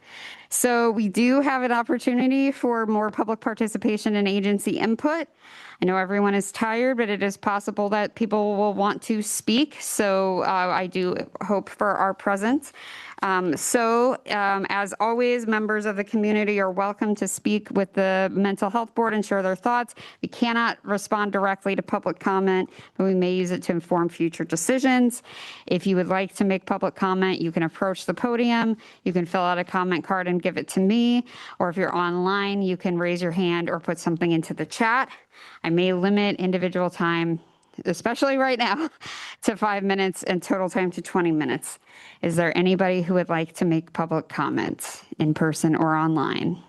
So we do have an opportunity for more public participation and agency input. I know everyone is tired, but it is possible that people will want to speak. So I do hope for our presence. As always, members of the community are welcome to speak with the Mental Health Board and share their thoughts. We cannot respond directly to public comment, but we may use it to inform future decisions. If you would like to make public comment, you can approach the podium. You can fill out a comment card and give it to me. Or if you're online, you can raise your hand or put something into the chat. I may limit individual time, especially right now, to 5 minutes and total time to 20 minutes. Is there anybody who would like to make public comments in person or online?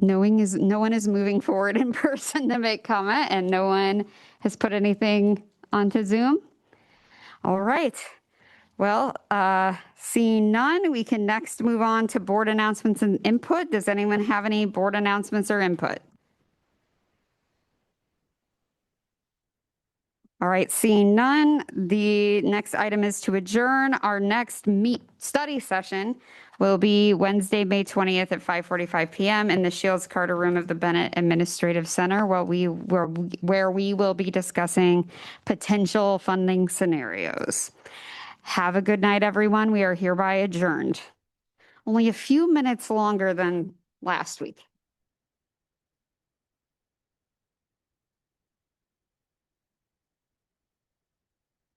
No one is moving forward in person to make comment, and no one has put anything onto Zoom. All right. Well, seeing none, we can next move on to board announcements and input. Does anyone have any board announcements or input? All right, seeing none, the next item is to adjourn. Our next study session will be Wednesday, May 20th at 5:45 p.m. in the Shields Carter Room of the Bennett Administrative Center, where we will be discussing potential funding scenarios. Have a good night, everyone. We are hereby adjourned. Only a few minutes longer than last week.